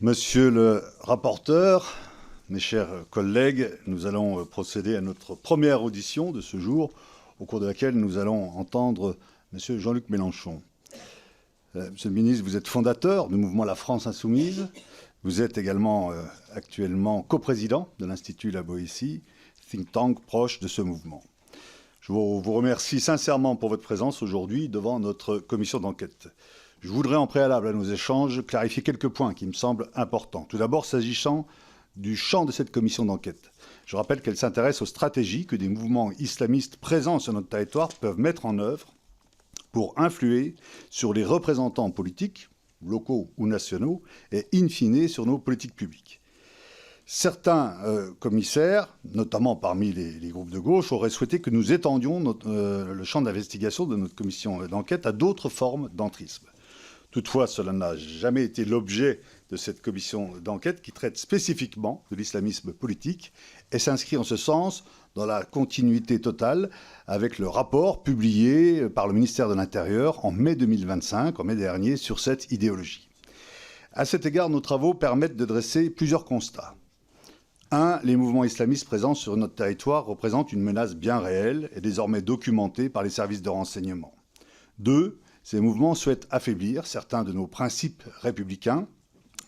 Monsieur le rapporteur, mes chers collègues, nous allons procéder à notre première audition de ce jour, au cours de laquelle nous allons entendre Monsieur Jean-Luc Mélenchon. Monsieur le ministre, vous êtes fondateur du mouvement La France Insoumise. Vous êtes également actuellement coprésident de l'Institut La Boétie, think tank proche de ce mouvement. Je vous remercie sincèrement pour votre présence aujourd'hui devant notre commission d'enquête. Je voudrais, en préalable à nos échanges, clarifier quelques points qui me semblent importants. Tout d'abord, s'agissant du champ de cette commission d'enquête. Je rappelle qu'elle s'intéresse aux stratégies que des mouvements islamistes présents sur notre territoire peuvent mettre en œuvre pour influer sur les représentants politiques, locaux ou nationaux, et in fine sur nos politiques publiques. Certains commissaires, notamment parmi les groupes de gauche, auraient souhaité que nous étendions le champ d'investigation de notre commission d'enquête à d'autres formes d'entrisme. Toutefois, cela n'a jamais été l'objet de cette commission d'enquête qui traite spécifiquement de l'islamisme politique et s'inscrit en ce sens dans la continuité totale avec le rapport publié par le ministère de l'Intérieur en mai 2025, en mai dernier, sur cette idéologie. À cet égard, nos travaux permettent de dresser plusieurs constats. 1. Les mouvements islamistes présents sur notre territoire représentent une menace bien réelle et désormais documentée par les services de renseignement. 2. Ces mouvements souhaitent affaiblir certains de nos principes républicains,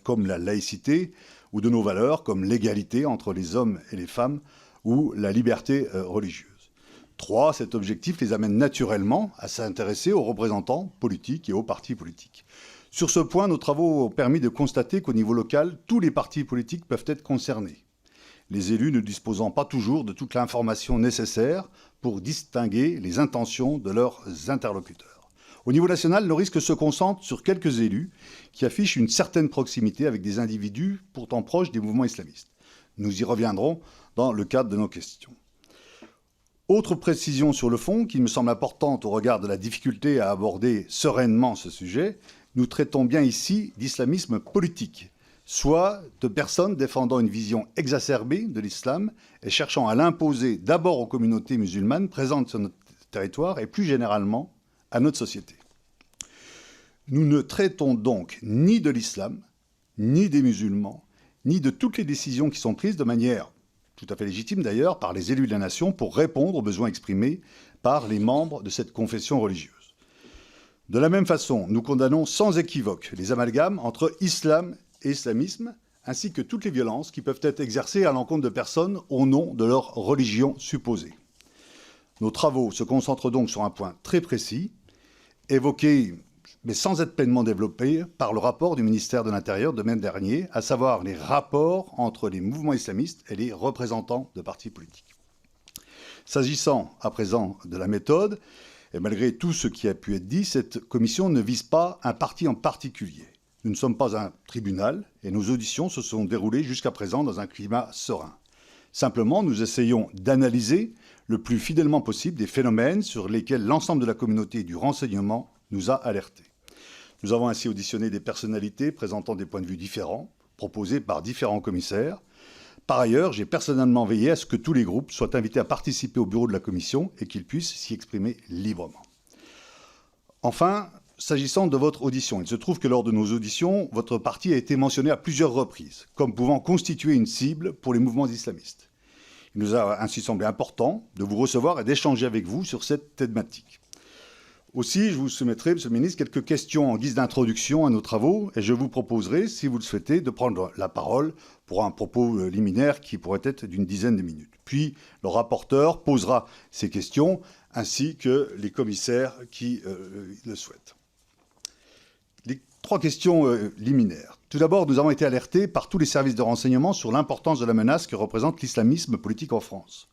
comme la laïcité, ou de nos valeurs, comme l'égalité entre les hommes et les femmes, ou la liberté religieuse. 3. Cet objectif les amène naturellement à s'intéresser aux représentants politiques et aux partis politiques. Sur ce point, nos travaux ont permis de constater qu'au niveau local, tous les partis politiques peuvent être concernés, les élus ne disposant pas toujours de toute l'information nécessaire pour distinguer les intentions de leurs interlocuteurs. Au niveau national, le risque se concentre sur quelques élus qui affichent une certaine proximité avec des individus pourtant proches des mouvements islamistes. Nous y reviendrons dans le cadre de nos questions. Autre précision sur le fond qui me semble importante au regard de la difficulté à aborder sereinement ce sujet, nous traitons bien ici d'islamisme politique, soit de personnes défendant une vision exacerbée de l'islam et cherchant à l'imposer d'abord aux communautés musulmanes présentes sur notre territoire et plus généralement à notre société. Nous ne traitons donc ni de l'islam, ni des musulmans, ni de toutes les décisions qui sont prises de manière tout à fait légitime d'ailleurs par les élus de la nation pour répondre aux besoins exprimés par les membres de cette confession religieuse. De la même façon, nous condamnons sans équivoque les amalgames entre islam et islamisme, ainsi que toutes les violences qui peuvent être exercées à l'encontre de personnes au nom de leur religion supposée. Nos travaux se concentrent donc sur un point très précis, évoqué, mais sans être pleinement développé, par le rapport du ministère de l'Intérieur de mai dernier, à savoir les rapports entre les mouvements islamistes et les représentants de partis politiques. S'agissant à présent de la méthode, et malgré tout ce qui a pu être dit, cette commission ne vise pas un parti en particulier. Nous ne sommes pas un tribunal et nos auditions se sont déroulées jusqu'à présent dans un climat serein. Simplement, nous essayons d'analyser le plus fidèlement possible des phénomènes sur lesquels l'ensemble de la communauté du renseignement nous a alertés. Nous avons ainsi auditionné des personnalités présentant des points de vue différents, proposés par différents commissaires. Par ailleurs, j'ai personnellement veillé à ce que tous les groupes soient invités à participer au bureau de la commission et qu'ils puissent s'y exprimer librement. Enfin, s'agissant de votre audition, il se trouve que lors de nos auditions, votre parti a été mentionné à plusieurs reprises comme pouvant constituer une cible pour les mouvements islamistes. Il nous a ainsi semblé important de vous recevoir et d'échanger avec vous sur cette thématique. Aussi, je vous soumettrai, Monsieur le ministre, quelques questions en guise d'introduction à nos travaux et je vous proposerai, si vous le souhaitez, de prendre la parole pour un propos liminaire qui pourrait être d'une dizaine de minutes. Puis, le rapporteur posera ces questions ainsi que les commissaires qui le souhaitent. Les trois questions liminaires. Tout d'abord, nous avons été alertés par tous les services de renseignement sur l'importance de la menace que représente l'islamisme politique en France.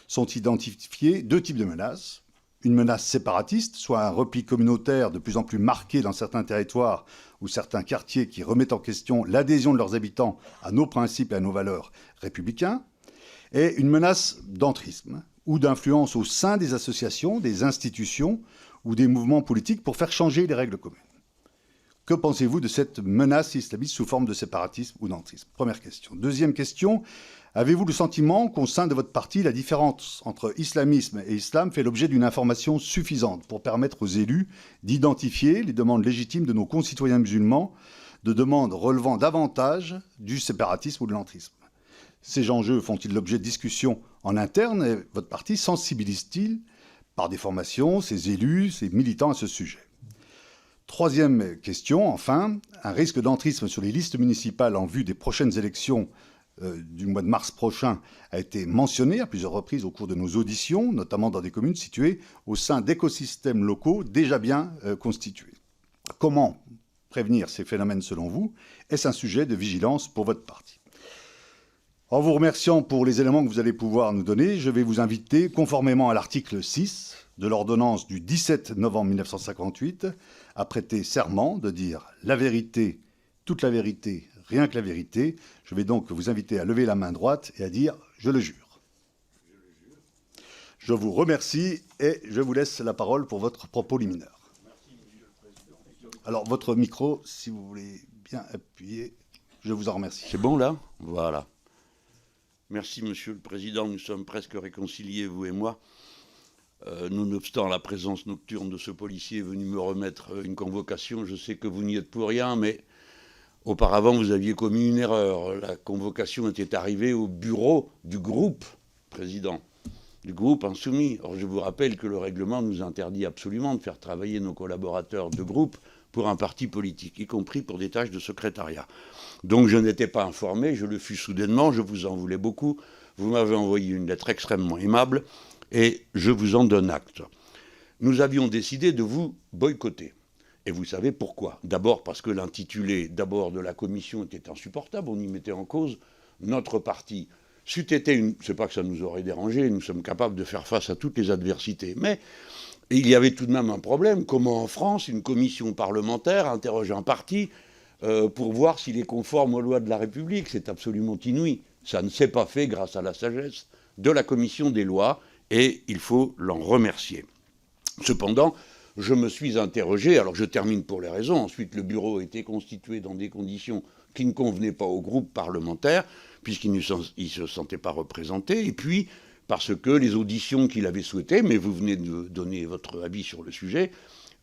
Sont identifiés deux types de menaces. Une menace séparatiste, soit un repli communautaire de plus en plus marqué dans certains territoires ou certains quartiers qui remettent en question l'adhésion de leurs habitants à nos principes et à nos valeurs républicains, et une menace d'entrisme ou d'influence au sein des associations, des institutions ou des mouvements politiques pour faire changer les règles communes. Que pensez-vous de cette menace islamiste sous forme de séparatisme ou d'entrisme? Première question. Deuxième question, avez-vous le sentiment qu'au sein de votre parti, la différence entre islamisme et islam fait l'objet d'une information suffisante pour permettre aux élus d'identifier les demandes légitimes de nos concitoyens musulmans de demandes relevant davantage du séparatisme ou de l'entrisme. Ces enjeux font-ils l'objet de discussions en interne et votre parti sensibilise-t-il par des formations ses élus, ses militants à ce sujet? Troisième question, enfin, un risque d'entrisme sur les listes municipales en vue des prochaines élections du mois de mars prochain a été mentionné à plusieurs reprises au cours de nos auditions, notamment dans des communes situées au sein d'écosystèmes locaux déjà bien constitués. Comment prévenir ces phénomènes selon vous? Est-ce un sujet de vigilance pour votre parti? En vous remerciant pour les éléments que vous allez pouvoir nous donner, je vais vous inviter, conformément à l'article 6 de l'ordonnance du 17 novembre 1958, à prêter serment de dire la vérité, toute la vérité, rien que la vérité. Je vais donc vous inviter à lever la main droite et à dire « Je le jure ». Je vous remercie et je vous laisse la parole pour votre propos liminaire. Merci, Monsieur le Président. Alors, votre micro, si vous voulez bien appuyer, je vous en remercie. C'est bon, là? Voilà. Merci, Monsieur le Président. Nous sommes presque réconciliés, vous et moi. Nonobstant la présence nocturne de ce policier venu me remettre une convocation, je sais que vous n'y êtes pour rien, mais auparavant, vous aviez commis une erreur. La convocation était arrivée au bureau du groupe président, du groupe insoumis. Or, je vous rappelle que le règlement nous interdit absolument de faire travailler nos collaborateurs de groupe pour un parti politique, y compris pour des tâches de secrétariat. Donc, je n'étais pas informé, je le fus soudainement, je vous en voulais beaucoup. Vous m'avez envoyé une lettre extrêmement aimable et je vous en donne acte. Nous avions décidé de vous boycotter. Et vous savez pourquoi? D'abord parce que l'intitulé de la commission était insupportable, on y mettait en cause notre parti. C'eût été c'est pas que ça nous aurait dérangé, nous sommes capables de faire face à toutes les adversités. Mais il y avait tout de même un problème. Comment en France, une commission parlementaire interroge un parti pour voir s'il est conforme aux lois de la République? C'est absolument inouï. Ça ne s'est pas fait grâce à la sagesse de la commission des lois et il faut l'en remercier. Cependant, je me suis interrogé, alors je termine pour les raisons, ensuite le bureau a été constitué dans des conditions qui ne convenaient pas au groupe parlementaire, puisqu'il ne se sentait pas représenté, et puis parce que les auditions qu'il avait souhaitées, mais vous venez de donner votre avis sur le sujet,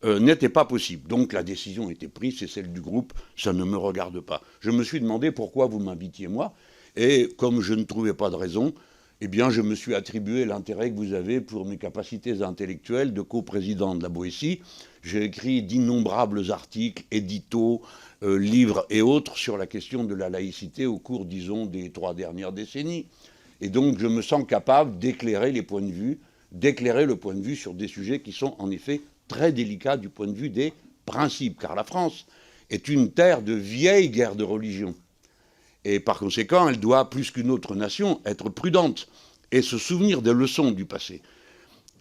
n'étaient pas possibles. Donc la décision était prise, c'est celle du groupe, ça ne me regarde pas. Je me suis demandé pourquoi vous m'invitiez moi, et comme je ne trouvais pas de raison, eh bien, je me suis attribué l'intérêt que vous avez pour mes capacités intellectuelles de coprésident de la Boétie. J'ai écrit d'innombrables articles, éditos, livres et autres sur la question de la laïcité au cours, disons, des 3 dernières décennies. Et donc, je me sens capable d'éclairer les points de vue, d'éclairer le point de vue sur des sujets qui sont en effet très délicats du point de vue des principes, car la France est une terre de vieilles guerres de religion. Et par conséquent, elle doit, plus qu'une autre nation, être prudente et se souvenir des leçons du passé.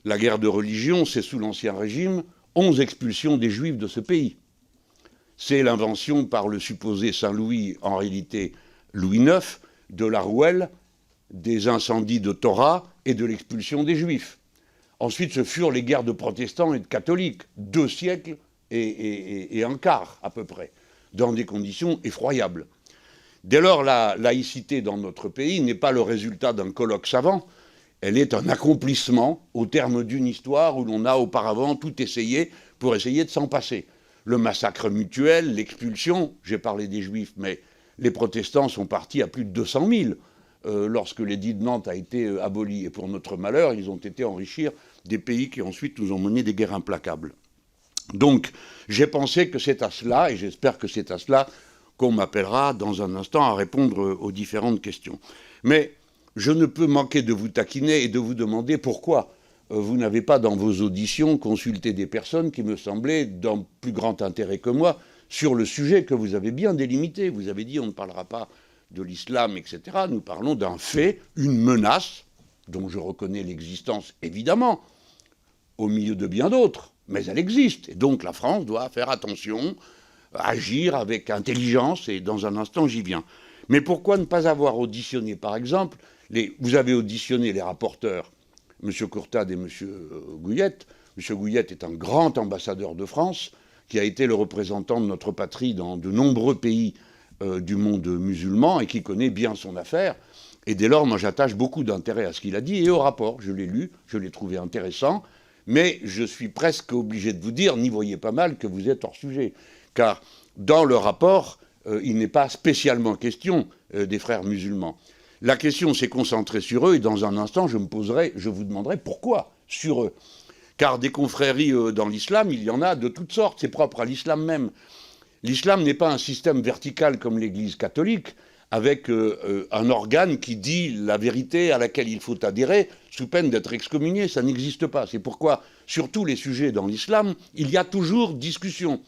La guerre de religion, c'est sous l'Ancien Régime 11 expulsions des Juifs de ce pays. C'est l'invention par le supposé Saint-Louis, en réalité Louis IX, de la rouelle, des incendies de Torah et de l'expulsion des Juifs. Ensuite, ce furent les guerres de protestants et de catholiques, 2 siècles et un quart à peu près, dans des conditions effroyables. Dès lors, la laïcité dans notre pays n'est pas le résultat d'un colloque savant, elle est un accomplissement au terme d'une histoire où l'on a auparavant tout essayé pour essayer de s'en passer. Le massacre mutuel, l'expulsion, j'ai parlé des Juifs, mais les protestants sont partis à plus de 200 000 lorsque l'édit de Nantes a été aboli. Et pour notre malheur, ils ont été enrichir des pays qui ensuite nous ont mené des guerres implacables. Donc, j'ai pensé que c'est à cela, et j'espère que c'est à cela, qu'on m'appellera dans un instant à répondre aux différentes questions. Mais je ne peux manquer de vous taquiner et de vous demander pourquoi vous n'avez pas dans vos auditions consulté des personnes qui me semblaient d'un plus grand intérêt que moi sur le sujet que vous avez bien délimité. Vous avez dit on ne parlera pas de l'islam, etc. Nous parlons d'un fait, une menace, dont je reconnais l'existence évidemment, au milieu de bien d'autres, mais elle existe. Et donc la France doit faire attention, agir avec intelligence, et dans un instant, j'y viens. Mais pourquoi ne pas avoir auditionné, par exemple, vous avez auditionné les rapporteurs, M. Courtade et M. Gouillette. M. Gouillette est un grand ambassadeur de France, qui a été le représentant de notre patrie dans de nombreux pays du monde musulman, et qui connaît bien son affaire. Et dès lors, moi, j'attache beaucoup d'intérêt à ce qu'il a dit, et au rapport. Je l'ai lu, je l'ai trouvé intéressant, mais je suis presque obligé de vous dire, n'y voyez pas mal que vous êtes hors sujet. Car dans le rapport, il n'est pas spécialement question des frères musulmans. La question s'est concentrée sur eux, et dans un instant, je vous demanderai pourquoi sur eux. Car des confréries dans l'islam, il y en a de toutes sortes, c'est propre à l'islam même. L'islam n'est pas un système vertical comme l'Église catholique, avec un organe qui dit la vérité à laquelle il faut adhérer, sous peine d'être excommunié. Ça n'existe pas. C'est pourquoi, sur tous les sujets dans l'islam, il y a toujours discussion.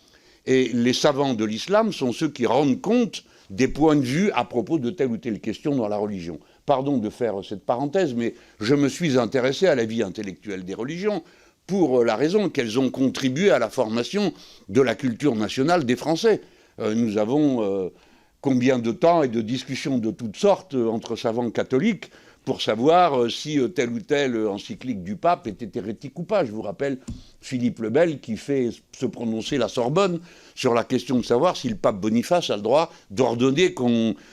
Et les savants de l'islam sont ceux qui rendent compte des points de vue à propos de telle ou telle question dans la religion. Pardon de faire cette parenthèse, mais je me suis intéressé à la vie intellectuelle des religions pour la raison qu'elles ont contribué à la formation de la culture nationale des Français. Nous avons combien de temps et de discussions de toutes sortes entre savants catholiques pour savoir si telle ou telle encyclique du pape était hérétique ou pas. Je vous rappelle Philippe le Bel qui fait se prononcer la Sorbonne sur la question de savoir si le pape Boniface a le droit d'ordonner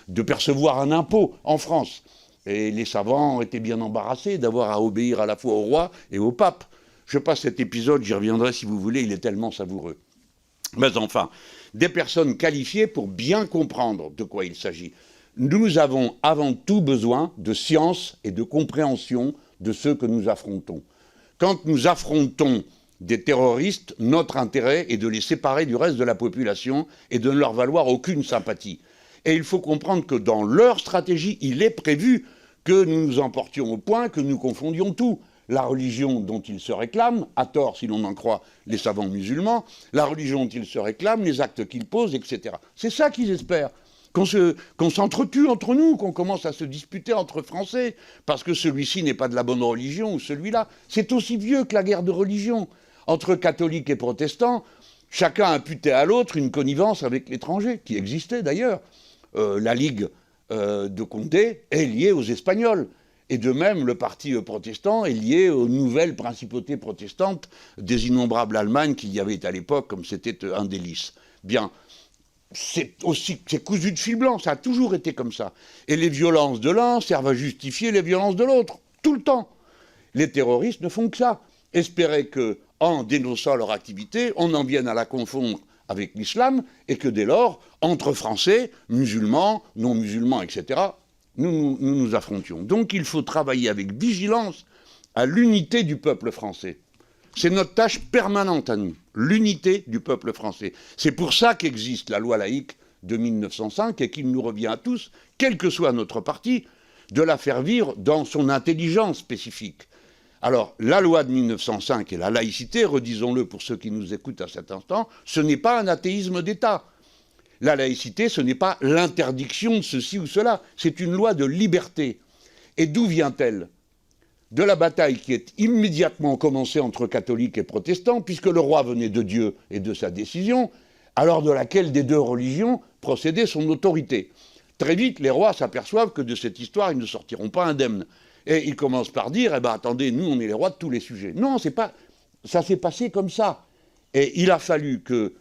de percevoir un impôt en France. Et les savants étaient bien embarrassés d'avoir à obéir à la fois au roi et au pape. Je passe cet épisode, j'y reviendrai si vous voulez, il est tellement savoureux. Mais enfin, des personnes qualifiées pour bien comprendre de quoi il s'agit. Nous avons avant tout besoin de science et de compréhension de ceux que nous affrontons. Quand nous affrontons des terroristes, notre intérêt est de les séparer du reste de la population et de ne leur valoir aucune sympathie. Et il faut comprendre que dans leur stratégie, il est prévu que nous nous emportions au point que nous confondions tout. La religion dont ils se réclament, à tort si l'on en croit les savants musulmans, la religion dont ils se réclament, les actes qu'ils posent, etc. C'est ça qu'ils espèrent. Qu'on s'entretue entre nous, qu'on commence à se disputer entre Français, parce que celui-ci n'est pas de la bonne religion ou celui-là. C'est aussi vieux que la guerre de religion. Entre catholiques et protestants, chacun imputait à l'autre une connivence avec l'étranger, qui existait d'ailleurs. La Ligue de Condé est liée aux Espagnols. Et de même, le parti protestant est lié aux nouvelles principautés protestantes des innombrables Allemagnes qu'il y avait à l'époque, comme c'était un délice. Bien, c'est cousu de fil blanc, ça a toujours été comme ça. Et les violences de l'un servent à justifier les violences de l'autre, tout le temps. Les terroristes ne font que ça. Espérer qu'en dénonçant leur activité, on en vienne à la confondre avec l'islam, et que dès lors, entre Français, musulmans, non-musulmans, etc., nous affrontions. Donc il faut travailler avec vigilance à l'unité du peuple français. C'est notre tâche permanente à nous, l'unité du peuple français. C'est pour ça qu'existe la loi laïque de 1905 et qu'il nous revient à tous, quel que soit notre parti, de la faire vivre dans son intelligence spécifique. Alors, la loi de 1905 et la laïcité, redisons-le pour ceux qui nous écoutent à cet instant, ce n'est pas un athéisme d'État. La laïcité, ce n'est pas l'interdiction de ceci ou cela, c'est une loi de liberté. Et d'où vient-elle ? De la bataille qui est immédiatement commencée entre catholiques et protestants, puisque le roi venait de Dieu et de sa décision, alors de laquelle des deux religions procédait son autorité. Très vite, les rois s'aperçoivent que de cette histoire, ils ne sortiront pas indemnes. Et ils commencent par dire, attendez, nous, on est les rois de tous les sujets. Non, ça s'est passé comme ça. Et il a fallu que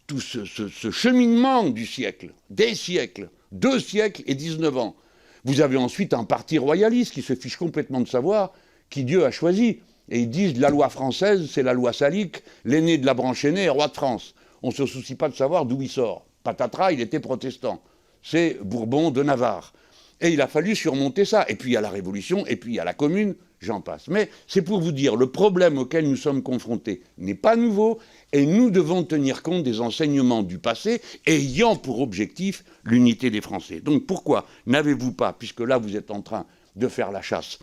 tout ce cheminement du siècle, des siècles, 2 siècles et 19 ans. Vous avez ensuite un parti royaliste qui se fiche complètement de savoir qui Dieu a choisi. Et ils disent la loi française, c'est la loi salique, l'aîné de la branche aînée est roi de France. On ne se soucie pas de savoir d'où il sort. Patatras, il était protestant. C'est Bourbon de Navarre. Et il a fallu surmonter ça. Et puis il y a la Révolution, et puis il y a la Commune, j'en passe. Mais c'est pour vous dire, le problème auquel nous sommes confrontés n'est pas nouveau, et nous devons tenir compte des enseignements du passé, ayant pour objectif l'unité des Français. Donc pourquoi n'avez-vous pas, puisque là vous êtes en train de faire la chasse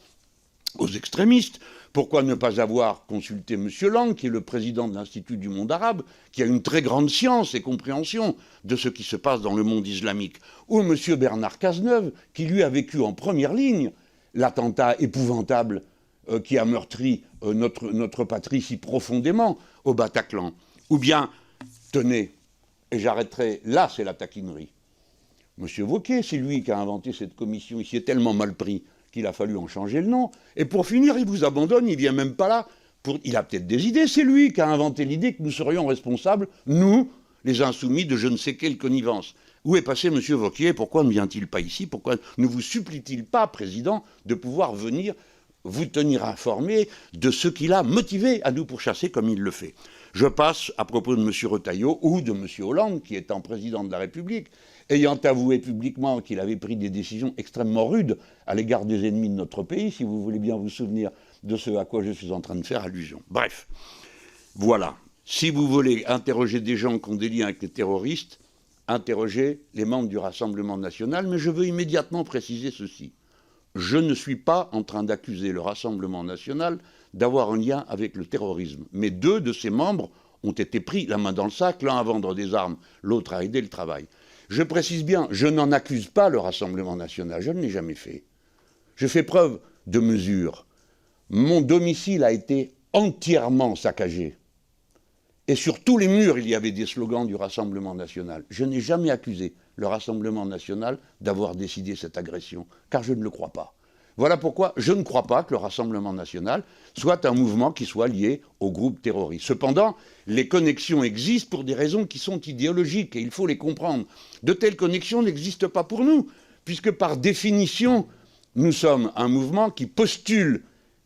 aux extrémistes, pourquoi ne pas avoir consulté M. Lang, qui est le président de l'Institut du monde arabe, qui a une très grande science et compréhension de ce qui se passe dans le monde islamique, ou M. Bernard Cazeneuve, qui lui a vécu en première ligne l'attentat épouvantable qui a meurtri notre patrie si profondément au Bataclan. Ou bien, tenez, et j'arrêterai, là c'est la taquinerie. M. Wauquiez, c'est lui qui a inventé cette commission, il s'y est tellement mal pris qu'il a fallu en changer le nom. Et pour finir, il vous abandonne, il vient même pas là. Il a peut-être des idées, c'est lui qui a inventé l'idée que nous serions responsables, nous, les insoumis, de je ne sais quelle connivence. Où est passé M. Wauquiez? Pourquoi ne vient-il pas ici? Pourquoi ne vous supplie-t-il pas, Président, de pouvoir venir vous tenir informé de ce qui l'a motivé à nous pourchasser comme il le fait? Je passe à propos de M. Retailleau ou de M. Hollande, qui étant président de la République, ayant avoué publiquement qu'il avait pris des décisions extrêmement rudes à l'égard des ennemis de notre pays, si vous voulez bien vous souvenir de ce à quoi je suis en train de faire allusion. Bref, voilà. Si vous voulez interroger des gens qui ont des liens avec les terroristes, interrogez les membres du Rassemblement national, mais je veux immédiatement préciser ceci. Je ne suis pas en train d'accuser le Rassemblement national d'avoir un lien avec le terrorisme. Mais 2 de ses membres ont été pris la main dans le sac, l'un à vendre des armes, l'autre à aider le travail. Je précise bien, je n'en accuse pas le Rassemblement national, je ne l'ai jamais fait. Je fais preuve de mesure. Mon domicile a été entièrement saccagé. Et sur tous les murs, il y avait des slogans du Rassemblement national. Je n'ai jamais accusé le Rassemblement national d'avoir décidé cette agression, car je ne le crois pas. Voilà pourquoi je ne crois pas que le Rassemblement national soit un mouvement qui soit lié au groupe terroriste. Cependant, les connexions existent pour des raisons qui sont idéologiques, et il faut les comprendre. De telles connexions n'existent pas pour nous, puisque par définition, nous sommes un mouvement qui postule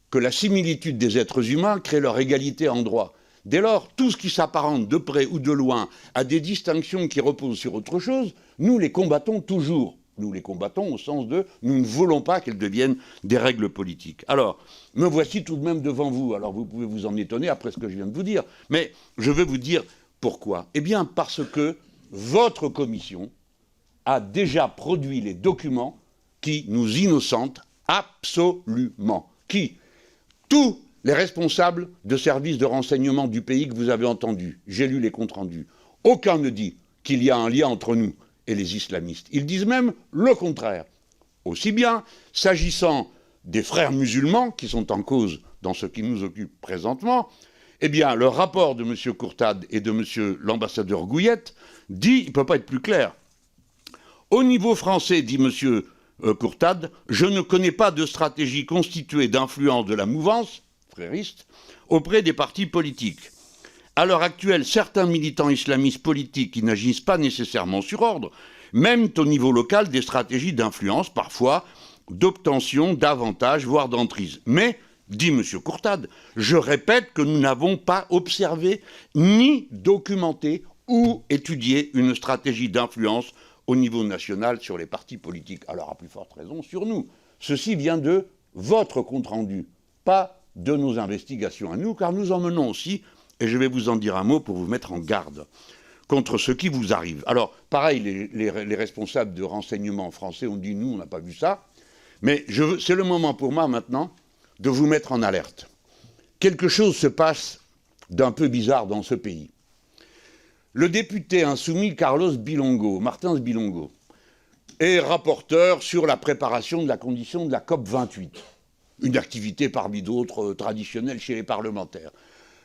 que la similitude des êtres humains crée leur égalité en droit. Dès lors, tout ce qui s'apparente de près ou de loin à des distinctions qui reposent sur autre chose, nous les combattons toujours. Nous les combattons au sens de nous ne voulons pas qu'elles deviennent des règles politiques. Alors, me voici tout de même devant vous. Alors, vous pouvez vous en étonner après ce que je viens de vous dire. Mais je vais vous dire pourquoi. Eh bien, parce que votre commission a déjà produit les documents qui nous innocentent absolument. Qui? Tous les responsables de services de renseignement du pays que vous avez entendus. J'ai lu les comptes rendus. Aucun ne dit qu'il y a un lien entre nous et les islamistes. Ils disent même le contraire. Aussi bien s'agissant des frères musulmans qui sont en cause dans ce qui nous occupe présentement, eh bien, le rapport de M. Courtade et de M. l'ambassadeur Gouillette dit, il ne peut pas être plus clair. Au niveau français, dit M. Courtade, je ne connais pas de stratégie constituée d'influence de la mouvance frériste auprès des partis politiques. À l'heure actuelle, certains militants islamistes politiques qui n'agissent pas nécessairement sur ordre mènent au niveau local des stratégies d'influence, parfois d'obtention d'avantages, voire d'emprise. Mais, dit M. Courtade, je répète que nous n'avons pas observé ni documenté ou étudié une stratégie d'influence au niveau national sur les partis politiques. Alors, à plus forte raison, sur nous. Ceci vient de votre compte-rendu, pas de nos investigations à nous, car nous en menons aussi, et je vais vous en dire un mot pour vous mettre en garde contre ce qui vous arrive. Alors, pareil, les responsables de renseignement français ont dit, nous, on n'a pas vu ça, mais c'est le moment pour moi maintenant de vous mettre en alerte. Quelque chose se passe d'un peu bizarre dans ce pays. Le député insoumis Carlos Bilongo, Martins Bilongo, est rapporteur sur la préparation de la condition de la COP28. Une activité parmi d'autres traditionnelles chez les parlementaires.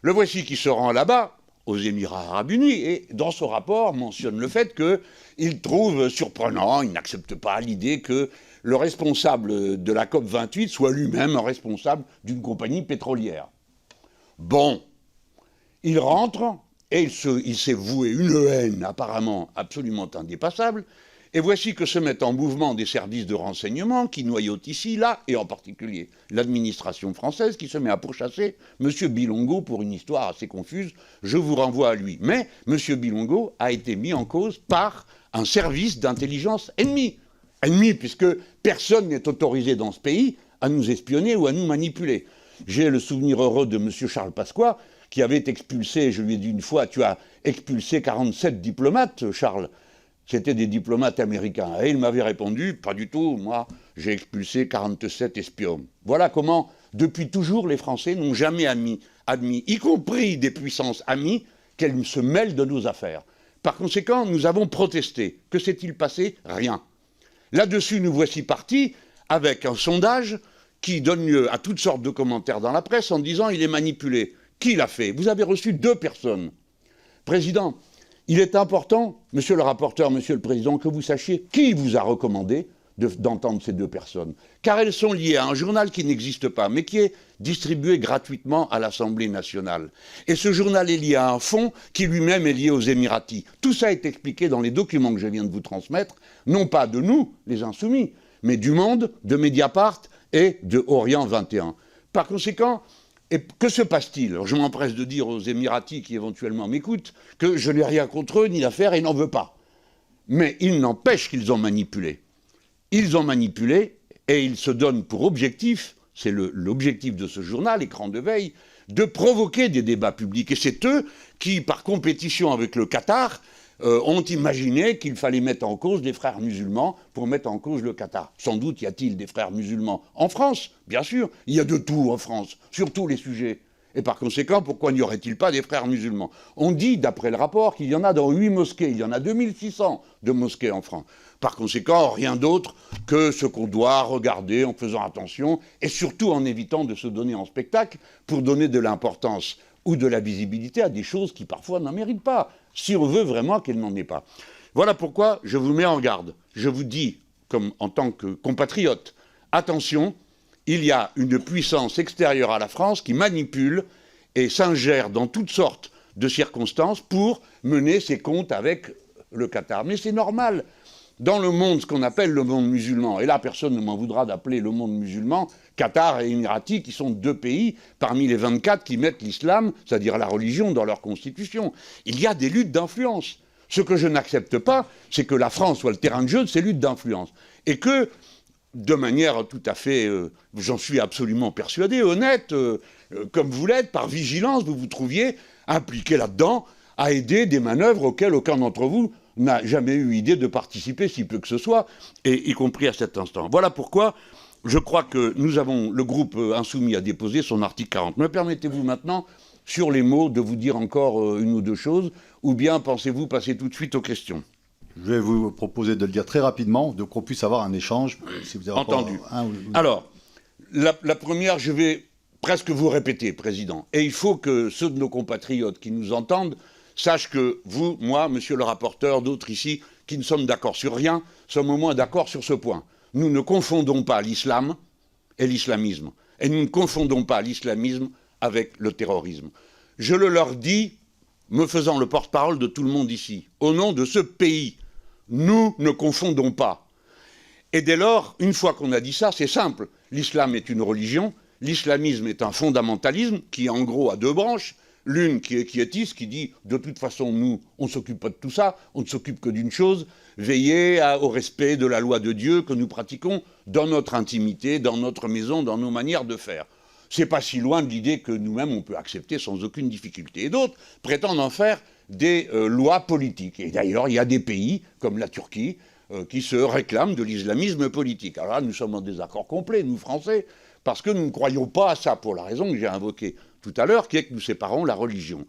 Le voici qui se rend là-bas, aux Émirats arabes unis, et dans ce rapport mentionne le fait qu'il trouve surprenant, il n'accepte pas l'idée que le responsable de la COP28 soit lui-même un responsable d'une compagnie pétrolière. Bon, il rentre, et il s'est voué une haine apparemment absolument indépassable, et voici que se mettent en mouvement des services de renseignement qui noyautent ici, là, et en particulier l'administration française qui se met à pourchasser M. Bilongo pour une histoire assez confuse. Je vous renvoie à lui. Mais M. Bilongo a été mis en cause par un service d'intelligence ennemi. Ennemi, puisque personne n'est autorisé dans ce pays à nous espionner ou à nous manipuler. J'ai le souvenir heureux de M. Charles Pasqua, qui avait expulsé, je lui ai dit une fois, tu as expulsé 47 diplomates, Charles. C'était des diplomates américains. Et il m'avait répondu, pas du tout, moi, j'ai expulsé 47 espions. Voilà comment, depuis toujours, les Français n'ont jamais admis, y compris des puissances amies, qu'elles se mêlent de nos affaires. Par conséquent, nous avons protesté. Que s'est-il passé? Rien. Là-dessus, nous voici partis avec un sondage qui donne lieu à toutes sortes de commentaires dans la presse en disant il est manipulé. Qui l'a fait? Vous avez reçu 2 personnes. Président, il est important, monsieur le rapporteur, monsieur le président, que vous sachiez qui vous a recommandé d'entendre ces 2 personnes. Car elles sont liées à un journal qui n'existe pas, mais qui est distribué gratuitement à l'Assemblée nationale. Et ce journal est lié à un fonds qui lui-même est lié aux Émiratis. Tout ça est expliqué dans les documents que je viens de vous transmettre, non pas de nous, les Insoumis, mais du Monde, de Mediapart et de Orient 21. Par conséquent, et que se passe-t-il? Alors je m'empresse de dire aux Émiratis qui éventuellement m'écoutent que je n'ai rien contre eux ni l'affaire et n'en veux pas. Mais il n'empêche qu'ils ont manipulé. Ils ont manipulé et ils se donnent pour objectif, c'est l'objectif de ce journal, Écran de veille, de provoquer des débats publics. Et c'est eux qui, par compétition avec le Qatar, ont imaginé qu'il fallait mettre en cause les frères musulmans pour mettre en cause le Qatar. Sans doute y a-t-il des frères musulmans en France, bien sûr. Il y a de tout en France, sur tous les sujets. Et par conséquent, pourquoi n'y aurait-il pas des frères musulmans? On dit, d'après le rapport, qu'il y en a dans 8 mosquées. Il y en a 2600 de mosquées en France. Par conséquent, rien d'autre que ce qu'on doit regarder en faisant attention et surtout en évitant de se donner en spectacle pour donner de l'importance ou de la visibilité à des choses qui parfois n'en méritent pas, si on veut vraiment qu'elles n'en aient pas. Voilà pourquoi je vous mets en garde. Je vous dis, comme en tant que compatriote, attention, il y a une puissance extérieure à la France qui manipule et s'ingère dans toutes sortes de circonstances pour mener ses comptes avec le Qatar. Mais c'est normal. Dans le monde, ce qu'on appelle le monde musulman, et là personne ne m'en voudra d'appeler le monde musulman, Qatar et Émiratis, qui sont 2 pays parmi les 24 qui mettent l'islam, c'est-à-dire la religion, dans leur constitution. Il y a des luttes d'influence. Ce que je n'accepte pas, c'est que la France soit le terrain de jeu de ces luttes d'influence. Et que, de manière tout à fait, j'en suis absolument persuadé, honnête, comme vous l'êtes, par vigilance, vous vous trouviez impliqué là-dedans, à aider des manœuvres auxquelles aucun d'entre vous n'a jamais eu idée de participer, si peu que ce soit, et y compris à cet instant. Voilà pourquoi je crois que le groupe Insoumis a déposé son article 40. Me permettez-vous maintenant, sur les mots, de vous dire encore une ou deux choses, ou bien pensez-vous passer tout de suite aux questions? Je vais vous proposer de le dire très rapidement, de qu'on puisse avoir un échange. Si vous avez entendu. Alors, la première, je vais presque vous répéter, Président. Et il faut que ceux de nos compatriotes qui nous entendent sachent que vous, moi, monsieur le rapporteur, d'autres ici, qui ne sommes d'accord sur rien, sommes au moins d'accord sur ce point. Nous ne confondons pas l'islam et l'islamisme. Et nous ne confondons pas l'islamisme avec le terrorisme. Je le leur dis, me faisant le porte-parole de tout le monde ici, au nom de ce pays. Nous ne confondons pas. Et dès lors, une fois qu'on a dit ça, c'est simple. L'islam est une religion, l'islamisme est un fondamentalisme qui, en gros, a 2 branches. L'une qui est quiétiste, qui dit « de toute façon, nous, on ne s'occupe pas de tout ça, on ne s'occupe que d'une chose, veiller au respect de la loi de Dieu que nous pratiquons dans notre intimité, dans notre maison, dans nos manières de faire. » C'est pas si loin de l'idée que nous-mêmes, on peut accepter sans aucune difficulté. Et d'autres prétendent en faire des lois politiques. Et d'ailleurs, il y a des pays, comme la Turquie, qui se réclament de l'islamisme politique. Alors là, nous sommes en désaccord complet, nous, Français, parce que nous ne croyons pas à ça, pour la raison que j'ai invoquée tout à l'heure, qui est que nous séparons la religion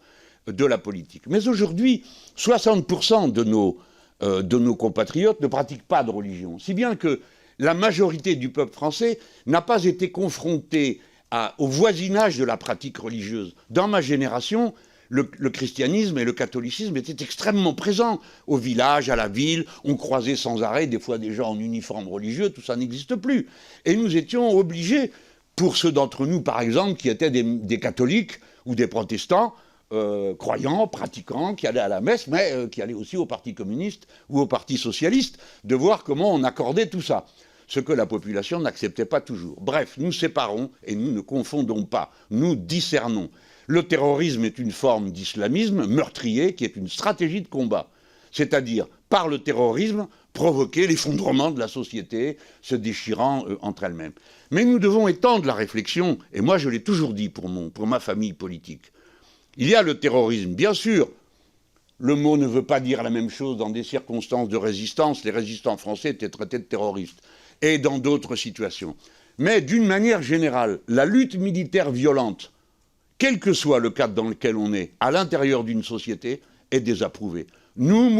de la politique. Mais aujourd'hui, 60% de nos compatriotes ne pratiquent pas de religion, si bien que la majorité du peuple français n'a pas été confrontée au voisinage de la pratique religieuse. Dans ma génération, le christianisme et le catholicisme étaient extrêmement présents au village, à la ville. On croisait sans arrêt des fois des gens en uniforme religieux, tout ça n'existe plus. Et nous étions obligés, pour ceux d'entre nous, par exemple, qui étaient des catholiques ou des protestants, croyants, pratiquants, qui allaient à la messe, mais qui allaient aussi au Parti communiste ou au Parti socialiste, de voir comment on accordait tout ça. Ce que la population n'acceptait pas toujours. Bref, nous séparons et nous ne confondons pas, nous discernons. Le terrorisme est une forme d'islamisme meurtrier qui est une stratégie de combat. C'est-à-dire, par le terrorisme, provoquer l'effondrement de la société, se déchirant entre elles-mêmes. Mais nous devons étendre la réflexion, et moi je l'ai toujours dit pour ma famille politique. Il y a le terrorisme, bien sûr. Le mot ne veut pas dire la même chose dans des circonstances de résistance. Les résistants français étaient traités de terroristes. Et dans d'autres situations. Mais d'une manière générale, la lutte militaire violente, quel que soit le cadre dans lequel on est, à l'intérieur d'une société, est désapprouvée. Nous,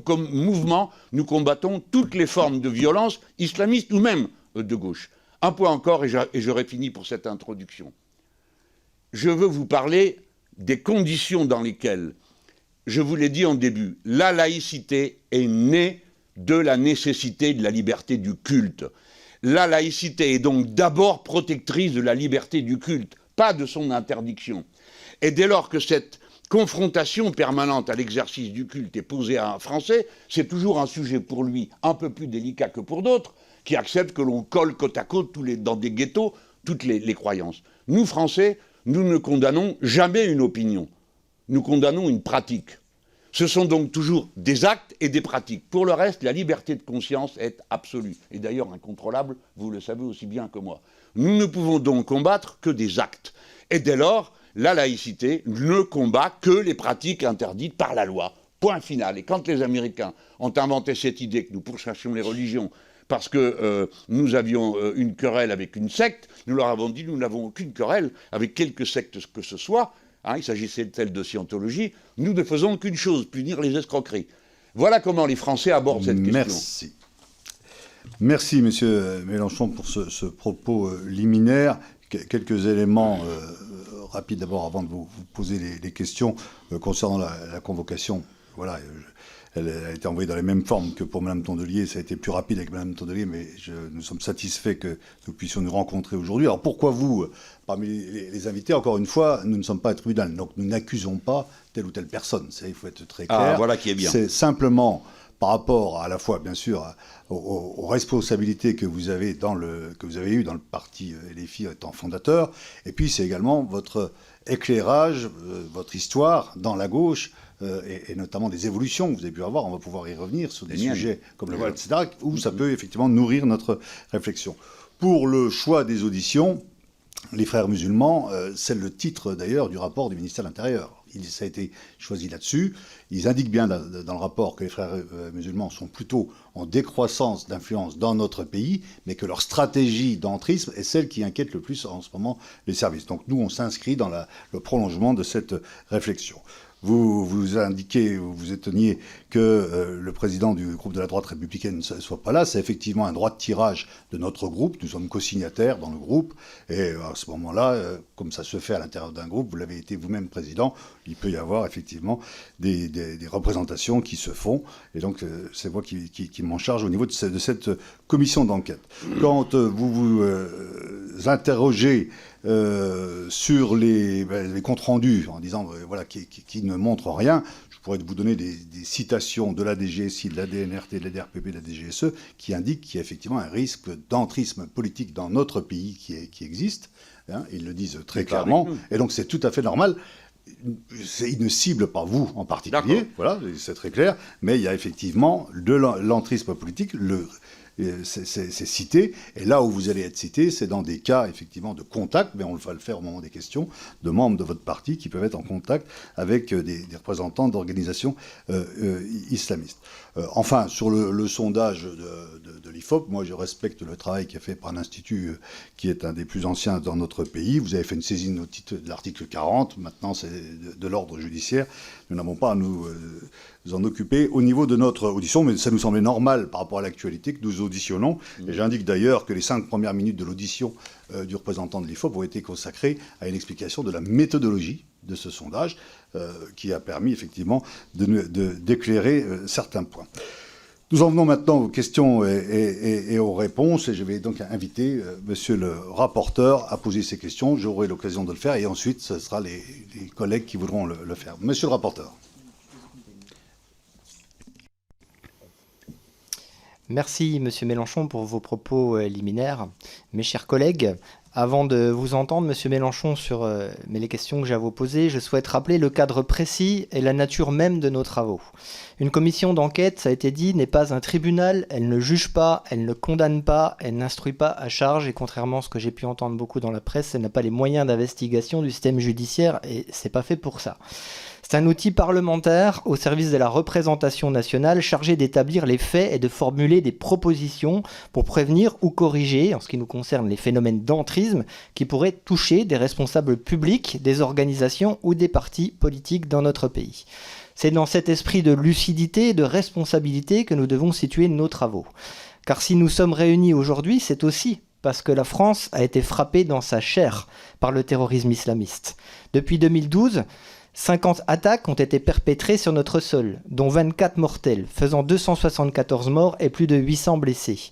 comme mouvement, nous combattons toutes les formes de violence islamiste ou même de gauche. Un point encore, et j'aurai fini pour cette introduction. Je veux vous parler des conditions dans lesquelles, je vous l'ai dit en début, la laïcité est née de la nécessité de la liberté du culte. La laïcité est donc d'abord protectrice de la liberté du culte, pas de son interdiction. Et dès lors que cette confrontation permanente à l'exercice du culte est posée à un Français, c'est toujours un sujet pour lui un peu plus délicat que pour d'autres, qui acceptent que l'on colle côte à côte dans des ghettos toutes les croyances. Nous, Français, nous ne condamnons jamais une opinion. Nous condamnons une pratique. Ce sont donc toujours des actes et des pratiques. Pour le reste, la liberté de conscience est absolue, et d'ailleurs incontrôlable, vous le savez aussi bien que moi. Nous ne pouvons donc combattre que des actes. Et dès lors, la laïcité ne combat que les pratiques interdites par la loi. Point final. Et quand les Américains ont inventé cette idée que nous pourchassions les religions parce que nous avions une querelle avec une secte, nous leur avons dit nous n'avons aucune querelle avec quelque secte que ce soit. Il s'agissait de celle de scientologie. Nous ne faisons qu'une chose, punir les escroqueries. Voilà comment les Français abordent cette question. Merci. Merci, Monsieur Mélenchon, pour ce propos liminaire. Quelques éléments rapides d'abord avant de vous poser les questions concernant la convocation. Voilà, elle a été envoyée dans les mêmes formes que pour Mme Tondelier. Ça a été plus rapide avec Mme Tondelier, mais nous sommes satisfaits que nous puissions nous rencontrer aujourd'hui. Alors pourquoi vous, parmi les invités, encore une fois, nous ne sommes pas un tribunal, donc nous n'accusons pas telle ou telle personne. Il faut être très clair. Voilà qui est bien. C'est simplement par rapport à la fois, bien sûr, aux responsabilités que vous avez eues dans le parti LFI étant fondateur, et puis c'est également votre éclairage, votre histoire dans la gauche, et notamment des évolutions que vous avez pu avoir. On va pouvoir y revenir sur des sujets comme le voile, etc., où ça peut effectivement nourrir notre réflexion. Pour le choix des auditions, les frères musulmans, c'est le titre d'ailleurs du rapport du ministère de l'Intérieur. Ça a été choisi là-dessus. Ils indiquent bien dans le rapport que les frères musulmans sont plutôt en décroissance d'influence dans notre pays, mais que leur stratégie d'entrisme est celle qui inquiète le plus en ce moment les services. Donc nous, on s'inscrit dans le prolongement de cette réflexion. Vous indiquez, vous étonniez que le président du groupe de la droite républicaine ne soit pas là. C'est effectivement un droit de tirage de notre groupe. Nous sommes co-signataires dans le groupe. Et à ce moment-là, comme ça se fait à l'intérieur d'un groupe, vous l'avez été vous-même président, il peut y avoir effectivement des représentations qui se font. Et donc, c'est moi qui m'en charge au niveau de cette commission d'enquête. Quand vous vous interrogez sur les comptes rendus en disant voilà, qui ne montrent rien, je pourrais vous donner des citations de la DGSI, de la DNRT, de la DRPP, de la DGSE qui indiquent qu'il y a effectivement un risque d'entrisme politique dans notre pays qui existe. Ils le disent très clairement. Et donc c'est tout à fait normal. Ils ne ciblent pas vous en particulier, voilà, c'est très clair, mais il y a effectivement de l'entrisme politique. C'est cité, et là où vous allez être cité, c'est dans des cas effectivement de contact, mais on va le faire au moment des questions, de membres de votre parti qui peuvent être en contact avec des représentants d'organisations islamistes. Enfin, sur le sondage de l'IFOP, moi je respecte le travail qui est fait par l'Institut qui est un des plus anciens dans notre pays. Vous avez fait une saisine au titre de l'article 40, maintenant c'est de l'ordre judiciaire. Nous n'avons pas à nous en occuper au niveau de notre audition, mais ça nous semblait normal par rapport à l'actualité que nous auditionnons. Et j'indique d'ailleurs que les 5 premières minutes de l'audition du représentant de l'IFOP ont été consacrées à une explication de la méthodologie de ce sondage qui a permis effectivement d'éclairer certains points. Nous en venons maintenant aux questions et aux réponses, et je vais donc inviter monsieur le rapporteur à poser ces questions. J'aurai l'occasion de le faire, et ensuite ce sera les collègues qui voudront le faire. Monsieur le rapporteur. Merci, Monsieur Mélenchon, pour vos propos liminaires. Mes chers collègues, avant de vous entendre, Monsieur Mélenchon, sur les questions que j'ai à vous poser, je souhaite rappeler le cadre précis et la nature même de nos travaux. Une commission d'enquête, ça a été dit, n'est pas un tribunal, elle ne juge pas, elle ne condamne pas, elle n'instruit pas à charge, et contrairement à ce que j'ai pu entendre beaucoup dans la presse, elle n'a pas les moyens d'investigation du système judiciaire, et c'est pas fait pour ça. C'est un outil parlementaire au service de la représentation nationale chargé d'établir les faits et de formuler des propositions pour prévenir ou corriger, en ce qui nous concerne, les phénomènes d'entrisme qui pourraient toucher des responsables publics, des organisations ou des partis politiques dans notre pays. C'est dans cet esprit de lucidité et de responsabilité que nous devons situer nos travaux. Car si nous sommes réunis aujourd'hui, c'est aussi parce que la France a été frappée dans sa chair par le terrorisme islamiste. Depuis 2012, 50 attaques ont été perpétrées sur notre sol, dont 24 mortelles, faisant 274 morts et plus de 800 blessés.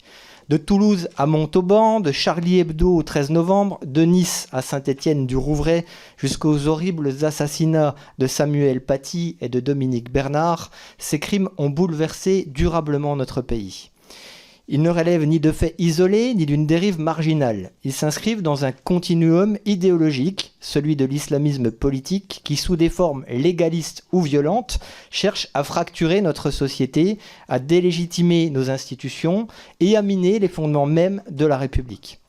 De Toulouse à Montauban, de Charlie Hebdo au 13 novembre, de Nice à Saint-Étienne-du-Rouvray, jusqu'aux horribles assassinats de Samuel Paty et de Dominique Bernard, ces crimes ont bouleversé durablement notre pays. Ils ne relèvent ni de faits isolés, ni d'une dérive marginale. Ils s'inscrivent dans un continuum idéologique, celui de l'islamisme politique, qui, sous des formes légalistes ou violentes, cherche à fracturer notre société, à délégitimer nos institutions et à miner les fondements mêmes de la République.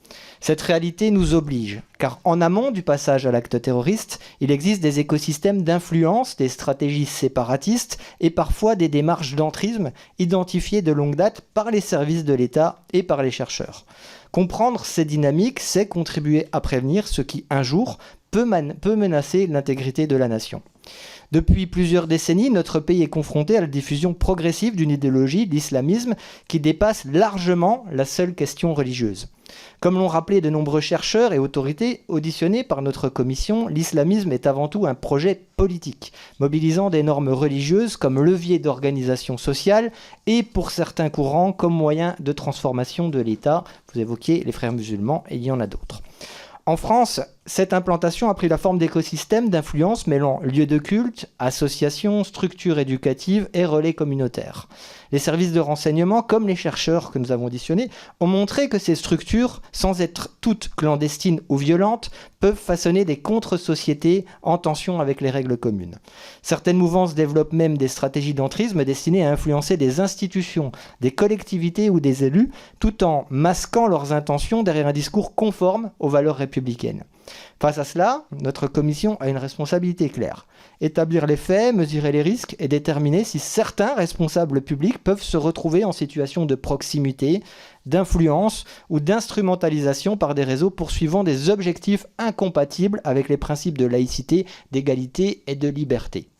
Cette réalité nous oblige, car en amont du passage à l'acte terroriste, il existe des écosystèmes d'influence, des stratégies séparatistes et parfois des démarches d'entrisme identifiées de longue date par les services de l'État et par les chercheurs. Comprendre ces dynamiques, c'est contribuer à prévenir ce qui, un jour, peut menacer l'intégrité de la nation. Depuis plusieurs décennies, notre pays est confronté à la diffusion progressive d'une idéologie, l'islamisme, qui dépasse largement la seule question religieuse. Comme l'ont rappelé de nombreux chercheurs et autorités auditionnés par notre commission, l'islamisme est avant tout un projet politique, mobilisant des normes religieuses comme levier d'organisation sociale et, pour certains courants, comme moyen de transformation de l'État. Vous évoquiez les frères musulmans et il y en a d'autres. En France, cette implantation a pris la forme d'écosystèmes d'influence mêlant lieux de culte, associations, structures éducatives et relais communautaires. Les services de renseignement, comme les chercheurs que nous avons auditionnés, ont montré que ces structures, sans être toutes clandestines ou violentes, peuvent façonner des contre-sociétés en tension avec les règles communes. Certaines mouvances développent même des stratégies d'entrisme destinées à influencer des institutions, des collectivités ou des élus, tout en masquant leurs intentions derrière un discours conforme aux valeurs républicaines. Face à cela, notre commission a une responsabilité claire. Établir les faits, mesurer les risques et déterminer si certains responsables publics peuvent se retrouver en situation de proximité, d'influence ou d'instrumentalisation par des réseaux poursuivant des objectifs incompatibles avec les principes de laïcité, d'égalité et de liberté.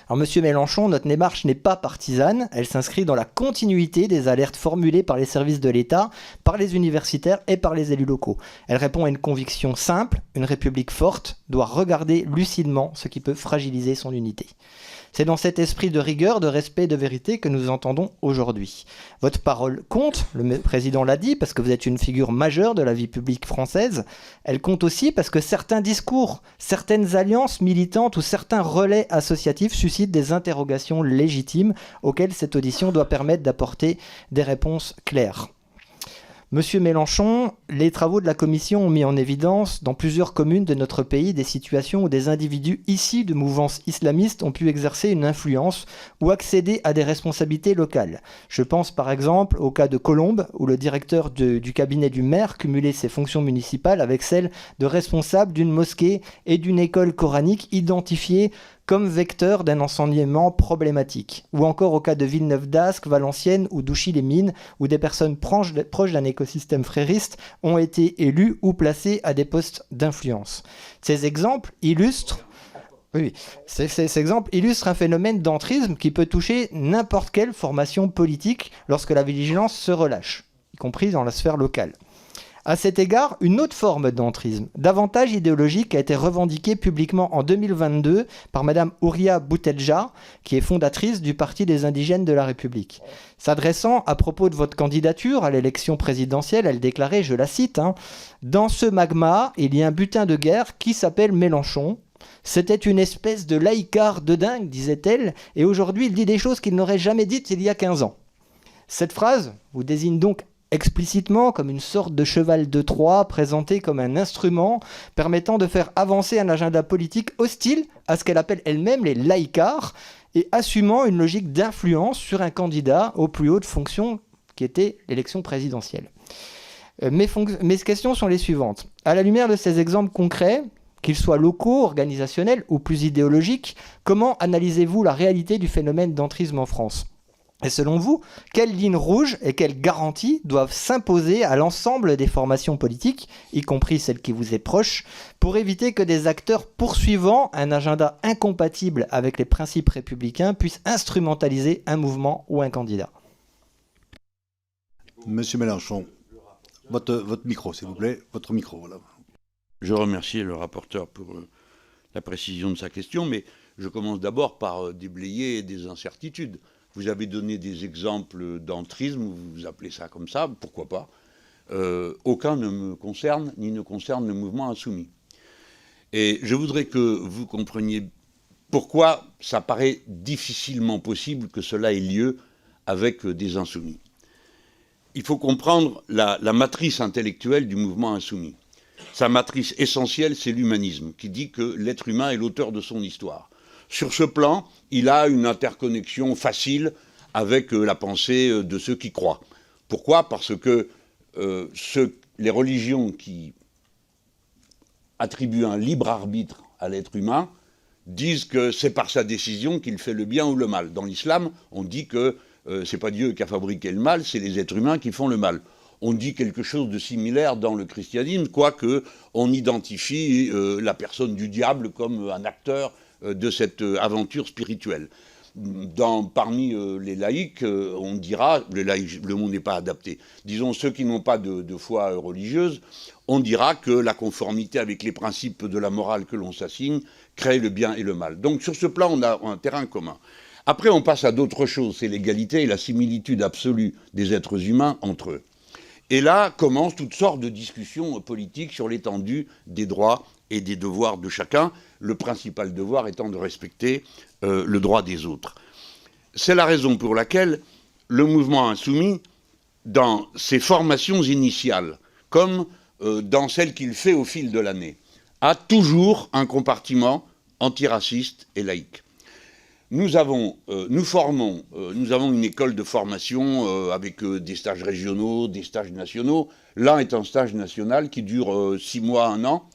Alors, Monsieur Mélenchon, notre démarche n'est pas partisane, elle s'inscrit dans la continuité des alertes formulées par les services de l'État, par les universitaires et par les élus locaux. Elle répond à une conviction simple, une République forte doit regarder lucidement ce qui peut fragiliser son unité. C'est dans cet esprit de rigueur, de respect et de vérité que nous entendons aujourd'hui. Votre parole compte, le président l'a dit, parce que vous êtes une figure majeure de la vie publique française. Elle compte aussi parce que certains discours, certaines alliances militantes ou certains relais associatifs suscitent des interrogations légitimes auxquelles cette audition doit permettre d'apporter des réponses claires. Monsieur Mélenchon, les travaux de la commission ont mis en évidence dans plusieurs communes de notre pays des situations où des individus issus de mouvances islamistes ont pu exercer une influence ou accéder à des responsabilités locales. Je pense par exemple au cas de Colombes, où le directeur du cabinet du maire cumulait ses fonctions municipales avec celles de responsable d'une mosquée et d'une école coranique identifiées comme vecteur d'un enseignement problématique. Ou encore au cas de Villeneuve d'Ascq, Valenciennes ou Douchy-les-Mines, où des personnes proches d'un écosystème frériste ont été élues ou placées à des postes d'influence. Ces exemples illustrent un phénomène d'entrisme qui peut toucher n'importe quelle formation politique lorsque la vigilance se relâche, y compris dans la sphère locale. À cet égard, une autre forme d'entrisme, davantage idéologique, a été revendiquée publiquement en 2022 par Mme Houria Boutelja, qui est fondatrice du Parti des indigènes de la République. S'adressant à propos de votre candidature à l'élection présidentielle, elle déclarait, je la cite, « Dans ce magma, il y a un butin de guerre qui s'appelle Mélenchon. C'était une espèce de laïcard de dingue, disait-elle, et aujourd'hui il dit des choses qu'il n'aurait jamais dites il y a 15 ans. » Cette phrase vous désigne donc explicitement comme une sorte de cheval de Troie présenté comme un instrument permettant de faire avancer un agenda politique hostile à ce qu'elle appelle elle-même les laïcards et assumant une logique d'influence sur un candidat aux plus hautes fonctions qui était l'élection présidentielle. Mes questions sont les suivantes. À la lumière de ces exemples concrets, qu'ils soient locaux, organisationnels ou plus idéologiques, comment analysez-vous la réalité du phénomène d'entrisme en France ? Et selon vous, quelles lignes rouges et quelles garanties doivent s'imposer à l'ensemble des formations politiques, y compris celles qui vous est proche, pour éviter que des acteurs poursuivant un agenda incompatible avec les principes républicains puissent instrumentaliser un mouvement ou un candidat ? Monsieur Mélenchon, votre micro, s'il vous plaît. Votre micro, voilà. Je remercie le rapporteur pour la précision de sa question, mais je commence d'abord par déblayer des incertitudes. Vous avez donné des exemples d'entrisme, vous appelez ça comme ça, pourquoi pas. Aucun ne me concerne, ni ne concerne le mouvement insoumis. Et je voudrais que vous compreniez pourquoi ça paraît difficilement possible que cela ait lieu avec des insoumis. il faut comprendre la matrice intellectuelle du mouvement insoumis. Sa matrice essentielle, c'est l'humanisme, qui dit que l'être humain est l'auteur de son histoire. Sur ce plan, il a une interconnexion facile avec la pensée de ceux qui croient. Pourquoi ? Parce que les religions qui attribuent un libre arbitre à l'être humain disent que c'est par sa décision qu'il fait le bien ou le mal. Dans l'islam, on dit que c'est pas Dieu qui a fabriqué le mal, c'est les êtres humains qui font le mal. On dit quelque chose de similaire dans le christianisme, quoique on identifie la personne du diable comme un acteur de cette aventure spirituelle. Parmi les laïcs, on dira, le mot n'est pas adapté, disons ceux qui n'ont pas de foi religieuse, on dira que la conformité avec les principes de la morale que l'on s'assigne crée le bien et le mal. Donc sur ce plan, on a un terrain commun. Après, on passe à d'autres choses, c'est l'égalité et la similitude absolue des êtres humains entre eux. Et là commencent toutes sortes de discussions politiques sur l'étendue des droits et des devoirs de chacun, le principal devoir étant de respecter le droit des autres. C'est la raison pour laquelle le mouvement insoumis, dans ses formations initiales, comme dans celles qu'il fait au fil de l'année, a toujours un compartiment antiraciste et laïque. Nous avons une école de formation avec des stages régionaux, des stages nationaux. L'un est un stage national qui dure 6 mois, 1 an,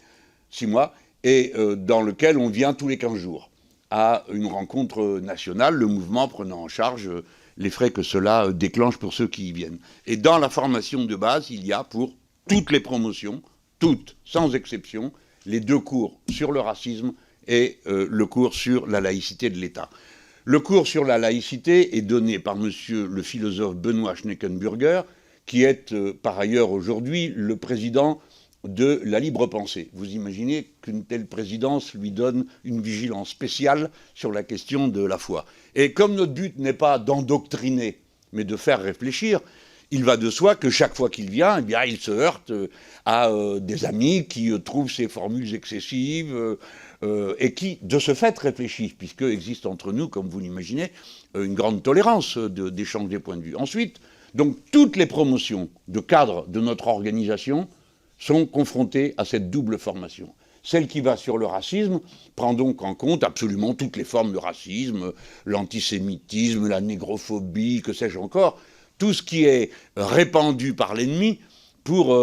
6 mois, et dans lequel on vient tous les 15 jours à une rencontre nationale, le mouvement prenant en charge les frais que cela déclenche pour ceux qui y viennent. Et dans la formation de base, il y a pour toutes les promotions, toutes, sans exception, les 2 cours sur le racisme et le cours sur la laïcité de l'État. Le cours sur la laïcité est donné par monsieur le philosophe Benoît Schneckenburger, qui est par ailleurs aujourd'hui le président de la libre pensée. Vous imaginez qu'une telle présidence lui donne une vigilance spéciale sur la question de la foi. Et comme notre but n'est pas d'endoctriner, mais de faire réfléchir, il va de soi que chaque fois qu'il vient, eh bien, il se heurte à des amis qui trouvent ces formules excessives et qui, de ce fait, réfléchissent, puisque existe entre nous, comme vous l'imaginez, une grande tolérance d'échange des points de vue. Ensuite, donc, toutes les promotions de cadres de notre organisation sont confrontées à cette double formation. Celle qui va sur le racisme prend donc en compte absolument toutes les formes de racisme, l'antisémitisme, la négrophobie, que sais-je encore, tout ce qui est répandu par l'ennemi pour,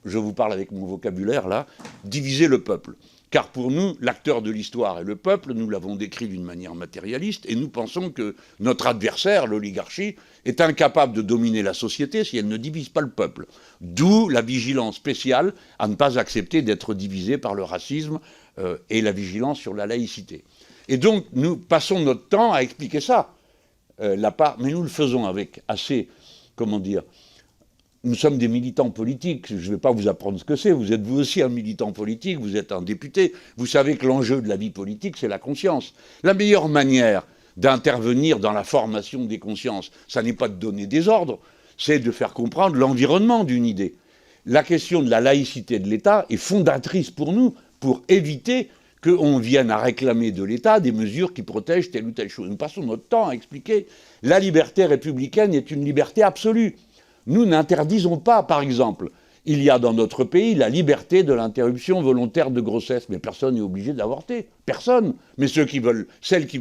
je vous parle avec mon vocabulaire là, diviser le peuple. Car pour nous, l'acteur de l'histoire est le peuple, nous l'avons décrit d'une manière matérialiste, et nous pensons que notre adversaire, l'oligarchie, est incapable de dominer la société si elle ne divise pas le peuple. D'où la vigilance spéciale à ne pas accepter d'être divisé par le racisme et la vigilance sur la laïcité. Et donc, nous passons notre temps à expliquer ça. Mais nous le faisons avec assez, comment dire, nous sommes des militants politiques, je ne vais pas vous apprendre ce que c'est, vous êtes vous aussi un militant politique, vous êtes un député, vous savez que l'enjeu de la vie politique, c'est la conscience. La meilleure manière d'intervenir dans la formation des consciences, ça n'est pas de donner des ordres, c'est de faire comprendre l'environnement d'une idée. La question de la laïcité de l'État est fondatrice pour nous, pour éviter qu'on vienne à réclamer de l'État des mesures qui protègent telle ou telle chose. Nous passons notre temps à expliquer la liberté républicaine est une liberté absolue. Nous n'interdisons pas, par exemple, il y a dans notre pays la liberté de l'interruption volontaire de grossesse, mais personne n'est obligé d'avorter, personne. Mais celles qui veulent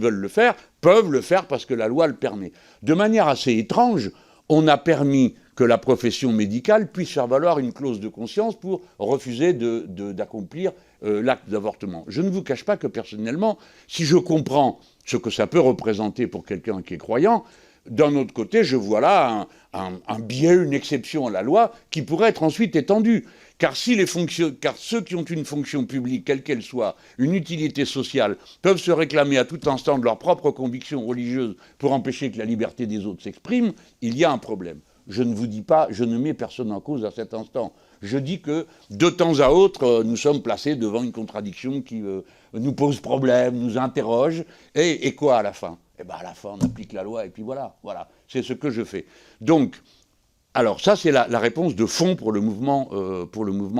le faire peuvent le faire parce que la loi le permet. De manière assez étrange, on a permis que la profession médicale puisse faire valoir une clause de conscience pour refuser d'accomplir l'acte d'avortement. Je ne vous cache pas que personnellement, si je comprends ce que ça peut représenter pour quelqu'un qui est croyant, d'un autre côté, je vois là un biais, une exception à la loi qui pourrait être ensuite étendue. Car ceux qui ont une fonction publique, quelle qu'elle soit, une utilité sociale, peuvent se réclamer à tout instant de leur propre conviction religieuse pour empêcher que la liberté des autres s'exprime, il y a un problème. Je ne vous dis pas, je ne mets personne en cause à cet instant. Je dis que, de temps à autre, nous sommes placés devant une contradiction qui nous pose problème, nous interroge, et quoi à la fin ? Eh bien, à la fin, on applique la loi, et puis voilà. C'est ce que je fais. Donc, alors, ça, c'est la réponse de fond pour le mouvement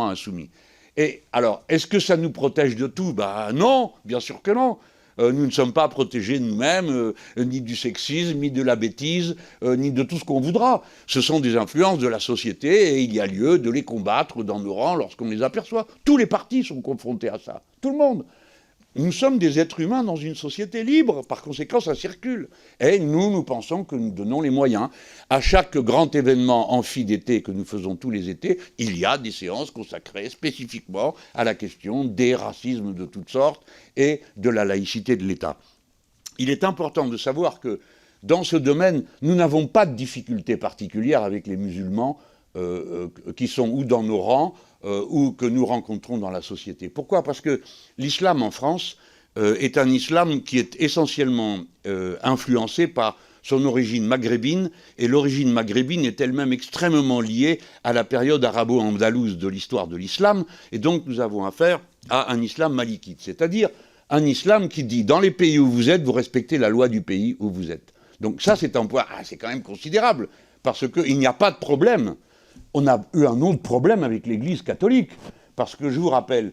insoumis. Et alors, est-ce que ça nous protège de tout ? Ben non, bien sûr que non. Nous ne sommes pas protégés nous-mêmes, ni du sexisme, ni de la bêtise, ni de tout ce qu'on voudra. Ce sont des influences de la société et il y a lieu de les combattre dans nos rangs lorsqu'on les aperçoit. Tous les partis sont confrontés à ça. Tout le monde. Nous sommes des êtres humains dans une société libre, par conséquent ça circule. Et nous pensons que nous donnons les moyens. À chaque grand événement amphi d'été que nous faisons tous les étés, il y a des séances consacrées spécifiquement à la question des racismes de toutes sortes et de la laïcité de l'État. Il est important de savoir que dans ce domaine, nous n'avons pas de difficultés particulières avec les musulmans qui sont ou dans nos rangs, ou que nous rencontrons dans la société. Pourquoi ? Parce que l'islam en France est un islam qui est essentiellement influencé par son origine maghrébine, et l'origine maghrébine est elle-même extrêmement liée à la période arabo-andalouse de l'histoire de l'islam, et donc nous avons affaire à un islam malikite, c'est-à-dire un islam qui dit, dans les pays où vous êtes, vous respectez la loi du pays où vous êtes. Donc ça, c'est un point, c'est quand même considérable, parce qu'il n'y a pas de problème. On a eu un autre problème avec l'Église catholique, parce que je vous rappelle,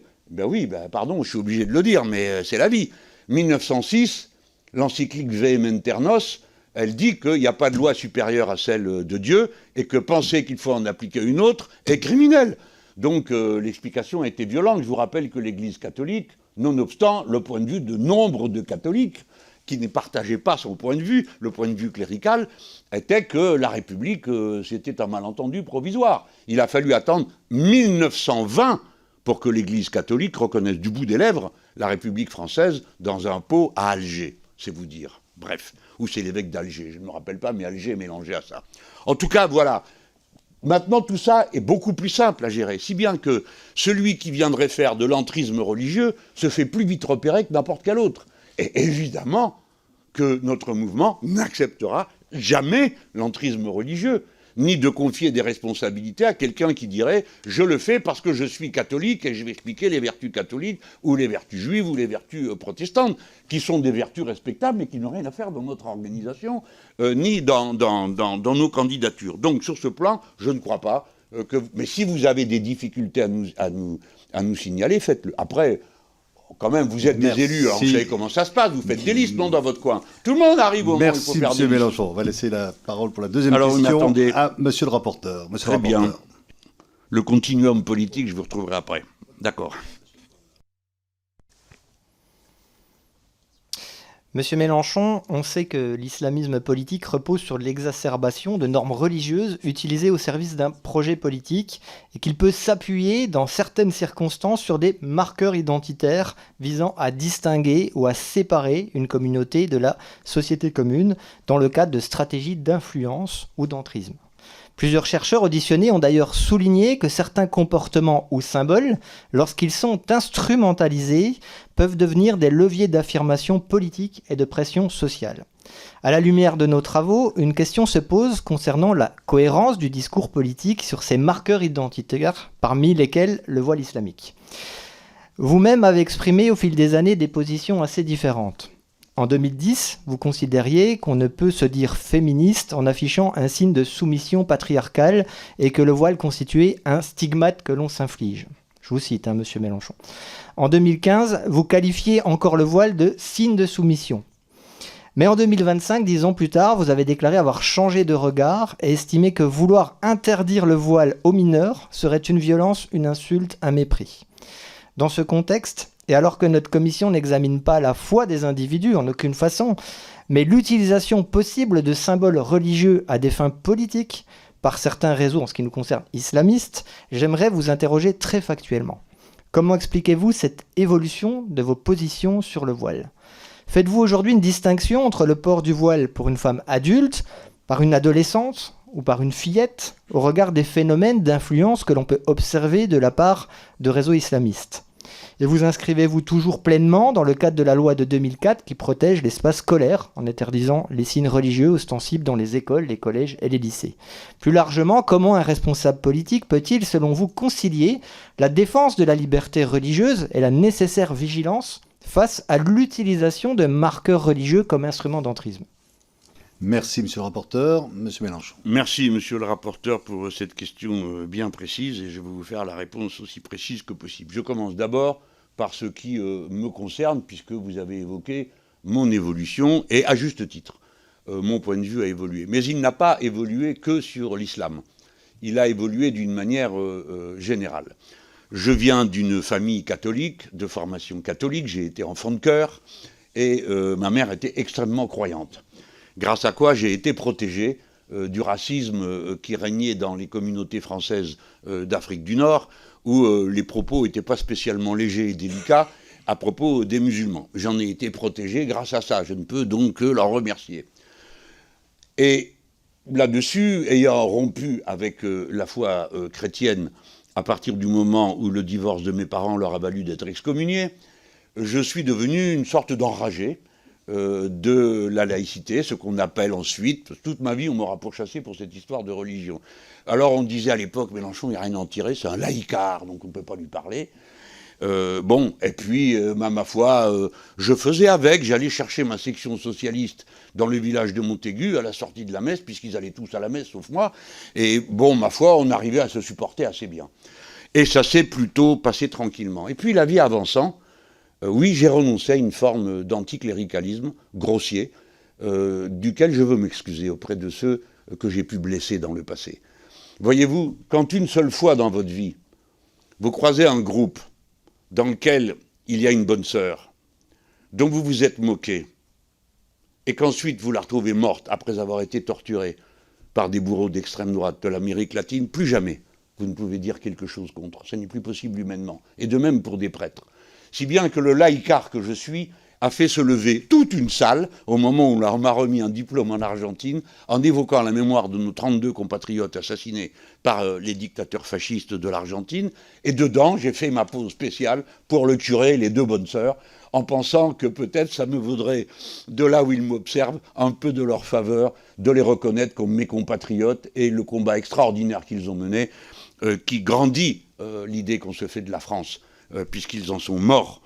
pardon, je suis obligé de le dire, mais c'est la vie. 1906, l'encyclique Vehementernos, elle dit qu'il n'y a pas de loi supérieure à celle de Dieu, et que penser qu'il faut en appliquer une autre est criminel. Donc l'explication a été violente. Je vous rappelle que l'Église catholique, nonobstant le point de vue de nombre de catholiques, qui ne partageaient pas son point de vue, le point de vue clérical, était que la République, c'était un malentendu provisoire. Il a fallu attendre 1920 pour que l'Église catholique reconnaisse du bout des lèvres la République française dans un pot à Alger, c'est vous dire. Bref, ou c'est l'évêque d'Alger, je ne me rappelle pas, mais Alger est mélangé à ça. En tout cas, voilà. Maintenant, tout ça est beaucoup plus simple à gérer, si bien que celui qui viendrait faire de l'entrisme religieux se fait plus vite repérer que n'importe quel autre. Et évidemment que notre mouvement n'acceptera jamais l'entrisme religieux, ni de confier des responsabilités à quelqu'un qui dirait « je le fais parce que je suis catholique et je vais expliquer les vertus catholiques ou les vertus juives ou les vertus protestantes », qui sont des vertus respectables mais qui n'ont rien à faire dans notre organisation, ni dans nos candidatures. Donc sur ce plan, je ne crois pas que... Mais si vous avez des difficultés à nous signaler, faites-le. Après... Quand même, vous êtes des élus, alors vous savez comment ça se passe, vous faites des listes, non, dans votre coin. Tout le monde arrive au moment où il faut faire des listes. Merci, M. Mélenchon. On va laisser la parole pour la deuxième question à M. le rapporteur. Très bien. Le continuum politique, je vous retrouverai après. D'accord. Monsieur Mélenchon, on sait que l'islamisme politique repose sur l'exacerbation de normes religieuses utilisées au service d'un projet politique et qu'il peut s'appuyer dans certaines circonstances sur des marqueurs identitaires visant à distinguer ou à séparer une communauté de la société commune dans le cadre de stratégies d'influence ou d'entrisme. Plusieurs chercheurs auditionnés ont d'ailleurs souligné que certains comportements ou symboles, lorsqu'ils sont instrumentalisés, peuvent devenir des leviers d'affirmation politique et de pression sociale. À la lumière de nos travaux, une question se pose concernant la cohérence du discours politique sur ces marqueurs identitaires, parmi lesquels le voile islamique. Vous-même avez exprimé au fil des années des positions assez différentes. En 2010, vous considériez qu'on ne peut se dire féministe en affichant un signe de soumission patriarcale et que le voile constituait un stigmate que l'on s'inflige. Je vous cite, Monsieur Mélenchon. En 2015, vous qualifiez encore le voile de signe de soumission. Mais en 2025, 10 ans plus tard, vous avez déclaré avoir changé de regard et estimé que vouloir interdire le voile aux mineurs serait une violence, une insulte, un mépris. Dans ce contexte, et alors que notre commission n'examine pas la foi des individus en aucune façon, mais l'utilisation possible de symboles religieux à des fins politiques par certains réseaux en ce qui nous concerne islamistes, j'aimerais vous interroger très factuellement. Comment expliquez-vous cette évolution de vos positions sur le voile ? Faites-vous aujourd'hui une distinction entre le port du voile pour une femme adulte, par une adolescente ou par une fillette, au regard des phénomènes d'influence que l'on peut observer de la part de réseaux islamistes ? Et vous inscrivez-vous toujours pleinement dans le cadre de la loi de 2004 qui protège l'espace scolaire en interdisant les signes religieux ostensibles dans les écoles, les collèges et les lycées. Plus largement, comment un responsable politique peut-il, selon vous, concilier la défense de la liberté religieuse et la nécessaire vigilance face à l'utilisation de marqueurs religieux comme instrument d'entrisme ? Merci, Monsieur le rapporteur. Monsieur Mélenchon. Merci, Monsieur le rapporteur, pour cette question bien précise, et je vais vous faire la réponse aussi précise que possible. Je commence d'abord par ce qui me concerne, puisque vous avez évoqué mon évolution, et à juste titre. Mon point de vue a évolué. Mais il n'a pas évolué que sur l'islam. Il a évolué d'une manière générale. Je viens d'une famille catholique, de formation catholique, j'ai été enfant de chœur, et ma mère était extrêmement croyante. Grâce à quoi j'ai été protégé du racisme qui régnait dans les communautés françaises d'Afrique du Nord, où les propos n'étaient pas spécialement légers et délicats à propos des musulmans. J'en ai été protégé grâce à ça, je ne peux donc que leur remercier. Et là-dessus, ayant rompu avec la foi chrétienne à partir du moment où le divorce de mes parents leur a valu d'être excommuniés, je suis devenu une sorte d'enragé de la laïcité, ce qu'on appelle ensuite, toute ma vie on m'aura pourchassé pour cette histoire de religion. Alors on disait à l'époque, Mélenchon, il n'y a rien à en tirer, c'est un laïcard, donc on ne peut pas lui parler. Et puis, ma foi, je faisais avec, j'allais chercher ma section socialiste dans le village de Montaigu à la sortie de la messe, puisqu'ils allaient tous à la messe, sauf moi. Et bon, ma foi, on arrivait à se supporter assez bien. Et ça s'est plutôt passé tranquillement. Et puis, la vie avançant, oui, j'ai renoncé à une forme d'anticléricalisme grossier, duquel je veux m'excuser auprès de ceux que j'ai pu blesser dans le passé. Voyez-vous, quand une seule fois dans votre vie, vous croisez un groupe dans lequel il y a une bonne sœur, dont vous vous êtes moqué, et qu'ensuite vous la retrouvez morte après avoir été torturée par des bourreaux d'extrême droite de l'Amérique latine, plus jamais vous ne pouvez dire quelque chose contre. Ce n'est plus possible humainement. Et de même pour des prêtres. Si bien que le laïcard que je suis a fait se lever toute une salle au moment où on m'a remis un diplôme en Argentine en évoquant la mémoire de nos 32 compatriotes assassinés par les dictateurs fascistes de l'Argentine. Et dedans, j'ai fait ma pause spéciale pour le curé et les deux bonnes sœurs en pensant que peut-être ça me vaudrait, de là où ils m'observent, un peu de leur faveur, de les reconnaître comme mes compatriotes et le combat extraordinaire qu'ils ont mené, qui grandit l'idée qu'on se fait de la France, puisqu'ils en sont morts.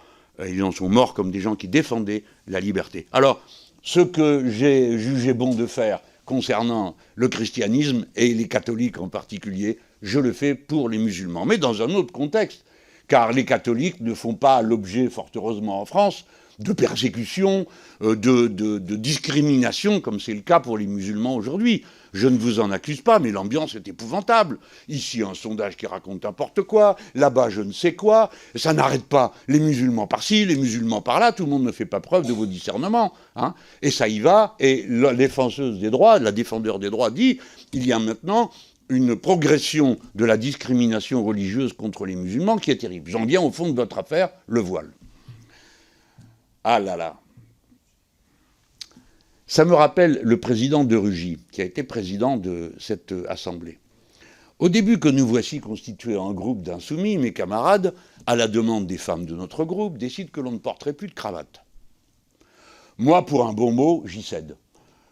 Ils en sont morts comme des gens qui défendaient la liberté. Alors, ce que j'ai jugé bon de faire concernant le christianisme, et les catholiques en particulier, je le fais pour les musulmans. Mais dans un autre contexte, car les catholiques ne font pas l'objet, fort heureusement en France, de persécution, de discrimination, comme c'est le cas pour les musulmans aujourd'hui. Je ne vous en accuse pas, mais l'ambiance est épouvantable. Ici, un sondage qui raconte n'importe quoi, là-bas, je ne sais quoi. Ça n'arrête pas. Les musulmans par-ci, les musulmans par-là, tout le monde ne fait pas preuve de vos discernements. Hein. Et ça y va, et la défenseuse des droits, la défendeur des droits dit, il y a maintenant une progression de la discrimination religieuse contre les musulmans qui est terrible. J'en viens au fond de votre affaire, le voile. Ah là là. Ça me rappelle le président de Rugy, qui a été président de cette assemblée. Au début que nous voici constitués en groupe d'insoumis, mes camarades, à la demande des femmes de notre groupe, décident que l'on ne porterait plus de cravate. Moi, pour un bon mot, j'y cède.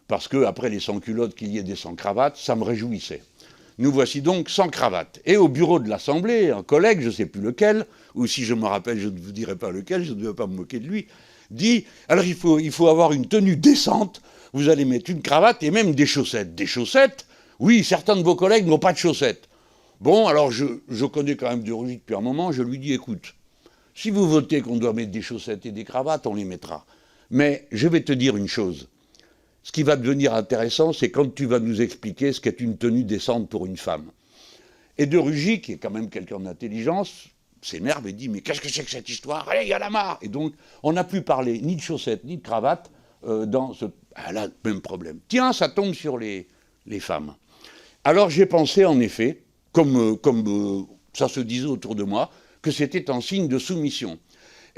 Parce qu'après les sans-culottes qu'il y ait des sans-cravates, ça me réjouissait. Nous voici donc sans cravate. Et au bureau de l'Assemblée, un collègue, je ne sais plus lequel, ou si je me rappelle, je ne vous dirai pas lequel, je ne vais pas me moquer de lui, dit, alors il faut avoir une tenue décente, vous allez mettre une cravate et même des chaussettes. Des chaussettes? Oui, certains de vos collègues n'ont pas de chaussettes. Bon, alors je connais quand même de Rugy depuis un moment, je lui dis, écoute, si vous votez qu'on doit mettre des chaussettes et des cravates, on les mettra. Mais je vais te dire une chose. Ce qui va devenir intéressant, c'est quand tu vas nous expliquer ce qu'est une tenue décente pour une femme. Et de Rugy, qui est quand même quelqu'un d'intelligence, s'énerve et dit « Mais qu'est-ce que c'est que cette histoire? Allez, il y en a marre !» Et donc, on n'a plus parlé ni de chaussettes, ni de cravates dans ce... Ah là, même problème. Tiens, ça tombe sur les femmes. Alors j'ai pensé, en effet, comme ça se disait autour de moi, que c'était un signe de soumission.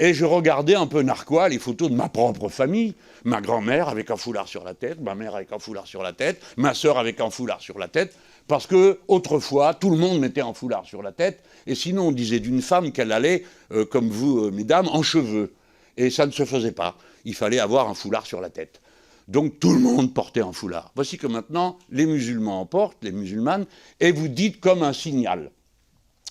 Et je regardais un peu narquois les photos de ma propre famille, ma grand-mère avec un foulard sur la tête, ma mère avec un foulard sur la tête, ma sœur avec un foulard sur la tête, parce que autrefois, tout le monde mettait un foulard sur la tête, et sinon on disait d'une femme qu'elle allait, comme vous, mesdames, en cheveux. Et ça ne se faisait pas. Il fallait avoir un foulard sur la tête. Donc tout le monde portait un foulard. Voici que maintenant, les musulmans en portent, les musulmanes, et vous dites comme un signal.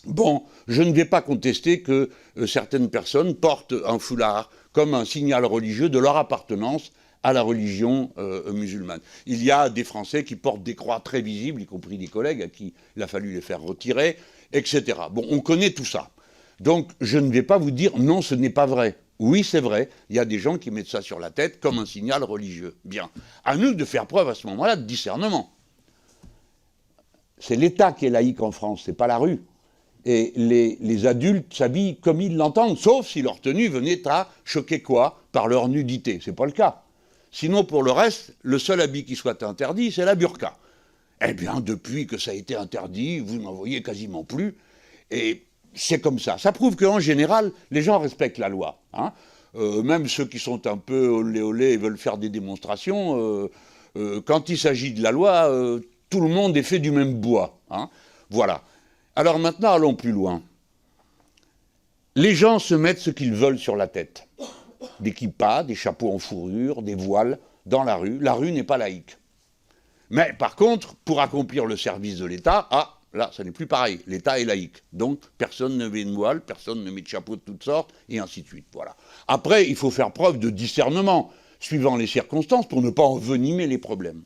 Bon, je ne vais pas contester que certaines personnes portent un foulard comme un signal religieux de leur appartenance à la religion musulmane. Il y a des Français qui portent des croix très visibles, y compris des collègues à qui il a fallu les faire retirer, etc. Bon, on connaît tout ça. Donc, je ne vais pas vous dire non, ce n'est pas vrai. Oui, c'est vrai, il y a des gens qui mettent ça sur la tête comme un signal religieux. Bien. À nous de faire preuve à ce moment-là de discernement. C'est l'État qui est laïque en France, c'est pas la rue. Et les adultes s'habillent comme ils l'entendent, sauf si leur tenue venait à choquer quoi? Par leur nudité. C'est pas le cas. Sinon, pour le reste, le seul habit qui soit interdit, c'est la burqa. Eh bien, depuis que ça a été interdit, vous n'en voyez quasiment plus. Et c'est comme ça. Ça prouve qu'en général, les gens respectent la loi. Hein. Même ceux qui sont un peu olé olé et veulent faire des démonstrations, quand il s'agit de la loi, tout le monde est fait du même bois. Hein. Voilà. Alors maintenant, allons plus loin. Les gens se mettent ce qu'ils veulent sur la tête. Des kippas, des chapeaux en fourrure, des voiles, dans la rue. La rue n'est pas laïque. Mais par contre, pour accomplir le service de l'État, là, ça n'est plus pareil. L'État est laïque. Donc, personne ne met de voile, personne ne met de chapeau de toutes sortes, et ainsi de suite. Voilà. Après, il faut faire preuve de discernement, suivant les circonstances, pour ne pas envenimer les problèmes.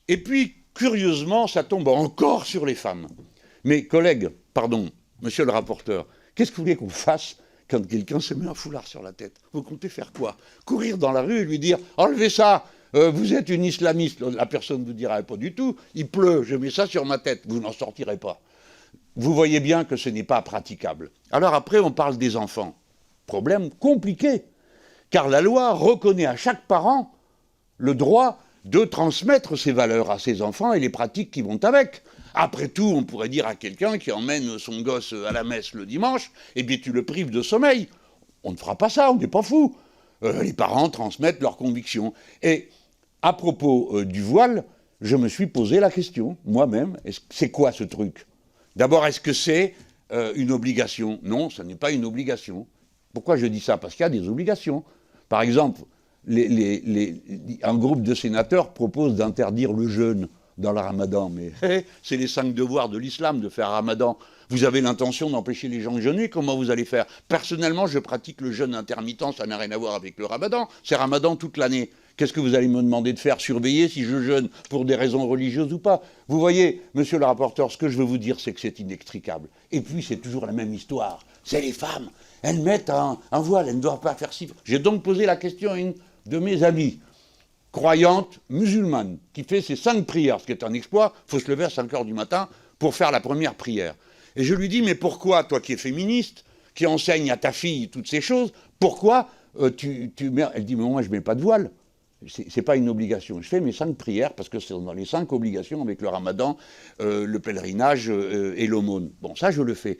Et puis, curieusement, ça tombe encore sur les femmes. Mes collègues, pardon, monsieur le rapporteur, qu'est-ce que vous voulez qu'on fasse quand quelqu'un se met un foulard sur la tête? Vous comptez faire quoi? Courir dans la rue et lui dire « Enlevez ça, vous êtes une islamiste ». La personne vous dira « Pas du tout, il pleut, je mets ça sur ma tête ». Vous n'en sortirez pas. Vous voyez bien que ce n'est pas praticable. Alors après, on parle des enfants. Problème compliqué, car la loi reconnaît à chaque parent le droit de transmettre ses valeurs à ses enfants et les pratiques qui vont avec. Après tout, on pourrait dire à quelqu'un qui emmène son gosse à la messe le dimanche, eh bien tu le prives de sommeil. On ne fera pas ça, on n'est pas fous. Les parents transmettent leurs convictions. Et à propos du voile, je me suis posé la question, moi-même, c'est quoi ce truc? D'abord, est-ce que c'est une obligation? Non, ce n'est pas une obligation. Pourquoi je dis ça? Parce qu'il y a des obligations. Par exemple, un groupe de sénateurs propose d'interdire le jeûne dans le ramadan, mais c'est les 5 devoirs de l'islam de faire ramadan. Vous avez l'intention d'empêcher les gens de jeûner, comment vous allez faire? Personnellement, je pratique le jeûne intermittent, ça n'a rien à voir avec le ramadan, c'est ramadan toute l'année. Qu'est-ce que vous allez me demander de faire? Surveiller si je jeûne pour des raisons religieuses ou pas? Vous voyez, monsieur le rapporteur, ce que je veux vous dire, c'est que c'est inextricable. Et puis, c'est toujours la même histoire. C'est les femmes, elles mettent un voile, elles ne doivent pas faire ci. J'ai donc posé la question à une de mes amies, croyante musulmane, qui fait ses 5 prières, ce qui est un exploit. Il faut se lever à 5 heures du matin pour faire la première prière. Et je lui dis, mais pourquoi, toi qui es féministe, qui enseigne à ta fille toutes ces choses, pourquoi tu mets... Elle dit, mais moi je ne mets pas de voile. C'est pas une obligation. Je fais mes 5 prières parce que c'est dans les 5 obligations avec le ramadan, le pèlerinage et l'aumône. Bon, ça je le fais.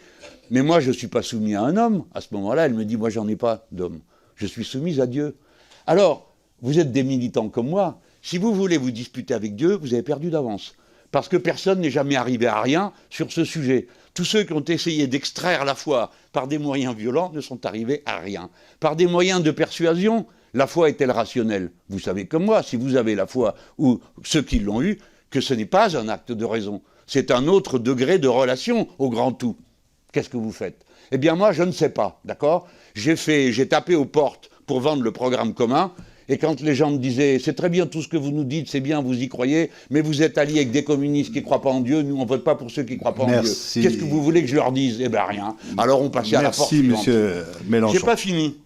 Mais moi je ne suis pas soumis à un homme. À ce moment-là, elle me dit, moi j'en ai pas d'homme. Je suis soumise à Dieu. Alors, vous êtes des militants comme moi. Si vous voulez vous disputer avec Dieu, vous avez perdu d'avance. Parce que personne n'est jamais arrivé à rien sur ce sujet. Tous ceux qui ont essayé d'extraire la foi par des moyens violents ne sont arrivés à rien. Par des moyens de persuasion, la foi est-elle rationnelle? Vous savez comme moi, si vous avez la foi, ou ceux qui l'ont eu, que ce n'est pas un acte de raison. C'est un autre degré de relation au grand tout. Qu'est-ce que vous faites? Eh bien moi, je ne sais pas, d'accord? J'ai tapé aux portes pour vendre le programme commun. Et quand les gens me disaient « c'est très bien tout ce que vous nous dites, c'est bien, vous y croyez, mais vous êtes alliés avec des communistes qui ne croient pas en Dieu, nous on ne vote pas pour ceux qui ne croient pas en Dieu. Qu'est-ce que vous voulez que je leur dise? Eh bien rien. Alors on passait à la porte suivante. Merci monsieur Mélenchon. J'ai pas fini.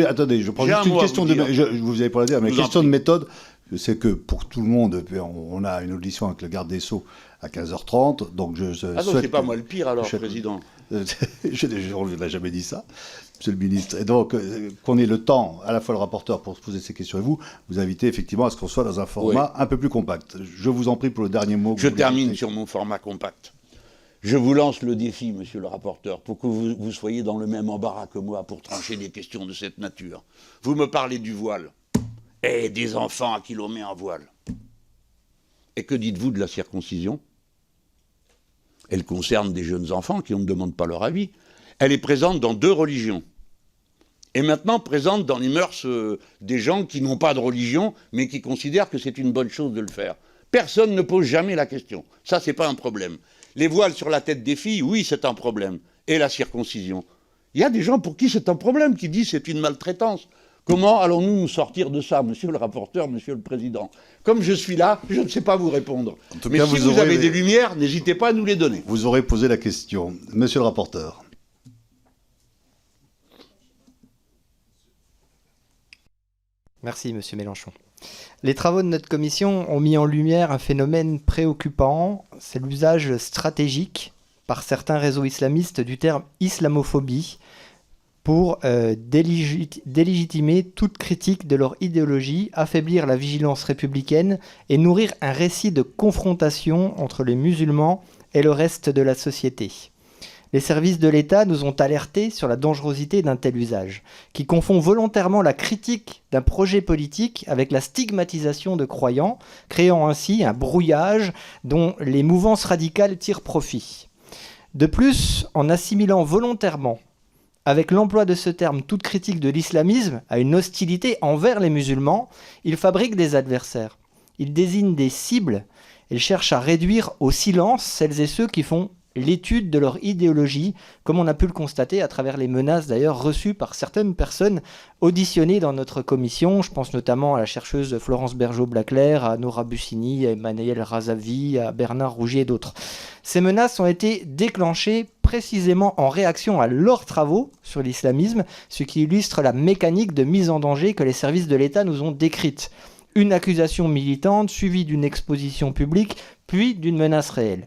Attendez, je prends juste une question vous avez pas la dire, mais question de méthode. Je sais que pour tout le monde, on a une audition avec le garde des Sceaux à 15h30, donc non, c'est pas moi le pire alors, président. Je n'ai jamais dit ça, monsieur le ministre. Et donc, qu'on ait le temps, à la fois le rapporteur, pour se poser ces questions et vous invitez effectivement à ce qu'on soit dans un format un peu plus compact. Je vous en prie pour le dernier mot. Je termine sur mon format compact. Je vous lance le défi, monsieur le rapporteur, pour que vous soyez dans le même embarras que moi pour trancher des questions de cette nature. Vous me parlez du voile. Et des enfants à qui l'on met un voile. Et que dites-vous de la circoncision? Elle concerne des jeunes enfants qui on ne demande pas leur avis. Elle est présente dans 2 religions. Et maintenant présente dans les mœurs des gens qui n'ont pas de religion, mais qui considèrent que c'est une bonne chose de le faire. Personne ne pose jamais la question. Ça, c'est pas un problème. Les voiles sur la tête des filles, oui, c'est un problème. Et la circoncision. Il y a des gens pour qui c'est un problème, qui disent c'est une maltraitance. Comment allons-nous nous sortir de ça, monsieur le rapporteur, monsieur le président? Comme je suis là, je ne sais pas vous répondre. En tout cas, si vous avez des lumières, n'hésitez pas à nous les donner. Vous aurez posé la question. Monsieur le rapporteur. Merci, Monsieur Mélenchon. Les travaux de notre commission ont mis en lumière un phénomène préoccupant, c'est l'usage stratégique par certains réseaux islamistes du terme islamophobie pour délégitimer toute critique de leur idéologie, affaiblir la vigilance républicaine et nourrir un récit de confrontation entre les musulmans et le reste de la société. Les services de l'État nous ont alertés sur la dangerosité d'un tel usage, qui confond volontairement la critique d'un projet politique avec la stigmatisation de croyants, créant ainsi un brouillage dont les mouvances radicales tirent profit. De plus, en assimilant volontairement avec l'emploi de ce terme toute critique de l'islamisme à une hostilité envers les musulmans, il fabrique des adversaires. Il désigne des cibles. Il cherche à réduire au silence celles et ceux qui font l'étude de leur idéologie, comme on a pu le constater à travers les menaces d'ailleurs reçues par certaines personnes auditionnées dans notre commission. Je pense notamment à la chercheuse Florence Bergeau-Blaclair, à Nora Bussini, à Emmanuel Razavi, à Bernard Rougier et d'autres. Ces menaces ont été déclenchées précisément en réaction à leurs travaux sur l'islamisme, ce qui illustre la mécanique de mise en danger que les services de l'État nous ont décrite. Une accusation militante suivie d'une exposition publique, puis d'une menace réelle.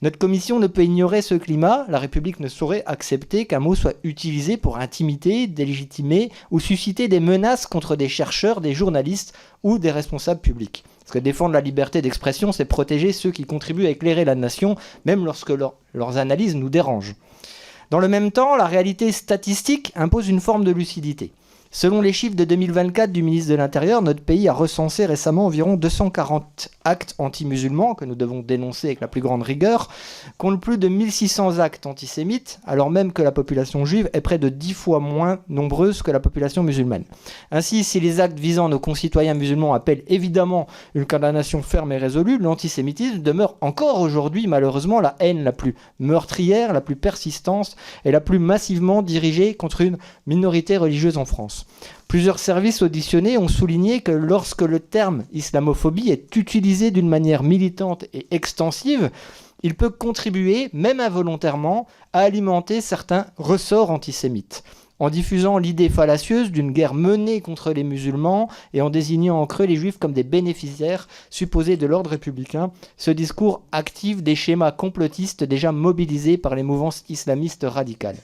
Notre commission ne peut ignorer ce climat. La République ne saurait accepter qu'un mot soit utilisé pour intimider, délégitimer ou susciter des menaces contre des chercheurs, des journalistes ou des responsables publics. Parce que défendre la liberté d'expression, c'est protéger ceux qui contribuent à éclairer la nation, même lorsque leurs analyses nous dérangent. Dans le même temps, la réalité statistique impose une forme de lucidité. Selon les chiffres de 2024 du ministre de l'Intérieur, notre pays a recensé récemment environ 240 actes anti-musulmans que nous devons dénoncer avec la plus grande rigueur, compte plus de 1600 actes antisémites, alors même que la population juive est près de 10 fois moins nombreuse que la population musulmane. Ainsi, si les actes visant nos concitoyens musulmans appellent évidemment une condamnation ferme et résolue, l'antisémitisme demeure encore aujourd'hui malheureusement la haine la plus meurtrière, la plus persistante et la plus massivement dirigée contre une minorité religieuse en France. Plusieurs services auditionnés ont souligné que lorsque le terme islamophobie est utilisé d'une manière militante et extensive, il peut contribuer, même involontairement, à alimenter certains ressorts antisémites. En diffusant l'idée fallacieuse d'une guerre menée contre les musulmans et en désignant en creux les juifs comme des bénéficiaires supposés de l'ordre républicain, ce discours active des schémas complotistes déjà mobilisés par les mouvances islamistes radicales.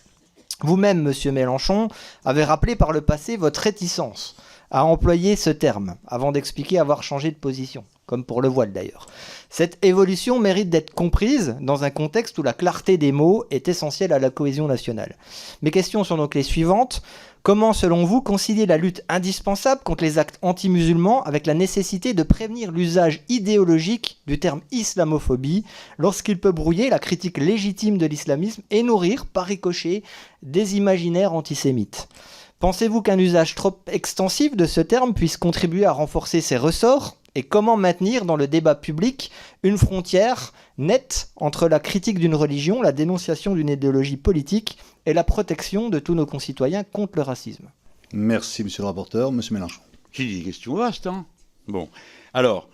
Vous-même, Monsieur Mélenchon, avez rappelé par le passé votre réticence à employer ce terme, avant d'expliquer avoir changé de position, comme pour le voile d'ailleurs. Cette évolution mérite d'être comprise dans un contexte où la clarté des mots est essentielle à la cohésion nationale. Mes questions sont donc les suivantes. Comment, selon vous, concilier la lutte indispensable contre les actes anti-musulmans avec la nécessité de prévenir l'usage idéologique du terme islamophobie lorsqu'il peut brouiller la critique légitime de l'islamisme et nourrir, par ricochet, des imaginaires antisémites ? Pensez-vous qu'un usage trop extensif de ce terme puisse contribuer à renforcer ses ressorts ? Et comment maintenir dans le débat public une frontière nette entre la critique d'une religion, la dénonciation d'une idéologie politique et la protection de tous nos concitoyens contre le racisme ? Merci, monsieur le rapporteur. Monsieur Mélenchon. J'ai des questions vastes, hein. Bon, alors,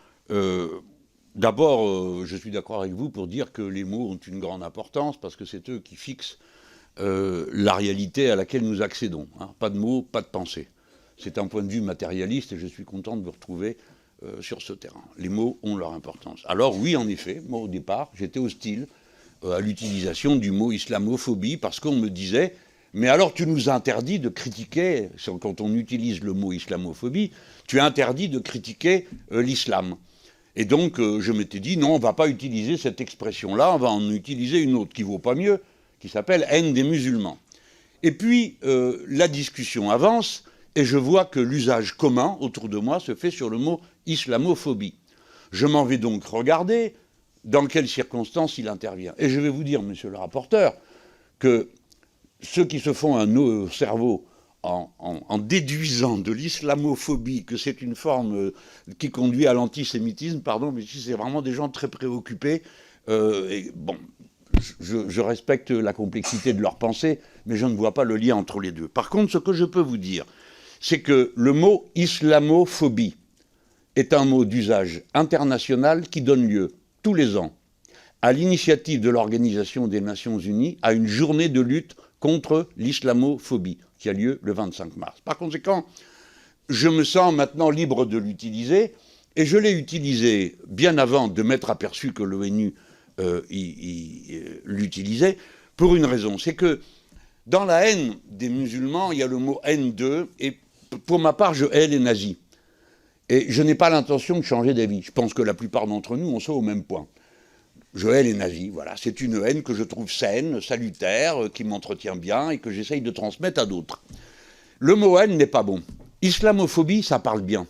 d'abord, je suis d'accord avec vous pour dire que les mots ont une grande importance parce que c'est eux qui fixent la réalité à laquelle nous accédons. Hein. Pas de mots, pas de pensée. C'est un point de vue matérialiste et je suis content de vous retrouver sur ce terrain. Les mots ont leur importance. Alors oui, en effet, moi au départ, j'étais hostile à l'utilisation du mot islamophobie parce qu'on me disait « mais alors tu nous interdis de critiquer, quand on utilise le mot islamophobie, tu interdis de critiquer l'islam ». Et donc je m'étais dit « non, on ne va pas utiliser cette expression-là, on va en utiliser une autre qui ne vaut pas mieux, qui s'appelle « haine des musulmans ». Et puis la discussion avance et je vois que l'usage commun autour de moi se fait sur le mot islamophobie. Je m'en vais donc regarder dans quelles circonstances il intervient. Et je vais vous dire, monsieur le rapporteur, que ceux qui se font un cerveau en déduisant de l'islamophobie que c'est une forme qui conduit à l'antisémitisme, pardon, mais c'est vraiment des gens très préoccupés. Et bon, je respecte la complexité de leur pensée, mais je ne vois pas le lien entre les deux. Par contre, ce que je peux vous dire, c'est que le mot islamophobie est un mot d'usage international qui donne lieu tous les ans, à l'initiative de l'Organisation des Nations Unies, à une journée de lutte contre l'islamophobie qui a lieu le 25 mars. Par conséquent, je me sens maintenant libre de l'utiliser, et je l'ai utilisé bien avant de m'être aperçu que l'ONU l'utilisait, pour une raison, c'est que dans la haine des musulmans, il y a le mot haine d'eux, et pour ma part, je hais les nazis. Et je n'ai pas l'intention de changer d'avis. Je pense que la plupart d'entre nous, on soit au même point. Je hais les nazis, voilà. C'est une haine que je trouve saine, salutaire, qui m'entretient bien et que j'essaye de transmettre à d'autres. Le mot haine n'est pas bon. Islamophobie, ça parle bien.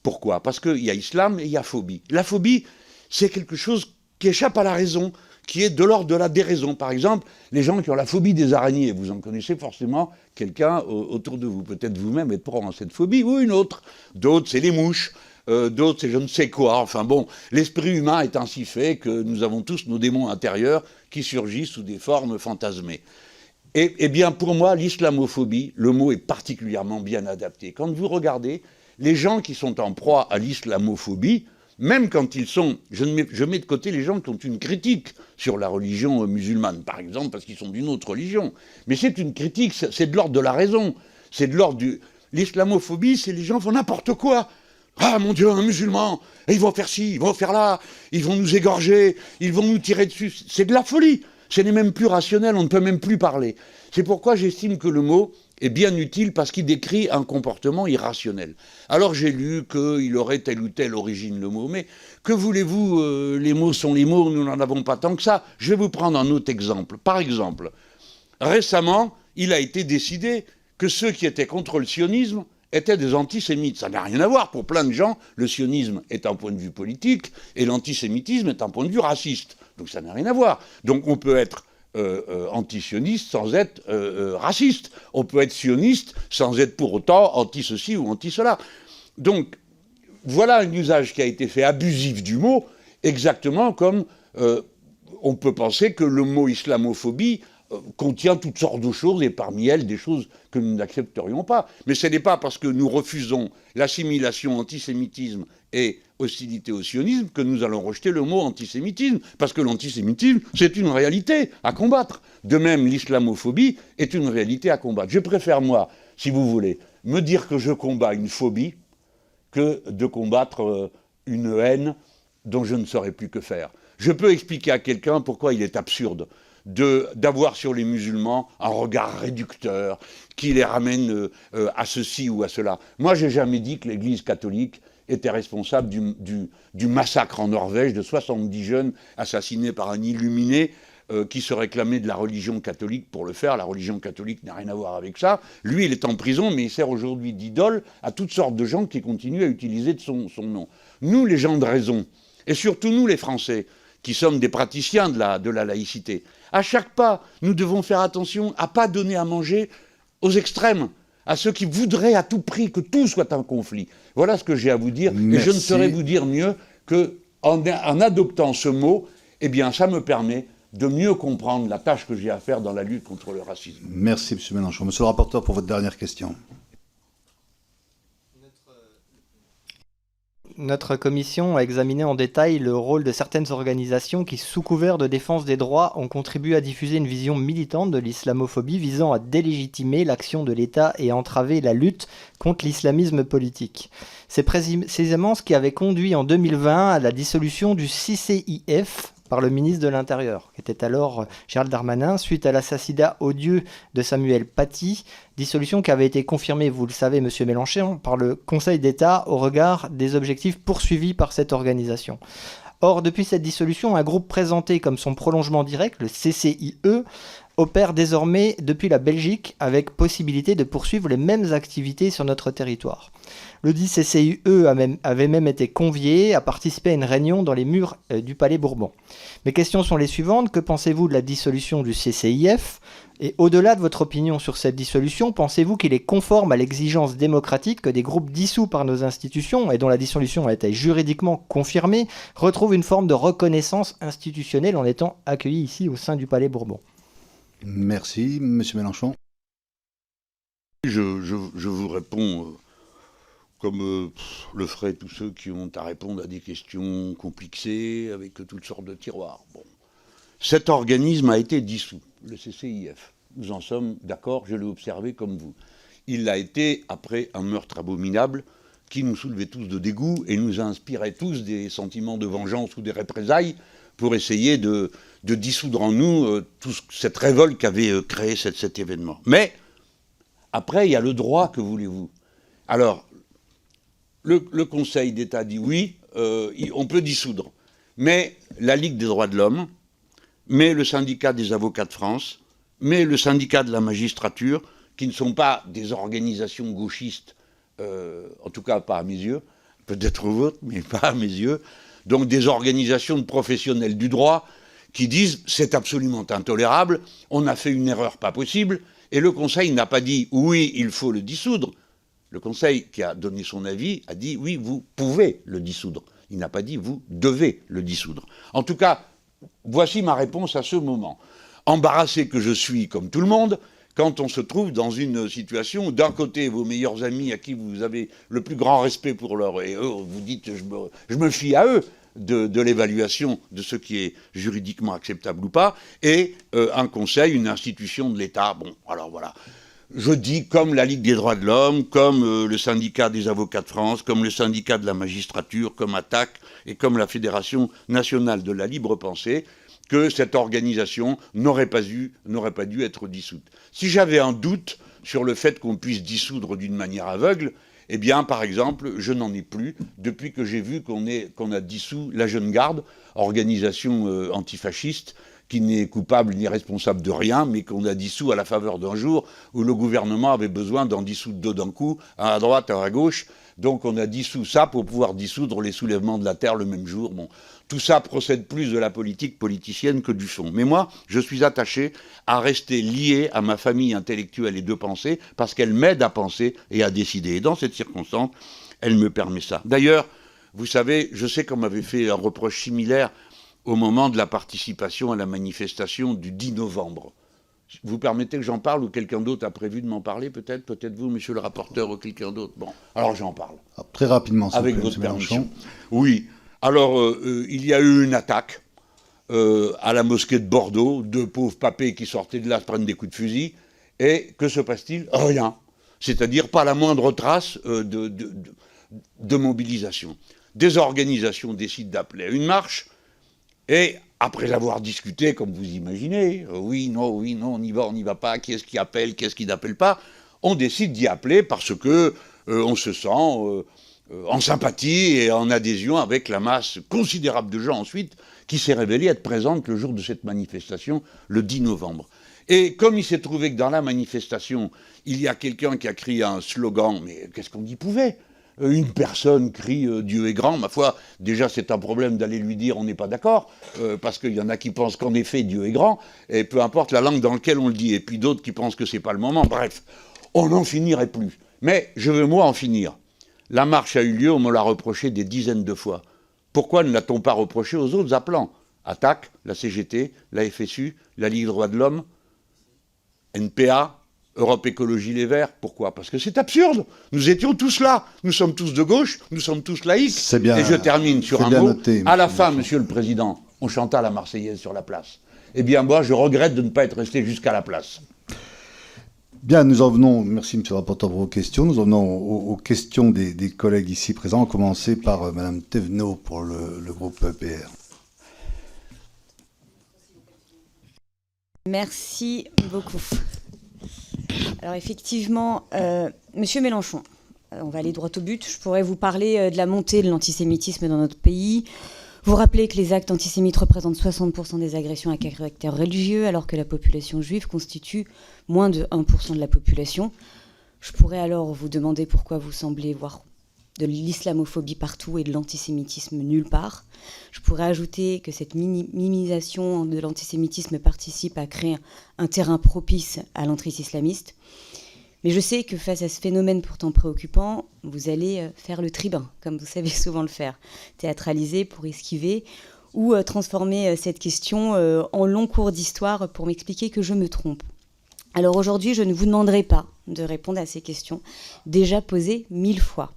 Pourquoi? Parce qu'il y a islam et il y a phobie. La phobie, c'est quelque chose qui échappe à la raison, qui est de l'ordre de la déraison. Par exemple, les gens qui ont la phobie des araignées, vous en connaissez forcément quelqu'un autour de vous. Peut-être vous-même êtes proche à cette phobie ou une autre. D'autres, c'est les mouches. D'autres, c'est je ne sais quoi. Enfin bon, l'esprit humain est ainsi fait que nous avons tous nos démons intérieurs qui surgissent sous des formes fantasmées. Eh bien, pour moi, l'islamophobie, le mot est particulièrement bien adapté. Quand vous regardez, les gens qui sont en proie à l'islamophobie, même quand ils sont... Je mets de côté les gens qui ont une critique sur la religion musulmane, par exemple, parce qu'ils sont d'une autre religion. Mais c'est une critique, c'est de l'ordre de la raison. C'est de l'ordre du... L'islamophobie, c'est les gens font n'importe quoi. Ah mon Dieu, un musulman, et ils vont faire ci, ils vont faire là, ils vont nous égorger, ils vont nous tirer dessus. C'est de la folie. Ce n'est même plus rationnel, on ne peut même plus parler. C'est pourquoi j'estime que le mot est bien utile parce qu'il décrit un comportement irrationnel. Alors j'ai lu qu'il aurait telle ou telle origine le mot, mais que voulez-vous, les mots sont les mots, nous n'en avons pas tant que ça. Je vais vous prendre un autre exemple. Par exemple, récemment, il a été décidé que ceux qui étaient contre le sionisme étaient des antisémites. Ça n'a rien à voir. Pour plein de gens, le sionisme est un point de vue politique et l'antisémitisme est un point de vue raciste. Donc ça n'a rien à voir. Donc on peut être anti-sioniste sans être raciste. On peut être sioniste sans être pour autant anti-ceci ou anti-cela. Donc voilà un usage qui a été fait abusif du mot, exactement comme on peut penser que le mot islamophobie contient toutes sortes de choses, et parmi elles des choses que nous n'accepterions pas. Mais ce n'est pas parce que nous refusons l'assimilation antisémitisme et hostilité au sionisme que nous allons rejeter le mot antisémitisme, parce que l'antisémitisme, c'est une réalité à combattre. De même, l'islamophobie est une réalité à combattre. Je préfère, moi, si vous voulez, me dire que je combats une phobie que de combattre une haine dont je ne saurais plus que faire. Je peux expliquer à quelqu'un pourquoi il est absurde d'avoir sur les musulmans un regard réducteur qui les ramène à ceci ou à cela. Moi, j'ai jamais dit que l'Église catholique était responsable du massacre en Norvège de 70 jeunes assassinés par un illuminé qui se réclamait de la religion catholique pour le faire. La religion catholique n'a rien à voir avec ça. Lui, il est en prison, mais il sert aujourd'hui d'idole à toutes sortes de gens qui continuent à utiliser son nom. Nous, les gens de raison, et surtout nous, les Français, qui sommes des praticiens de la laïcité, à chaque pas, nous devons faire attention à ne pas donner à manger aux extrêmes, à ceux qui voudraient à tout prix que tout soit un conflit. Voilà ce que j'ai à vous dire. Merci. Et je ne saurais vous dire mieux qu'en adoptant ce mot, eh bien, ça me permet de mieux comprendre la tâche que j'ai à faire dans la lutte contre le racisme. Merci, M. Mélenchon. Monsieur le rapporteur, pour votre dernière question. Notre commission a examiné en détail le rôle de certaines organisations qui, sous couvert de défense des droits, ont contribué à diffuser une vision militante de l'islamophobie visant à délégitimer l'action de l'État et à entraver la lutte contre l'islamisme politique. C'est précisément ce qui avait conduit en 2020 à la dissolution du CCIF par le ministre de l'Intérieur, qui était alors Gérald Darmanin, suite à l'assassinat odieux de Samuel Paty, dissolution qui avait été confirmée, vous le savez, M. Mélenchon, par le Conseil d'État au regard des objectifs poursuivis par cette organisation. Or, depuis cette dissolution, un groupe présenté comme son prolongement direct, le CCIE, opère désormais depuis la Belgique avec possibilité de poursuivre les mêmes activités sur notre territoire. Le dit CCIE avait même été convié à participer à une réunion dans les murs du Palais Bourbon. Mes questions sont les suivantes. Que pensez-vous de la dissolution du CCIF ? Et au-delà de votre opinion sur cette dissolution, pensez-vous qu'il est conforme à l'exigence démocratique que des groupes dissous par nos institutions, et dont la dissolution a été juridiquement confirmée, retrouvent une forme de reconnaissance institutionnelle en étant accueillis ici au sein du Palais Bourbon ? Merci, M. Mélenchon. Je vous réponds comme le feraient tous ceux qui ont à répondre à des questions complexées avec toutes sortes de tiroirs. Bon. Cet organisme a été dissous, le CCIF. Nous en sommes d'accord, je l'ai observé comme vous. il l'a été après un meurtre abominable qui nous soulevait tous de dégoût et nous inspirait tous des sentiments de vengeance ou des représailles pour essayer de dissoudre en nous toute cette révolte qu'avait créé cet événement. Mais après, il y a le droit, que voulez-vous? Alors, le Conseil d'État dit oui, on peut dissoudre. Mais la Ligue des droits de l'homme, mais le syndicat des avocats de France, mais le syndicat de la magistrature, qui ne sont pas des organisations gauchistes, en tout cas pas à mes yeux, peut-être aux vôtres, mais pas à mes yeux, donc des organisations de professionnels du droit qui disent c'est absolument intolérable, on a fait une erreur pas possible, et le Conseil n'a pas dit oui, il faut le dissoudre. Le Conseil qui a donné son avis a dit oui, vous pouvez le dissoudre. Il n'a pas dit vous devez le dissoudre. En tout cas, voici ma réponse à ce moment. Embarrassé que je suis, comme tout le monde, quand on se trouve dans une situation où d'un côté, vos meilleurs amis à qui vous avez le plus grand respect pour leur... Et eux, vous dites, je me fie à eux de l'évaluation de ce qui est juridiquement acceptable ou pas, et un conseil, une institution de l'État. Bon, alors voilà. Je dis comme la Ligue des droits de l'homme, comme le syndicat des avocats de France, comme le syndicat de la magistrature, comme ATTAC et comme la Fédération nationale de la libre pensée, que cette organisation n'aurait pas dû être dissoute. Si j'avais un doute sur le fait qu'on puisse dissoudre d'une manière aveugle, eh bien, par exemple, je n'en ai plus depuis que j'ai vu qu'on a dissous la Jeune Garde, organisation antifasciste, qui n'est coupable ni responsable de rien, mais qu'on a dissous à la faveur d'un jour où le gouvernement avait besoin d'en dissoudre deux d'un coup, un à droite, un à gauche. Donc on a dissous ça pour pouvoir dissoudre les soulèvements de la Terre le même jour. Bon, tout ça procède plus de la politique politicienne que du fond. Mais moi, je suis attaché à rester lié à ma famille intellectuelle et de pensée, parce qu'elle m'aide à penser et à décider. Et dans cette circonstance, elle me permet ça. D'ailleurs, vous savez, je sais qu'on m'avait fait un reproche similaire au moment de la participation à la manifestation du 10 novembre. Vous permettez que j'en parle ou quelqu'un d'autre a prévu de m'en parler peut-être? Peut-être vous, monsieur le rapporteur, ou quelqu'un d'autre. Bon, alors j'en parle. Alors, très rapidement, avec votre permission. Oui. Alors, il y a eu une attaque à la mosquée de Bordeaux. Deux pauvres papés qui sortaient de là se prennent des coups de fusil. Et que se passe-t-il? Rien. C'est-à-dire pas la moindre trace de mobilisation. Des organisations décident d'appeler à une marche. Et après avoir discuté, comme vous imaginez, oui, non, on n'y va pas, qui est-ce qui appelle, qui est-ce qui n'appelle pas, on décide d'y appeler parce que on se sent en sympathie et en adhésion avec la masse considérable de gens ensuite qui s'est révélée être présente le jour de cette manifestation, le 10 novembre. Et comme il s'est trouvé que dans la manifestation, il y a quelqu'un qui a crié un slogan, mais qu'est-ce qu'on y pouvait ? Une personne crie « Dieu est grand », ma foi, déjà c'est un problème d'aller lui dire « on n'est pas d'accord », parce qu'il y en a qui pensent qu'en effet Dieu est grand, et peu importe la langue dans laquelle on le dit, et puis d'autres qui pensent que c'est pas le moment, bref, on n'en finirait plus. Mais je veux moi en finir. La marche a eu lieu, on me l'a reproché des dizaines de fois. Pourquoi ne l'a-t-on pas reproché aux autres appelants? ATTAC, la CGT, la FSU, la Ligue des droits de l'homme, NPA, Europe Écologie Les Verts. Pourquoi? Parce que c'est absurde. Nous étions tous là. Nous sommes tous de gauche, nous sommes tous laïcs. C'est bien, et je termine sur un mot. Noté, à la fin, monsieur le Président, on chanta la Marseillaise sur la place. Eh bien, moi, je regrette de ne pas être resté jusqu'à la place. Bien, nous en venons, merci monsieur le rapporteur pour vos questions, nous en venons aux questions des collègues ici présents, à commencer par madame Thévenot pour le groupe PR. Merci beaucoup. Alors effectivement, monsieur Mélenchon, on va aller droit au but. Je pourrais vous parler de la montée de l'antisémitisme dans notre pays. Vous rappelez que les actes antisémites représentent 60% des agressions à caractère religieux, alors que la population juive constitue moins de 1% de la population. Je pourrais alors vous demander pourquoi vous semblez voir de l'islamophobie partout et de l'antisémitisme nulle part. Je pourrais ajouter que cette minimisation de l'antisémitisme participe à créer un terrain propice à l'entrise islamiste. Mais je sais que face à ce phénomène pourtant préoccupant, vous allez faire le tribun, comme vous savez souvent le faire, théâtraliser pour esquiver ou transformer cette question en long cours d'histoire pour m'expliquer que je me trompe. Alors aujourd'hui, je ne vous demanderai pas de répondre à ces questions déjà posées 1000 fois.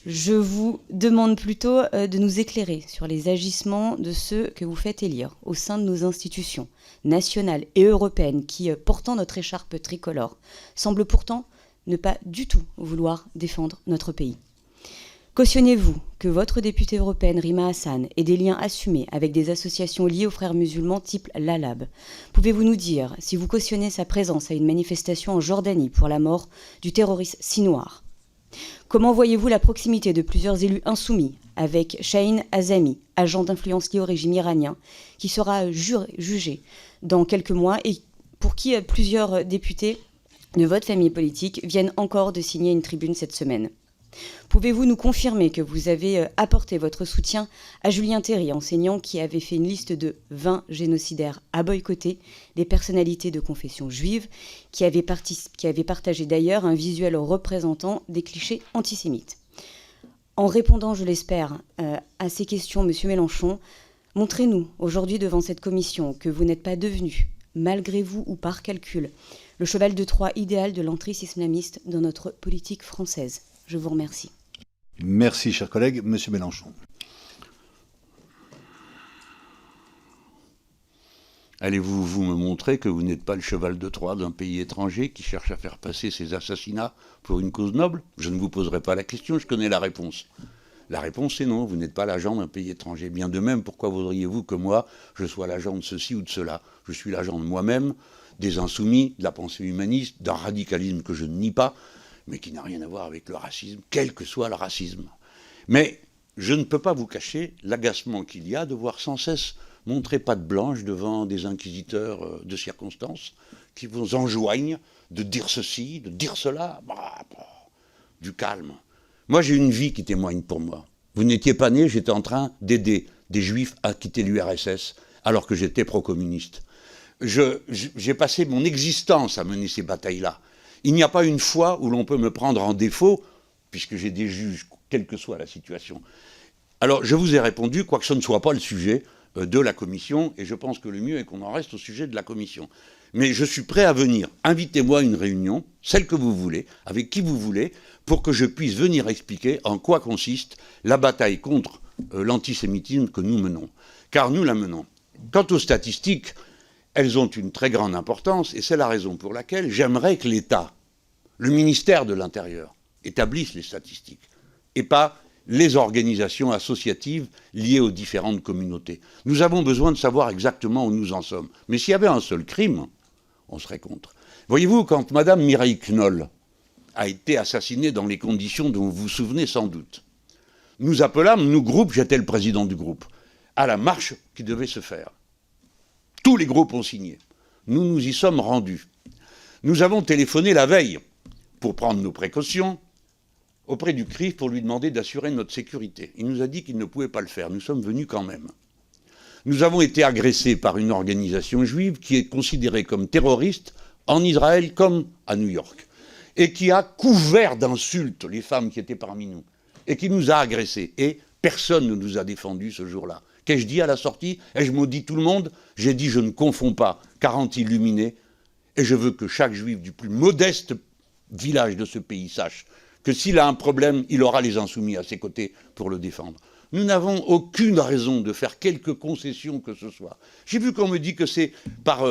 Je vous demande plutôt de nous éclairer sur les agissements de ceux que vous faites élire au sein de nos institutions nationales et européennes qui, portant notre écharpe tricolore, semblent pourtant ne pas du tout vouloir défendre notre pays. Cautionnez-vous que votre députée européenne Rima Hassan ait des liens assumés avec des associations liées aux frères musulmans type l'Alab? Pouvez-vous nous dire si vous cautionnez sa présence à une manifestation en Jordanie pour la mort du terroriste Sinoir? Comment voyez-vous la proximité de plusieurs élus insoumis avec Shaheen Azami, agent d'influence lié au régime iranien, qui sera jugé dans quelques mois et pour qui plusieurs députés de votre famille politique viennent encore de signer une tribune cette semaine? Pouvez-vous nous confirmer que vous avez apporté votre soutien à Julien Terry, enseignant qui avait fait une liste de 20 génocidaires à boycotter, des personnalités de confession juive, qui avait partagé d'ailleurs un visuel représentant des clichés antisémites? En répondant, je l'espère, à ces questions, Monsieur Mélenchon, montrez-nous aujourd'hui devant cette commission que vous n'êtes pas devenu, malgré vous ou par calcul, le cheval de Troie idéal de l'entrisme islamiste dans notre politique française. Je vous remercie. Merci, cher collègue. Monsieur Mélenchon. Allez-vous vous me montrer que vous n'êtes pas le cheval de Troie d'un pays étranger qui cherche à faire passer ses assassinats pour une cause noble? Je ne vous poserai pas la question, je connais la réponse. La réponse est non, vous n'êtes pas l'agent d'un pays étranger. Bien de même, pourquoi voudriez-vous que moi, je sois l'agent de ceci ou de cela? Je suis l'agent de moi-même, des insoumis, de la pensée humaniste, d'un radicalisme que je ne nie pas, mais qui n'a rien à voir avec le racisme, quel que soit le racisme. Mais je ne peux pas vous cacher l'agacement qu'il y a de voir sans cesse montrer patte blanche devant des inquisiteurs de circonstance qui vous enjoignent de dire ceci, de dire cela. Du calme. Moi, j'ai une vie qui témoigne pour moi. Vous n'étiez pas né, j'étais en train d'aider des juifs à quitter l'URSS alors que j'étais pro-communiste. J'ai passé mon existence à mener ces batailles-là. Il n'y a pas une fois où l'on peut me prendre en défaut, puisque j'ai des juges, quelle que soit la situation. Alors, je vous ai répondu, quoique ce ne soit pas le sujet de la commission, et je pense que le mieux est qu'on en reste au sujet de la commission. Mais je suis prêt à venir. Invitez-moi à une réunion, celle que vous voulez, avec qui vous voulez, pour que je puisse venir expliquer en quoi consiste la bataille contre l'antisémitisme que nous menons. Car nous la menons. Quant aux statistiques, elles ont une très grande importance, et c'est la raison pour laquelle j'aimerais que l'État, le ministère de l'Intérieur, établisse les statistiques, et pas les organisations associatives liées aux différentes communautés. Nous avons besoin de savoir exactement où nous en sommes. Mais s'il y avait un seul crime, on serait contre. Voyez-vous, quand Mme Mireille Knoll a été assassinée dans les conditions dont vous vous souvenez sans doute, nous appelâmes, nous groupes, j'étais le président du groupe, à la marche qui devait se faire. Tous les groupes ont signé. Nous nous y sommes rendus. Nous avons téléphoné la veille pour prendre nos précautions auprès du CRIF pour lui demander d'assurer notre sécurité. Il nous a dit qu'il ne pouvait pas le faire. Nous sommes venus quand même. Nous avons été agressés par une organisation juive qui est considérée comme terroriste en Israël comme à New York et qui a couvert d'insultes les femmes qui étaient parmi nous et qui nous a agressés. Et personne ne nous a défendus ce jour-là. Qu'ai-je dit à la sortie? Ai-je maudit tout le monde? J'ai dit je ne confonds pas 40 illuminés et je veux que chaque juif du plus modeste village de ce pays sache que s'il a un problème, il aura les insoumis à ses côtés pour le défendre. Nous n'avons aucune raison de faire quelque concession que ce soit. J'ai vu qu'on me dit que c'est par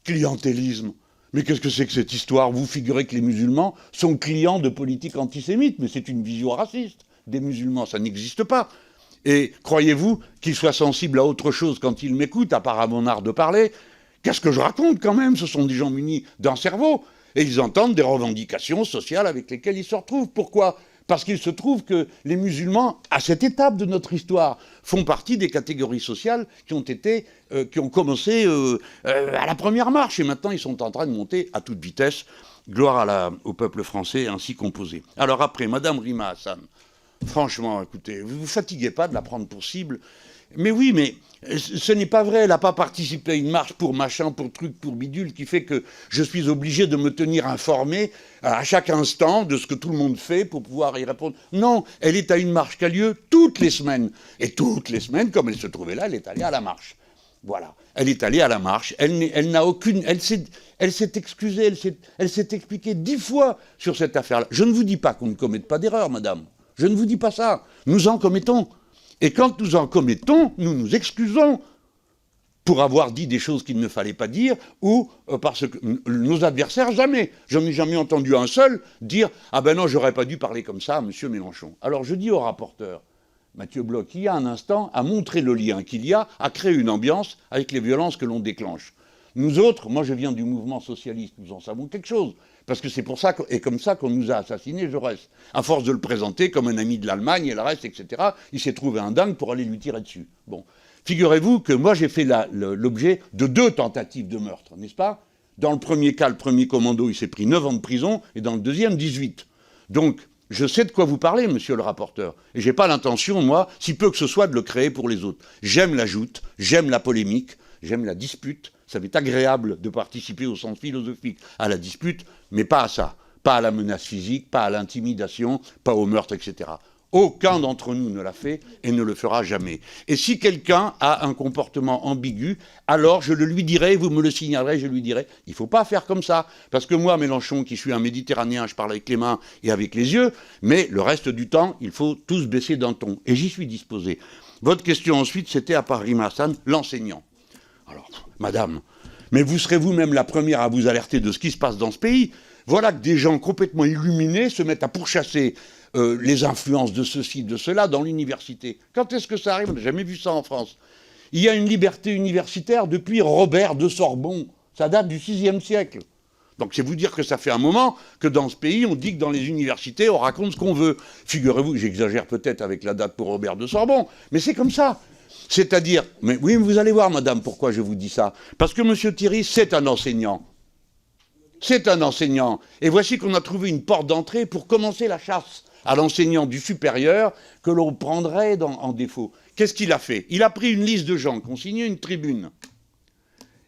clientélisme. Mais qu'est-ce que c'est que cette histoire? Vous figurez que les musulmans sont clients de politique antisémite, mais c'est une vision raciste des musulmans, ça n'existe pas. Et croyez-vous qu'ils soient sensibles à autre chose quand ils m'écoutent, à part à mon art de parler? Qu'est-ce que je raconte quand même? Ce sont des gens munis d'un cerveau. Et ils entendent des revendications sociales avec lesquelles ils se retrouvent. Pourquoi? Parce qu'il se trouve que les musulmans, à cette étape de notre histoire, font partie des catégories sociales qui ont commencé à la première marche. Et maintenant, ils sont en train de monter à toute vitesse. Gloire au peuple français ainsi composé. Alors après, Madame Rima Hassan, franchement, écoutez, vous ne vous fatiguez pas de la prendre pour cible. Mais oui, mais ce n'est pas vrai, elle n'a pas participé à une marche pour machin, pour truc, pour bidule, qui fait que je suis obligé de me tenir informé à chaque instant de ce que tout le monde fait pour pouvoir y répondre. Non, elle est à une marche qui a lieu toutes les semaines. Et toutes les semaines, comme elle se trouvait là, elle est allée à la marche. Voilà, elle est allée à la marche, elle n'a aucune... Elle s'est excusée, elle s'est expliquée 10 fois sur cette affaire-là. Je ne vous dis pas qu'on ne commette pas d'erreur, madame. Je ne vous dis pas ça. Nous en commettons. Et quand nous en commettons, nous nous excusons. pour avoir dit des choses qu'il ne fallait pas dire, ou parce que nos adversaires, jamais. J'en ai jamais entendu un seul dire « Ah ben non, j'aurais pas dû parler comme ça à M. Mélenchon ». Alors je dis au rapporteur, Mathieu Bloch, il y a un instant, a montré le lien qu'il y a, a créé une ambiance avec les violences que l'on déclenche. Nous autres, moi je viens du mouvement socialiste, nous en savons quelque chose. Parce que c'est pour ça et comme ça qu'on nous a assassinés, Jaurès. À force de le présenter comme un ami de l'Allemagne et le reste, etc., il s'est trouvé un dingue pour aller lui tirer dessus. Bon. Figurez-vous que moi j'ai fait l'objet de 2 tentatives de meurtre, n'est-ce pas? Dans le premier cas, le premier commando, il s'est pris 9 ans de prison, et dans le deuxième, 18. Donc, je sais de quoi vous parlez, monsieur le rapporteur. Et j'ai pas l'intention, moi, si peu que ce soit, de le créer pour les autres. J'aime la joute, j'aime la polémique, j'aime la dispute. Ça m'est agréable de participer au sens philosophique à la dispute, mais pas à ça. Pas à la menace physique, pas à l'intimidation, pas au meurtre, etc. Aucun d'entre nous ne l'a fait et ne le fera jamais. Et si quelqu'un a un comportement ambigu, alors je le lui dirai, vous me le signalerez, je lui dirai, il ne faut pas faire comme ça. Parce que moi, Mélenchon, qui suis un Méditerranéen, je parle avec les mains et avec les yeux, mais le reste du temps, il faut tous baisser d'un ton. Et j'y suis disposé. Votre question ensuite, c'était à Paris Hassan, l'enseignant. Alors, madame, mais vous serez vous-même la première à vous alerter de ce qui se passe dans ce pays. Voilà que des gens complètement illuminés se mettent à pourchasser les influences de ceci, de cela dans l'université. Quand est-ce que ça arrive? On n'a jamais vu ça en France. Il y a une liberté universitaire depuis Robert de Sorbonne. Ça date du VIe siècle. Donc c'est vous dire que ça fait un moment que dans ce pays, on dit que dans les universités, on raconte ce qu'on veut. Figurez-vous, j'exagère peut-être avec la date pour Robert de Sorbonne, mais c'est comme ça. C'est-à-dire, mais oui, vous allez voir, madame, pourquoi je vous dis ça. Parce que M. Thierry, c'est un enseignant. C'est un enseignant. Et voici qu'on a trouvé une porte d'entrée pour commencer la chasse à l'enseignant du supérieur que l'on prendrait en défaut. Qu'est-ce qu'il a fait? Il a pris une liste de gens qui ont signé une tribune.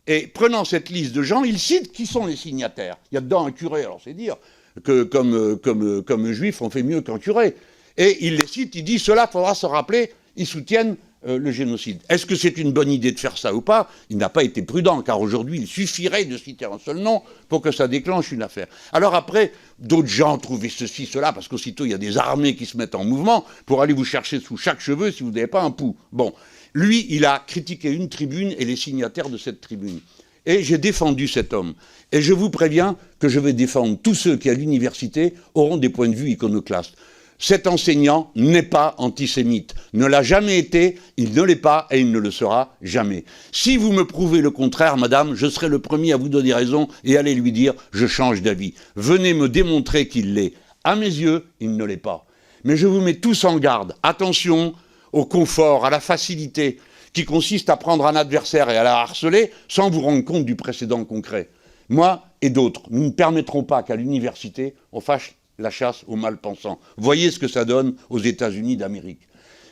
Et prenant cette liste de gens, il cite qui sont les signataires. Il y a dedans un curé, alors c'est dire que comme juif, on fait mieux qu'un curé. Et il les cite, il dit, cela faudra se rappeler, ils soutiennent le génocide. Est-ce que c'est une bonne idée de faire ça ou pas? Il n'a pas été prudent, car aujourd'hui, il suffirait de citer un seul nom pour que ça déclenche une affaire. Alors après, d'autres gens trouvaient ceci, cela, parce qu'aussitôt, il y a des armées qui se mettent en mouvement pour aller vous chercher sous chaque cheveu si vous n'avez pas un pouls. Bon, lui, il a critiqué une tribune et les signataires de cette tribune. Et j'ai défendu cet homme. Et je vous préviens que je vais défendre tous ceux qui, à l'université, auront des points de vue iconoclastes. Cet enseignant n'est pas antisémite, ne l'a jamais été, il ne l'est pas et il ne le sera jamais. Si vous me prouvez le contraire, madame, je serai le premier à vous donner raison et à aller lui dire « je change d'avis ». Venez me démontrer qu'il l'est. À mes yeux, il ne l'est pas. Mais je vous mets tous en garde. Attention au confort, à la facilité, qui consiste à prendre un adversaire et à la harceler sans vous rendre compte du précédent concret. Moi et d'autres, nous ne permettrons pas qu'à l'université, on fasse la chasse aux mal-pensants. Voyez ce que ça donne aux États-Unis d'Amérique.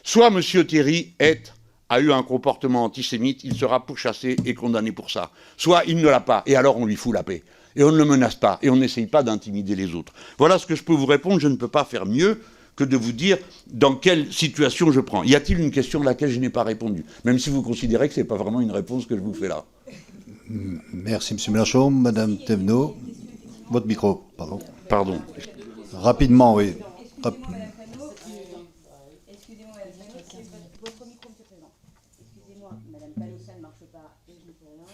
Soit M. Thierry a eu un comportement antisémite, il sera pourchassé et condamné pour ça. Soit il ne l'a pas, et alors on lui fout la paix. Et on ne le menace pas, et on n'essaye pas d'intimider les autres. Voilà ce que je peux vous répondre, je ne peux pas faire mieux que de vous dire dans quelle situation je prends. Y a-t-il une question à laquelle je n'ai pas répondu? Même si vous considérez que ce n'est pas vraiment une réponse que je vous fais là. Merci, M. Mélenchon. Madame Thévenot, votre micro, pardon. Pardon. Rapidement, oui. Excusez-moi, votre micro, monsieur le Président. Excusez-moi, Madame Palot, ça ne marche pas et je ne peux rien.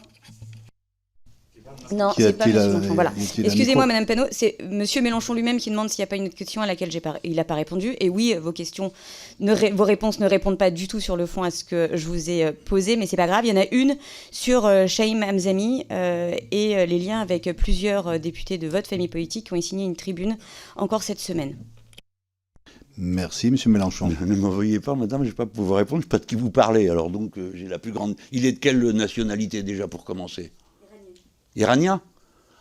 Non, c'est pas M. Mélenchon. Voilà. Excusez-moi, Madame Panot, c'est M. Mélenchon lui-même qui demande s'il n'y a pas une autre question à laquelle il n'a pas répondu. Et oui, vos réponses ne répondent pas du tout sur le fond à ce que je vous ai posé, mais c'est pas grave. Il y en a une sur Chaim Hamzami et les liens avec plusieurs députés de votre famille politique qui ont signé une tribune encore cette semaine. Merci, M. Mélenchon. Ne m'envoyez pas, madame, je ne vais pas pouvoir répondre, je ne sais pas de qui vous parlez. Alors donc, j'ai la plus grande... Il est de quelle nationalité déjà pour commencer? Iranien?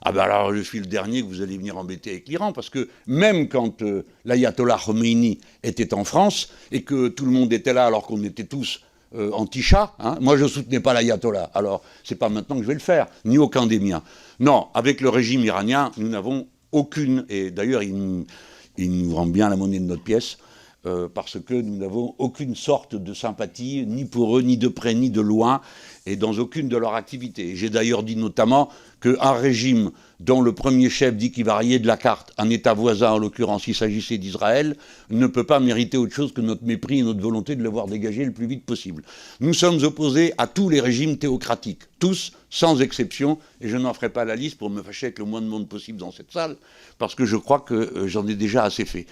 Ah ben alors je suis le dernier que vous allez venir embêter avec l'Iran, parce que même quand l'ayatollah Khomeini était en France, et que tout le monde était là alors qu'on était tous anti-Shah, hein, moi je ne soutenais pas l'ayatollah, alors c'est pas maintenant que je vais le faire, ni aucun des miens. Non, avec le régime iranien, nous n'avons aucune, et d'ailleurs il nous rend bien la monnaie de notre pièce, parce que nous n'avons aucune sorte de sympathie, ni pour eux, ni de près, ni de loin, et dans aucune de leurs activités. J'ai d'ailleurs dit notamment qu'un régime dont le premier chef dit qu'il va rayer de la carte un État voisin, en l'occurrence il s'agissait d'Israël, ne peut pas mériter autre chose que notre mépris et notre volonté de le voir dégager le plus vite possible. Nous sommes opposés à tous les régimes théocratiques, tous, sans exception, et je n'en ferai pas la liste pour me fâcher avec le moins de monde possible dans cette salle, parce que je crois que j'en ai déjà assez fait.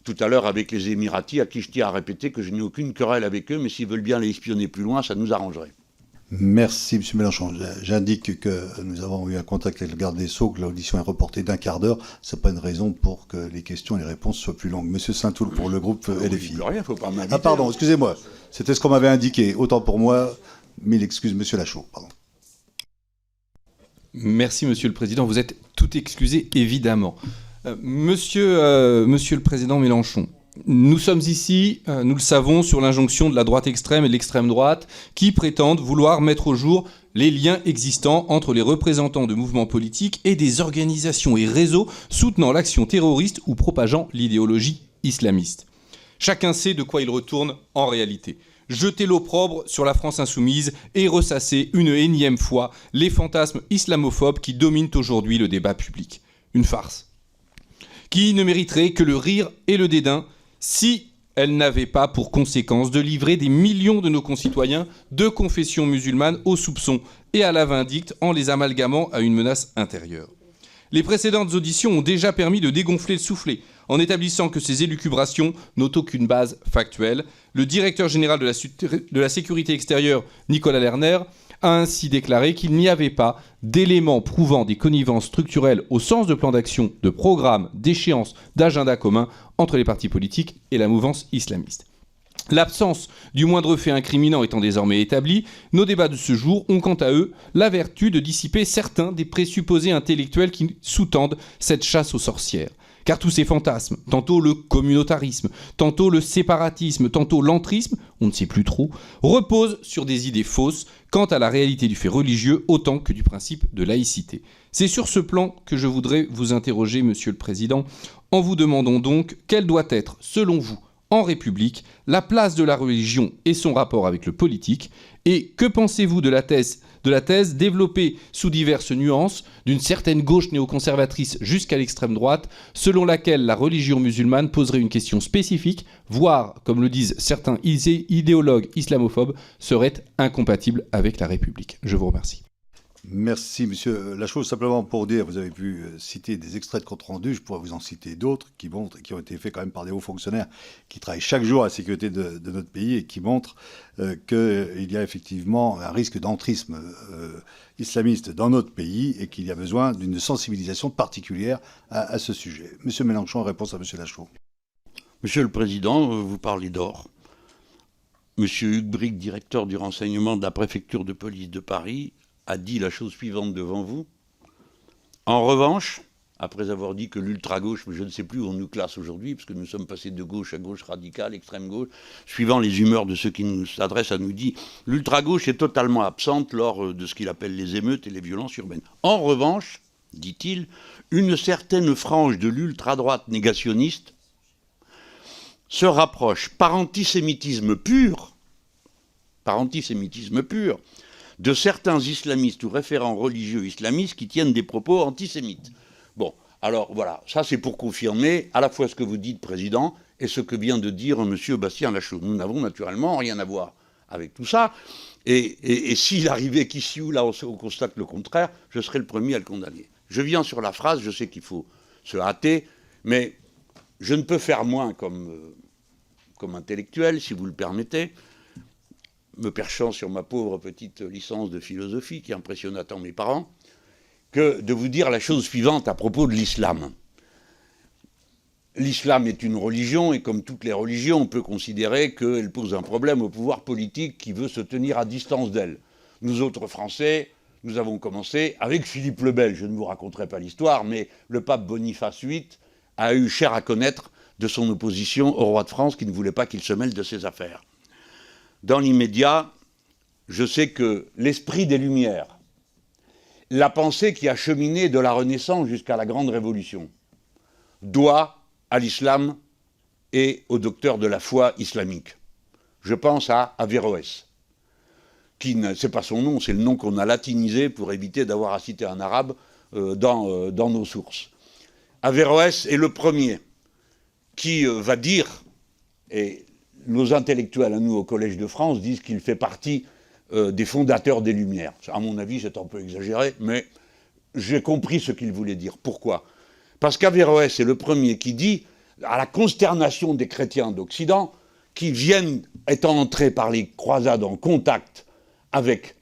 Tout à l'heure avec les Émiratis, à qui je tiens à répéter que je n'ai aucune querelle avec eux, mais s'ils veulent bien les espionner plus loin, ça nous arrangerait. Merci, M. Mélenchon. J'indique que nous avons eu un contact avec le garde des Sceaux, que l'audition est reportée d'1 quart d'heure. Ce n'est pas une raison pour que les questions et les réponses soient plus longues. Monsieur Saint-Toul, pour le groupe LFI. Rien, faut pas ah pardon, excusez-moi. C'était ce qu'on m'avait indiqué. Autant pour moi. Mille excuses, Monsieur Lachaud. Pardon. Merci, Monsieur le Président. Vous êtes tout excusé, évidemment. Monsieur le Président Mélenchon, nous sommes ici, nous le savons, sur l'injonction de la droite extrême et de l'extrême droite qui prétendent vouloir mettre au jour les liens existants entre les représentants de mouvements politiques et des organisations et réseaux soutenant l'action terroriste ou propageant l'idéologie islamiste. Chacun sait de quoi il retourne en réalité. Jeter l'opprobre sur la France insoumise et ressasser une énième fois les fantasmes islamophobes qui dominent aujourd'hui le débat public. Une farce qui ne mériterait que le rire et le dédain si elle n'avait pas pour conséquence de livrer des millions de nos concitoyens de confession musulmane au soupçon et à la vindicte en les amalgamant à une menace intérieure. Les précédentes auditions ont déjà permis de dégonfler le soufflet en établissant que ces élucubrations n'ont aucune base factuelle. Le directeur général de la sécurité extérieure, Nicolas Lerner, a ainsi déclaré qu'il n'y avait pas d'éléments prouvant des connivences structurelles au sens de plan d'action, de programme, d'échéance, d'agenda commun entre les partis politiques et la mouvance islamiste. L'absence du moindre fait incriminant étant désormais établie, nos débats de ce jour ont quant à eux la vertu de dissiper certains des présupposés intellectuels qui sous-tendent cette chasse aux sorcières. Car tous ces fantasmes, tantôt le communautarisme, tantôt le séparatisme, tantôt l'entrisme, on ne sait plus trop, reposent sur des idées fausses quant à la réalité du fait religieux autant que du principe de laïcité. C'est sur ce plan que je voudrais vous interroger, Monsieur le Président, en vous demandant donc quelle doit être, selon vous, en République, la place de la religion et son rapport avec le politique, et que pensez-vous de la thèse développée sous diverses nuances d'une certaine gauche néoconservatrice jusqu'à l'extrême droite, selon laquelle la religion musulmane poserait une question spécifique, voire, comme le disent certains idéologues islamophobes, serait incompatible avec la République. Je vous remercie. Merci, Monsieur Lachaud. Simplement pour dire, vous avez pu citer des extraits de compte rendu, je pourrais vous en citer d'autres qui montrent, qui ont été faits quand même par des hauts fonctionnaires qui travaillent chaque jour à la sécurité de notre pays et qui montrent qu'il y a effectivement un risque d'entrisme islamiste dans notre pays et qu'il y a besoin d'une sensibilisation particulière à ce sujet. Monsieur Mélenchon, en réponse à Monsieur Lachaud. Monsieur le Président, vous parlez d'or. Monsieur Hugues Bric, directeur du renseignement de la préfecture de police de Paris, a dit la chose suivante devant vous. En revanche, après avoir dit que l'ultra-gauche, je ne sais plus où on nous classe aujourd'hui, parce que nous sommes passés de gauche à gauche radicale, extrême gauche, suivant les humeurs de ceux qui nous s'adressent à nous, dit l'ultra-gauche est totalement absente lors de ce qu'il appelle les émeutes et les violences urbaines. En revanche, dit-il, une certaine frange de l'ultra-droite négationniste se rapproche par antisémitisme pur, de certains islamistes ou référents religieux islamistes qui tiennent des propos antisémites. Bon, alors voilà, ça c'est pour confirmer à la fois ce que vous dites, Président, et ce que vient de dire M. Bastien Lachaud. Nous n'avons naturellement rien à voir avec tout ça, et s'il arrivait qu'ici ou là on constate le contraire, je serais le premier à le condamner. Je viens sur la phrase, je sais qu'il faut se hâter, mais je ne peux faire moins comme intellectuel, si vous le permettez, me perchant sur ma pauvre petite licence de philosophie qui impressionna tant mes parents, que de vous dire la chose suivante à propos de l'islam. L'islam est une religion et comme toutes les religions, on peut considérer qu'elle pose un problème au pouvoir politique qui veut se tenir à distance d'elle. Nous autres Français, nous avons commencé avec Philippe le Bel. Je ne vous raconterai pas l'histoire, mais le pape Boniface VIII a eu cher à connaître de son opposition au roi de France qui ne voulait pas qu'il se mêle de ses affaires. Dans l'immédiat, je sais que l'esprit des Lumières, la pensée qui a cheminé de la Renaissance jusqu'à la Grande Révolution, doit à l'islam et aux docteurs de la foi islamique. Je pense à Averroès, qui c'est pas son nom, c'est le nom qu'on a latinisé pour éviter d'avoir à citer un arabe dans nos sources. Averroès est le premier qui va dire, et nos intellectuels à nous au Collège de France disent qu'il fait partie des fondateurs des Lumières. À mon avis, c'est un peu exagéré, mais j'ai compris ce qu'il voulait dire. Pourquoi ? Parce qu'Averroès est le premier qui dit, à la consternation des chrétiens d'Occident, qui viennent, étant entrés par les croisades en contact avec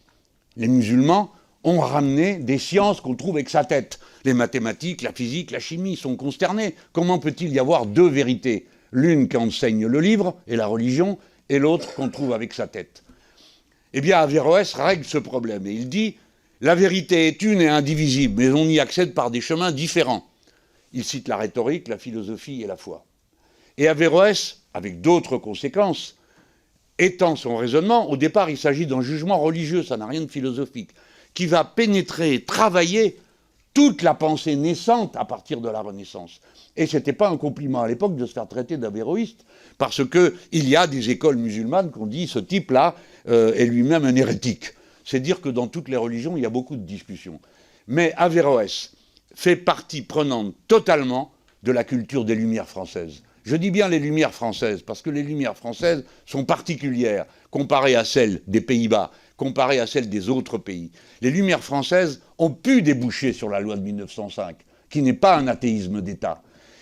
les musulmans, ont ramené des sciences qu'on trouve avec sa tête. Les mathématiques, la physique, la chimie sont consternés. Comment peut-il y avoir deux vérités ? L'une qu'enseigne le livre et la religion, et l'autre qu'on trouve avec sa tête. Eh bien, Averroès règle ce problème, et il dit « La vérité est une et indivisible, mais on y accède par des chemins différents. » Il cite la rhétorique, la philosophie et la foi. Et Averroès, avec d'autres conséquences, étend son raisonnement. Au départ, il s'agit d'un jugement religieux, ça n'a rien de philosophique, qui va pénétrer, travailler toute la pensée naissante à partir de la Renaissance. Et ce n'était pas un compliment à l'époque de se faire traiter d'avéroïste, parce qu'il y a des écoles musulmanes qu'on dit ce type-là est lui-même un hérétique. C'est dire que dans toutes les religions, il y a beaucoup de discussions. Mais Averroès fait partie prenante totalement de la culture des Lumières françaises. Je dis bien les Lumières françaises, parce que les Lumières françaises sont particulières, comparées à celles des Pays-Bas, comparées à celles des autres pays. Les Lumières françaises ont pu déboucher sur la loi de 1905, qui n'est pas un athéisme d'État.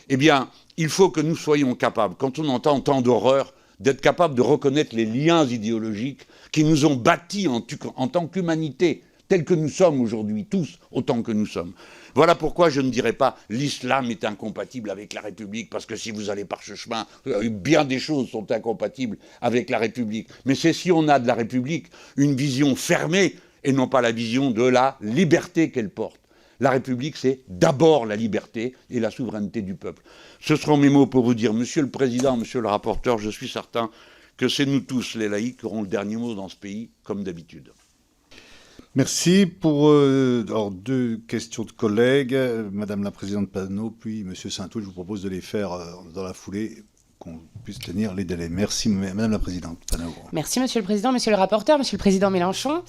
Eh bien, il faut que nous soyons capables, quand on entend tant d'horreur, d'être capables de reconnaître les liens idéologiques qui nous ont bâtis en tant qu'humanité, tels que nous sommes aujourd'hui, tous autant que nous sommes. Voilà pourquoi je ne dirais pas l'islam est incompatible avec la République, parce que si vous allez par ce chemin, bien des choses sont incompatibles avec la République. Mais c'est si on a de la République une vision fermée et non pas la vision de la liberté qu'elle porte. La République, c'est d'abord la liberté et la souveraineté du peuple. Ce seront mes mots pour vous dire, Monsieur le Président, Monsieur le rapporteur, je suis certain que c'est nous tous, les laïcs, qui aurons le dernier mot dans ce pays, comme d'habitude. Merci pour alors, deux questions de collègues. Madame la Présidente Panot, puis Monsieur Saint-Oul, je vous propose de les faire dans la foulée, qu'on puisse tenir les délais. Merci Madame la Présidente Panot. Merci Monsieur le Président, Monsieur le rapporteur, Monsieur le Président Mélenchon.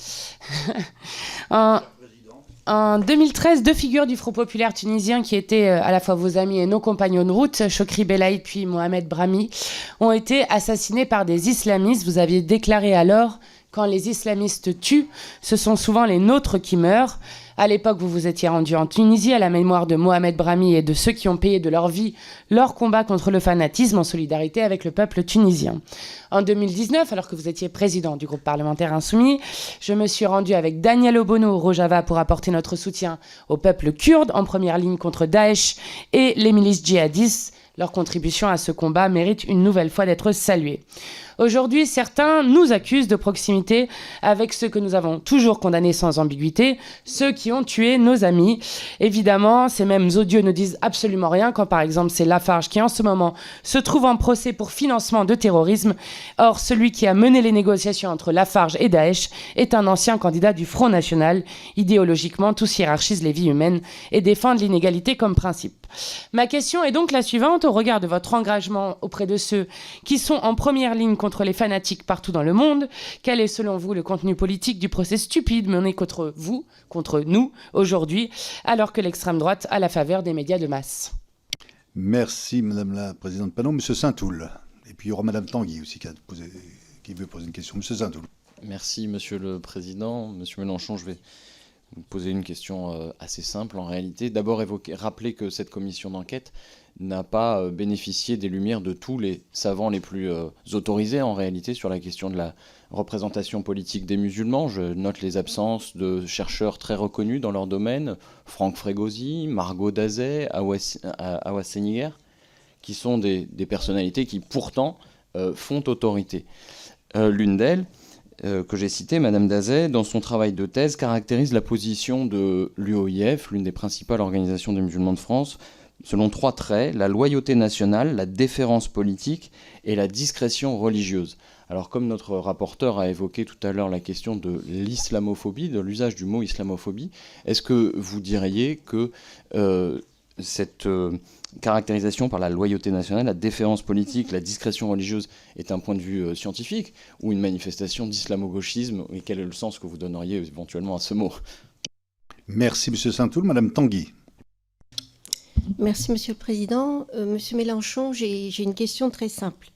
En 2013, deux figures du Front populaire tunisien qui étaient à la fois vos amis et nos compagnons de route, Chokri Belaïd puis Mohamed Brahmi, ont été assassinés par des islamistes. Vous aviez déclaré alors « Quand les islamistes tuent, ce sont souvent les nôtres qui meurent ». À l'époque, vous vous étiez rendu en Tunisie à la mémoire de Mohamed Brahmi et de ceux qui ont payé de leur vie leur combat contre le fanatisme en solidarité avec le peuple tunisien. En 2019, alors que vous étiez président du groupe parlementaire Insoumis, je me suis rendu avec Daniel Obono au Rojava pour apporter notre soutien au peuple kurde en première ligne contre Daesh et les milices djihadistes. Leur contribution à ce combat mérite une nouvelle fois d'être saluée. Aujourd'hui, certains nous accusent de proximité avec ceux que nous avons toujours condamnés sans ambiguïté, ceux qui ont tué nos amis. Évidemment, ces mêmes odieux ne disent absolument rien quand, par exemple, c'est Lafarge qui, en ce moment, se trouve en procès pour financement de terrorisme. Or, celui qui a mené les négociations entre Lafarge et Daesh est un ancien candidat du Front National. Idéologiquement, tous hiérarchisent les vies humaines et défendent l'inégalité comme principe. Ma question est donc la suivante, au regard de votre engagement auprès de ceux qui sont en première ligne contre les fanatiques partout dans le monde. Quel est selon vous le contenu politique du procès stupide mené contre vous, contre nous, aujourd'hui, alors que l'extrême droite a la faveur des médias de masse ? Merci Madame la Présidente Panot. Monsieur Saint-Oul. Et puis il y aura Madame Tanguy aussi qui veut poser une question. Monsieur Saint-Oul. Merci Monsieur le Président. Monsieur Mélenchon, je vais vous poser une question assez simple en réalité. D'abord rappeler que cette commission d'enquête n'a pas bénéficié des lumières de tous les savants les plus autorisés en réalité sur la question de la représentation politique des musulmans. Je note les absences de chercheurs très reconnus dans leur domaine, Franck Frégosi, Margot Dazet, Awa Seniger, qui sont des personnalités qui pourtant font autorité. L'une d'elles, que j'ai citée, Madame Dazet, dans son travail de thèse, caractérise la position de l'UOIF, l'une des principales organisations des musulmans de France, selon trois traits: la loyauté nationale, la déférence politique et la discrétion religieuse. Alors, comme notre rapporteur a évoqué tout à l'heure la question de l'islamophobie, de l'usage du mot islamophobie, est-ce que vous diriez que cette caractérisation par la loyauté nationale, la déférence politique, la discrétion religieuse est un point de vue scientifique ou une manifestation d'islamo-gauchisme? Et quel est le sens que vous donneriez éventuellement à ce mot? Merci, M. Saint-Toul. Madame Tanguy. Merci, Monsieur le Président. Monsieur Mélenchon, j'ai une question très simple.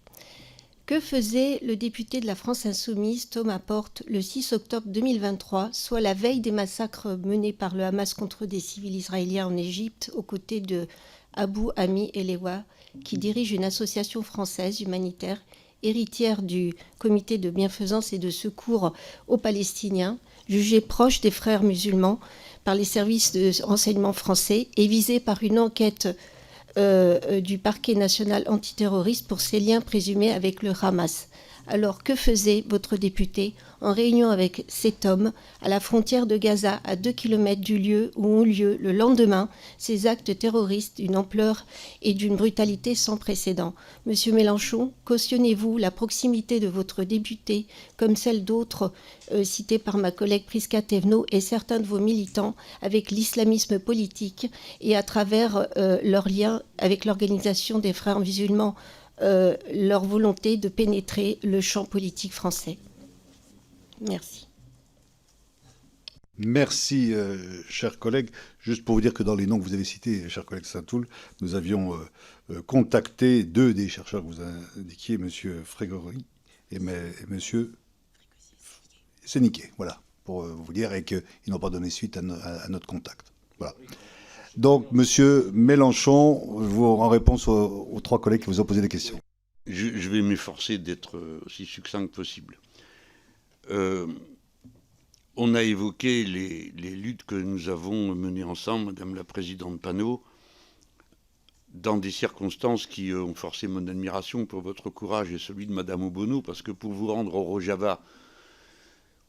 Que faisait le député de la France Insoumise, Thomas Porte, le 6 octobre 2023, soit la veille des massacres menés par le Hamas contre des civils israéliens en Égypte, aux côtés de Abou Ami Elewa, qui dirige une association française humanitaire, héritière du comité de bienfaisance et de secours aux Palestiniens, jugé proche des frères musulmans par les services de renseignement français et visé par une enquête du parquet national antiterroriste pour ses liens présumés avec le Hamas. Alors, que faisait votre député en réunion avec cet homme à la frontière de Gaza, à 2 km du lieu où ont lieu le lendemain ces actes terroristes d'une ampleur et d'une brutalité sans précédent? Monsieur Mélenchon, cautionnez-vous la proximité de votre député, comme celle d'autres cités par ma collègue Prisca Thévenot et certains de vos militants, avec l'islamisme politique et à travers leur lien avec l'organisation des frères musulmans, leur volonté de pénétrer le champ politique français? Merci. Merci, chers collègues. Juste pour vous dire que dans les noms que vous avez cités, cher collègue Saint-Toul, nous avions contacté 2 des chercheurs que vous indiquiez, M. Frégori et M. Séniquet, voilà, pour vous dire, et qu'ils n'ont pas donné suite à notre contact. Voilà. Donc, M. Mélenchon, en réponse aux 3 collègues qui vous ont posé des questions. Je vais m'efforcer d'être aussi succinct que possible. On a évoqué les luttes que nous avons menées ensemble, Madame la Présidente Panot, dans des circonstances qui ont forcé mon admiration pour votre courage et celui de Madame Obono, parce que pour vous rendre au Rojava,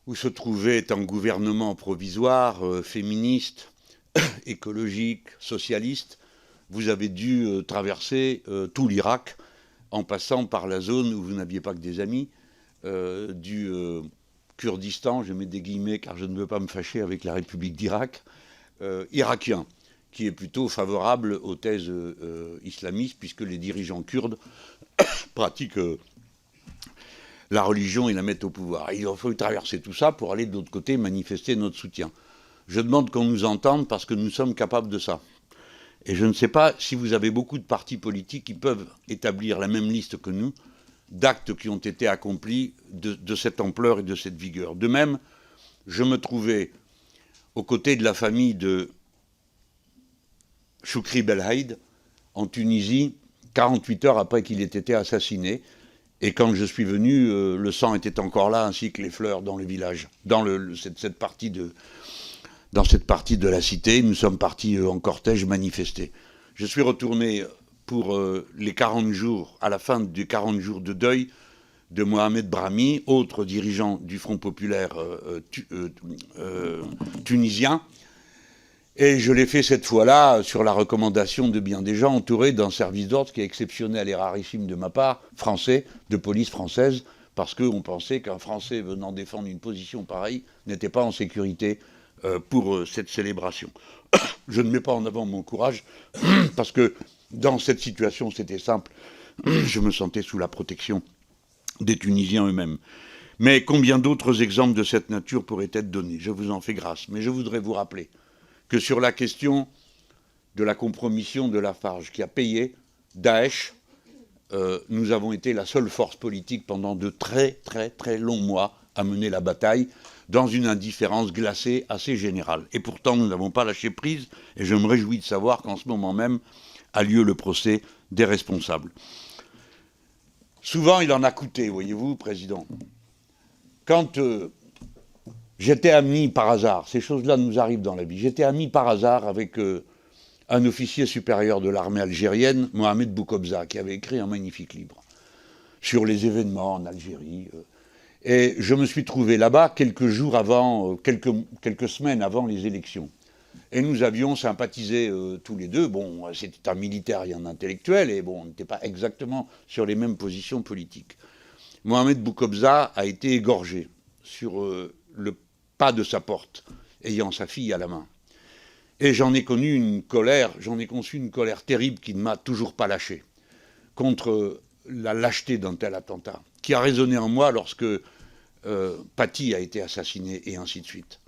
où se trouvait un gouvernement provisoire, féministe, écologique, socialiste, vous avez dû traverser tout l'Irak en passant par la zone où vous n'aviez pas que des amis, du Kurdistan, je mets des guillemets car je ne veux pas me fâcher avec la République d'Irak, irakien, qui est plutôt favorable aux thèses islamistes, puisque les dirigeants kurdes pratiquent la religion et la mettent au pouvoir. Il faut traverser tout ça pour aller de l'autre côté manifester notre soutien. Je demande qu'on nous entende parce que nous sommes capables de ça. Et je ne sais pas si vous avez beaucoup de partis politiques qui peuvent établir la même liste que nous d'actes qui ont été accomplis de cette ampleur et de cette vigueur. De même, je me trouvais aux côtés de la famille de Choukri Belhaïd en Tunisie, 48 heures après qu'il ait été assassiné. Et quand je suis venu, le sang était encore là, ainsi que les fleurs dans le village, dans cette partie de la cité. Nous sommes partis en cortège manifester. Je suis retourné pour les 40 jours, à la fin des 40 jours de deuil de Mohamed Brahmi, autre dirigeant du Front populaire tunisien. Et je l'ai fait cette fois-là sur la recommandation de bien des gens, entouré d'un service d'ordre qui est exceptionnel et rarissime de ma part, français, de police française, parce qu'on pensait qu'un Français venant défendre une position pareille n'était pas en sécurité pour cette célébration. Je ne mets pas en avant mon courage, parce que dans cette situation, c'était simple. Je me sentais sous la protection des Tunisiens eux-mêmes. Mais combien d'autres exemples de cette nature pourraient être donnés? Je vous en fais grâce. Mais je voudrais vous rappeler que sur la question de la compromission de Lafarge, qui a payé Daesh, nous avons été la seule force politique pendant de très très très longs mois à mener la bataille dans une indifférence glacée assez générale. Et pourtant, nous n'avons pas lâché prise, et je me réjouis de savoir qu'en ce moment même a lieu le procès des responsables. Souvent, il en a coûté, voyez-vous, Président. Quand j'étais ami par hasard, ces choses-là nous arrivent dans la vie, j'étais ami par hasard avec un officier supérieur de l'armée algérienne, Mohamed Boukobza, qui avait écrit un magnifique livre sur les événements en Algérie. Et je me suis trouvé là-bas quelques jours avant, quelques semaines avant les élections. Et nous avions sympathisé tous les deux. Bon, c'était un militaire et un intellectuel, et bon, on n'était pas exactement sur les mêmes positions politiques. Mohamed Boukobza a été égorgé sur le pas de sa porte, ayant sa fille à la main. Et j'en ai conçu une colère terrible qui ne m'a toujours pas lâché contre la lâcheté d'un tel attentat, qui a résonné en moi lorsque Paty a été assassiné, et ainsi de suite.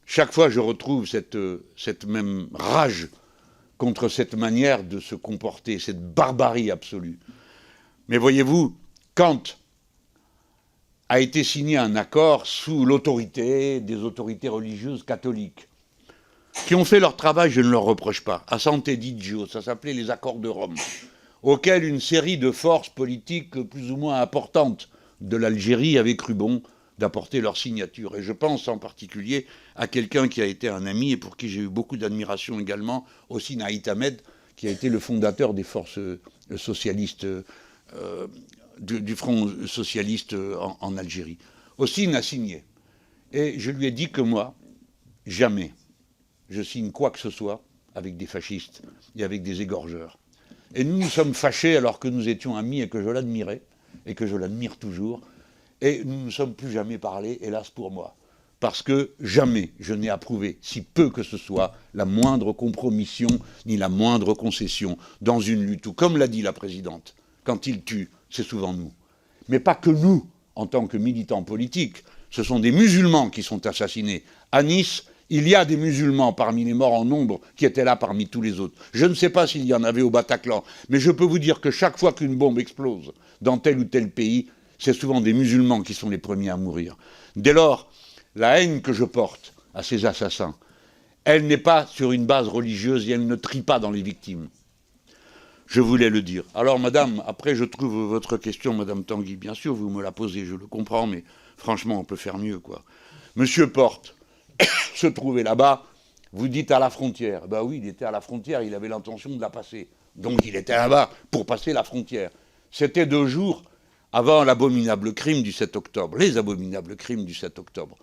Chaque fois, je retrouve cette même rage contre cette manière de se comporter, cette barbarie absolue. Mais voyez-vous, quand a été signé un accord sous l'autorité des autorités religieuses catholiques, qui ont fait leur travail, je ne leur reproche pas, à Sant'Egidio, ça s'appelait les accords de Rome, auxquels une série de forces politiques plus ou moins importantes de l'Algérie avaient cru bon d'apporter leur signature. Et je pense en particulier à quelqu'un qui a été un ami et pour qui j'ai eu beaucoup d'admiration également, Hossein Ait Ahmed, qui a été le fondateur des forces socialistes, du Front socialiste en Algérie. Hossein a signé. Et je lui ai dit que moi, jamais je signe quoi que ce soit avec des fascistes et avec des égorgeurs. Et nous nous sommes fâchés alors que nous étions amis et que je l'admirais, et que je l'admire toujours. Et nous ne nous sommes plus jamais parlé, hélas pour moi. Parce que jamais je n'ai approuvé, si peu que ce soit, la moindre compromission ni la moindre concession dans une lutte où, comme l'a dit la présidente, quand ils tuent, c'est souvent nous. Mais pas que nous, en tant que militants politiques. Ce sont des musulmans qui sont assassinés. À Nice, il y a des musulmans parmi les morts en nombre qui étaient là parmi tous les autres. Je ne sais pas s'il y en avait au Bataclan, mais je peux vous dire que chaque fois qu'une bombe explose dans tel ou tel pays, c'est souvent des musulmans qui sont les premiers à mourir. Dès lors, la haine que je porte à ces assassins, elle n'est pas sur une base religieuse et elle ne trie pas dans les victimes. Je voulais le dire. Alors, madame, après, je trouve votre question, madame Tanguy, bien sûr, vous me la posez, je le comprends, mais franchement, on peut faire mieux, quoi. Monsieur Porte se trouvait là-bas, vous dites à la frontière. Ben oui, il était à la frontière, il avait l'intention de la passer. Donc, il était là-bas pour passer la frontière. C'était 2 jours avant l'abominable crime du 7 octobre, les abominables crimes du 7 octobre.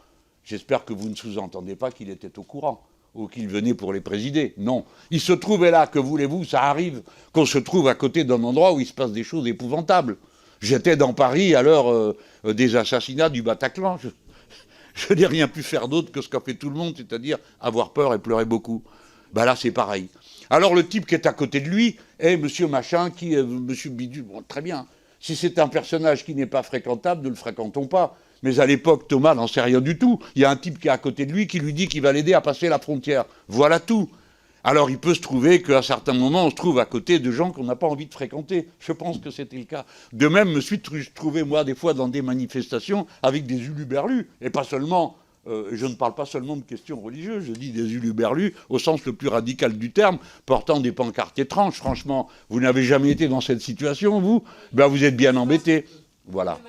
J'espère que vous ne sous-entendez pas qu'il était au courant ou qu'il venait pour les présider. Non. Il se trouvait là, que voulez-vous, ça arrive qu'on se trouve à côté d'un endroit où il se passe des choses épouvantables. J'étais dans Paris à l'heure des assassinats du Bataclan. Je n'ai rien pu faire d'autre que ce qu'a fait tout le monde, c'est-à-dire avoir peur et pleurer beaucoup. Ben là, c'est pareil. Alors le type qui est à côté de lui est monsieur machin, qui est monsieur Bidu. Bon, très bien. Si c'est un personnage qui n'est pas fréquentable, ne le fréquentons pas. Mais à l'époque, Thomas n'en sait rien du tout. Il y a un type qui est à côté de lui qui lui dit qu'il va l'aider à passer la frontière. Voilà tout. Alors il peut se trouver qu'à certains moments, on se trouve à côté de gens qu'on n'a pas envie de fréquenter. Je pense que c'était le cas. De même, me suis trouvé, moi, des fois, dans des manifestations avec des huluberlus. Et pas seulement, je ne parle pas seulement de questions religieuses, je dis des huluberlus au sens le plus radical du terme, portant des pancartes étranges. Franchement, vous n'avez jamais été dans cette situation, vous ? Ben, vous êtes bien embêtés. Voilà.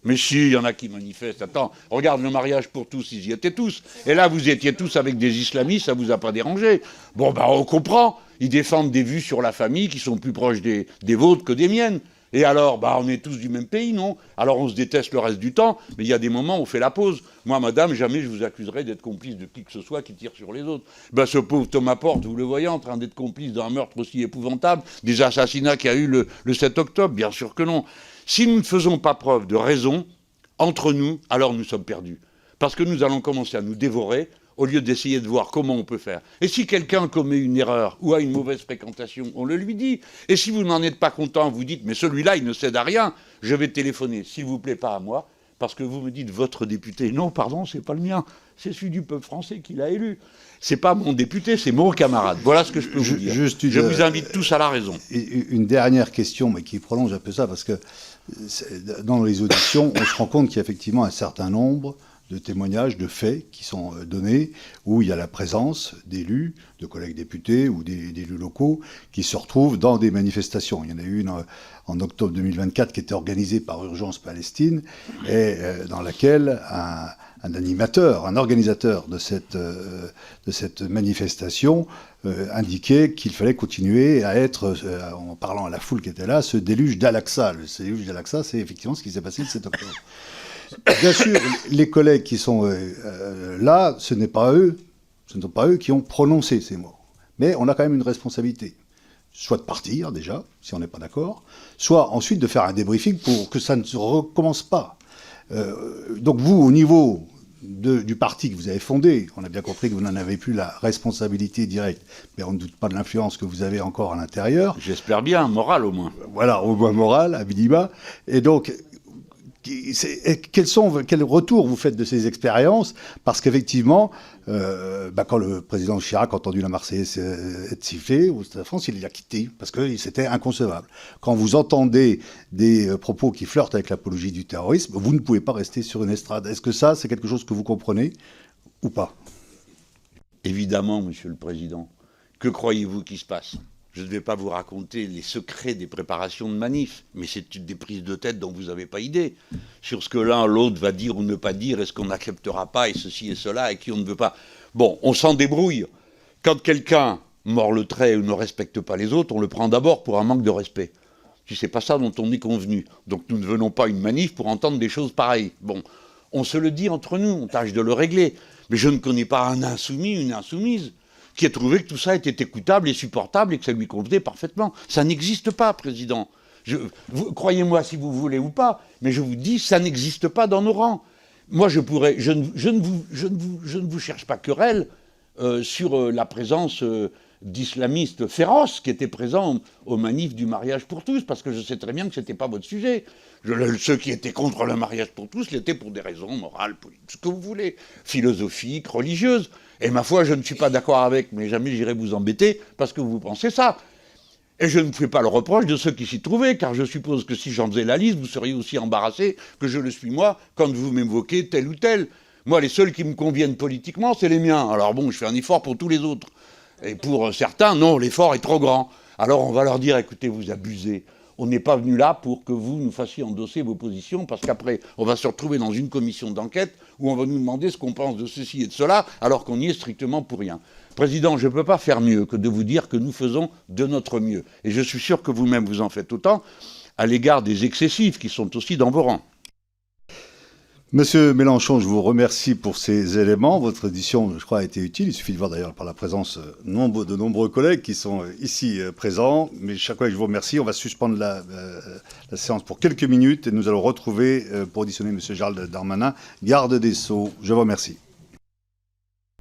Mais si, il y en a qui manifestent. Attends, regarde le mariage pour tous, ils y étaient tous. Et là, vous étiez tous avec des islamistes, ça vous a pas dérangé. Bon, ben, on comprend. Ils défendent des vues sur la famille qui sont plus proches des vôtres que des miennes. Et alors, bah, on est tous du même pays, non ? Alors on se déteste le reste du temps, mais il y a des moments où on fait la pause. Moi, madame, jamais je vous accuserai d'être complice de qui que ce soit qui tire sur les autres. Ben, ce pauvre Thomas Porte, vous le voyez, en train d'être complice d'un meurtre aussi épouvantable, des assassinats qu'il y a eu le 7 octobre, bien sûr que non. Si nous ne faisons pas preuve de raison entre nous, alors nous sommes perdus. Parce que nous allons commencer à nous dévorer au lieu d'essayer de voir comment on peut faire. Et si quelqu'un commet une erreur ou a une mauvaise fréquentation, on le lui dit. Et si vous n'en êtes pas content, vous dites « mais celui-là, il ne cède à rien, je vais téléphoner, s'il vous plaît, pas à moi, parce que vous me dites votre député. Non, pardon, c'est pas le mien, c'est celui du peuple français qui l'a élu. C'est pas mon député, c'est mon camarade. Voilà ce que je peux vous dire. Je vous invite tous à la raison. Une dernière question, mais qui prolonge un peu ça, parce que dans les auditions, on se rend compte qu'il y a effectivement un certain nombre de témoignages, de faits qui sont donnés, où il y a la présence d'élus, de collègues députés ou d'élus locaux qui se retrouvent dans des manifestations. Il y en a eu une en octobre 2024 qui était organisée par Urgence Palestine et dans laquelle un animateur, un organisateur de cette manifestation indiquait qu'il fallait continuer à être, en parlant à la foule qui était là, ce déluge d'Al-Aqsa. Le déluge d'Al-Aqsa, c'est effectivement ce qui s'est passé le 7 octobre. Bien sûr, les collègues qui sont là, ce ne sont pas eux qui ont prononcé ces mots. Mais on a quand même une responsabilité. Soit de partir, déjà, si on n'est pas d'accord, soit ensuite de faire un débriefing pour que ça ne se recommence pas. Donc vous, au niveau du parti que vous avez fondé. On a bien compris que vous n'en avez plus la responsabilité directe, mais on ne doute pas de l'influence que vous avez encore à l'intérieur. J'espère bien, morale au moins. Voilà, au moins morale, à minima. Et donc, quel retour vous faites de ces expériences? Parce qu'effectivement, quand le président Chirac a entendu la Marseillaise être sifflée au Stade de France, il l'a quitté parce que c'était inconcevable. Quand vous entendez des propos qui flirtent avec l'apologie du terrorisme, vous ne pouvez pas rester sur une estrade. Est-ce que ça, c'est quelque chose que vous comprenez ou pas? Évidemment, Monsieur le Président. Que croyez-vous qui se passe? Je ne vais pas vous raconter les secrets des préparations de manifs, mais c'est des prises de tête dont vous n'avez pas idée. Sur ce que l'un ou l'autre va dire ou ne pas dire, et ce qu'on n'acceptera pas, et ceci et cela, et qui on ne veut pas. Bon, on s'en débrouille. Quand quelqu'un mord le trait ou ne respecte pas les autres, on le prend d'abord pour un manque de respect. Si c'est pas ça dont on est convenu. Donc nous ne venons pas à une manif pour entendre des choses pareilles. Bon, on se le dit entre nous, on tâche de le régler. Mais je ne connais pas un insoumis, une insoumise, qui a trouvé que tout ça était écoutable et supportable et que ça lui convenait parfaitement. Ça n'existe pas, Président. Croyez-moi si vous voulez ou pas, mais je vous dis, ça n'existe pas dans nos rangs. Moi, je ne vous cherche pas querelle sur la présence d'islamistes féroces qui étaient présents aux manifs du mariage pour tous, parce que je sais très bien que ce n'était pas votre sujet. Ceux qui étaient contre le mariage pour tous l'étaient pour des raisons morales, politiques, ce que vous voulez, philosophiques, religieuses. Et ma foi, je ne suis pas d'accord avec, mais jamais j'irai vous embêter parce que vous pensez ça. Et je ne fais pas le reproche de ceux qui s'y trouvaient, car je suppose que si j'en faisais la liste, vous seriez aussi embarrassé que je le suis moi quand vous m'évoquez tel ou tel. Moi, les seuls qui me conviennent politiquement, c'est les miens. Alors bon, je fais un effort pour tous les autres. Et pour certains, non, l'effort est trop grand. Alors on va leur dire, écoutez, vous abusez. On n'est pas venu là pour que vous nous fassiez endosser vos positions, parce qu'après, on va se retrouver dans une commission d'enquête où on va nous demander ce qu'on pense de ceci et de cela, alors qu'on y est strictement pour rien. Président, je ne peux pas faire mieux que de vous dire que nous faisons de notre mieux. Et je suis sûr que vous-même vous en faites autant à l'égard des excessifs qui sont aussi dans vos rangs. Monsieur Mélenchon, je vous remercie pour ces éléments. Votre audition, je crois, a été utile. Il suffit de voir d'ailleurs par la présence de nombreux collègues qui sont ici présents. Mais chaque fois que je vous remercie, on va suspendre la séance pour quelques minutes et nous allons retrouver pour auditionner Monsieur Gérald Darmanin, garde des Sceaux. Je vous remercie.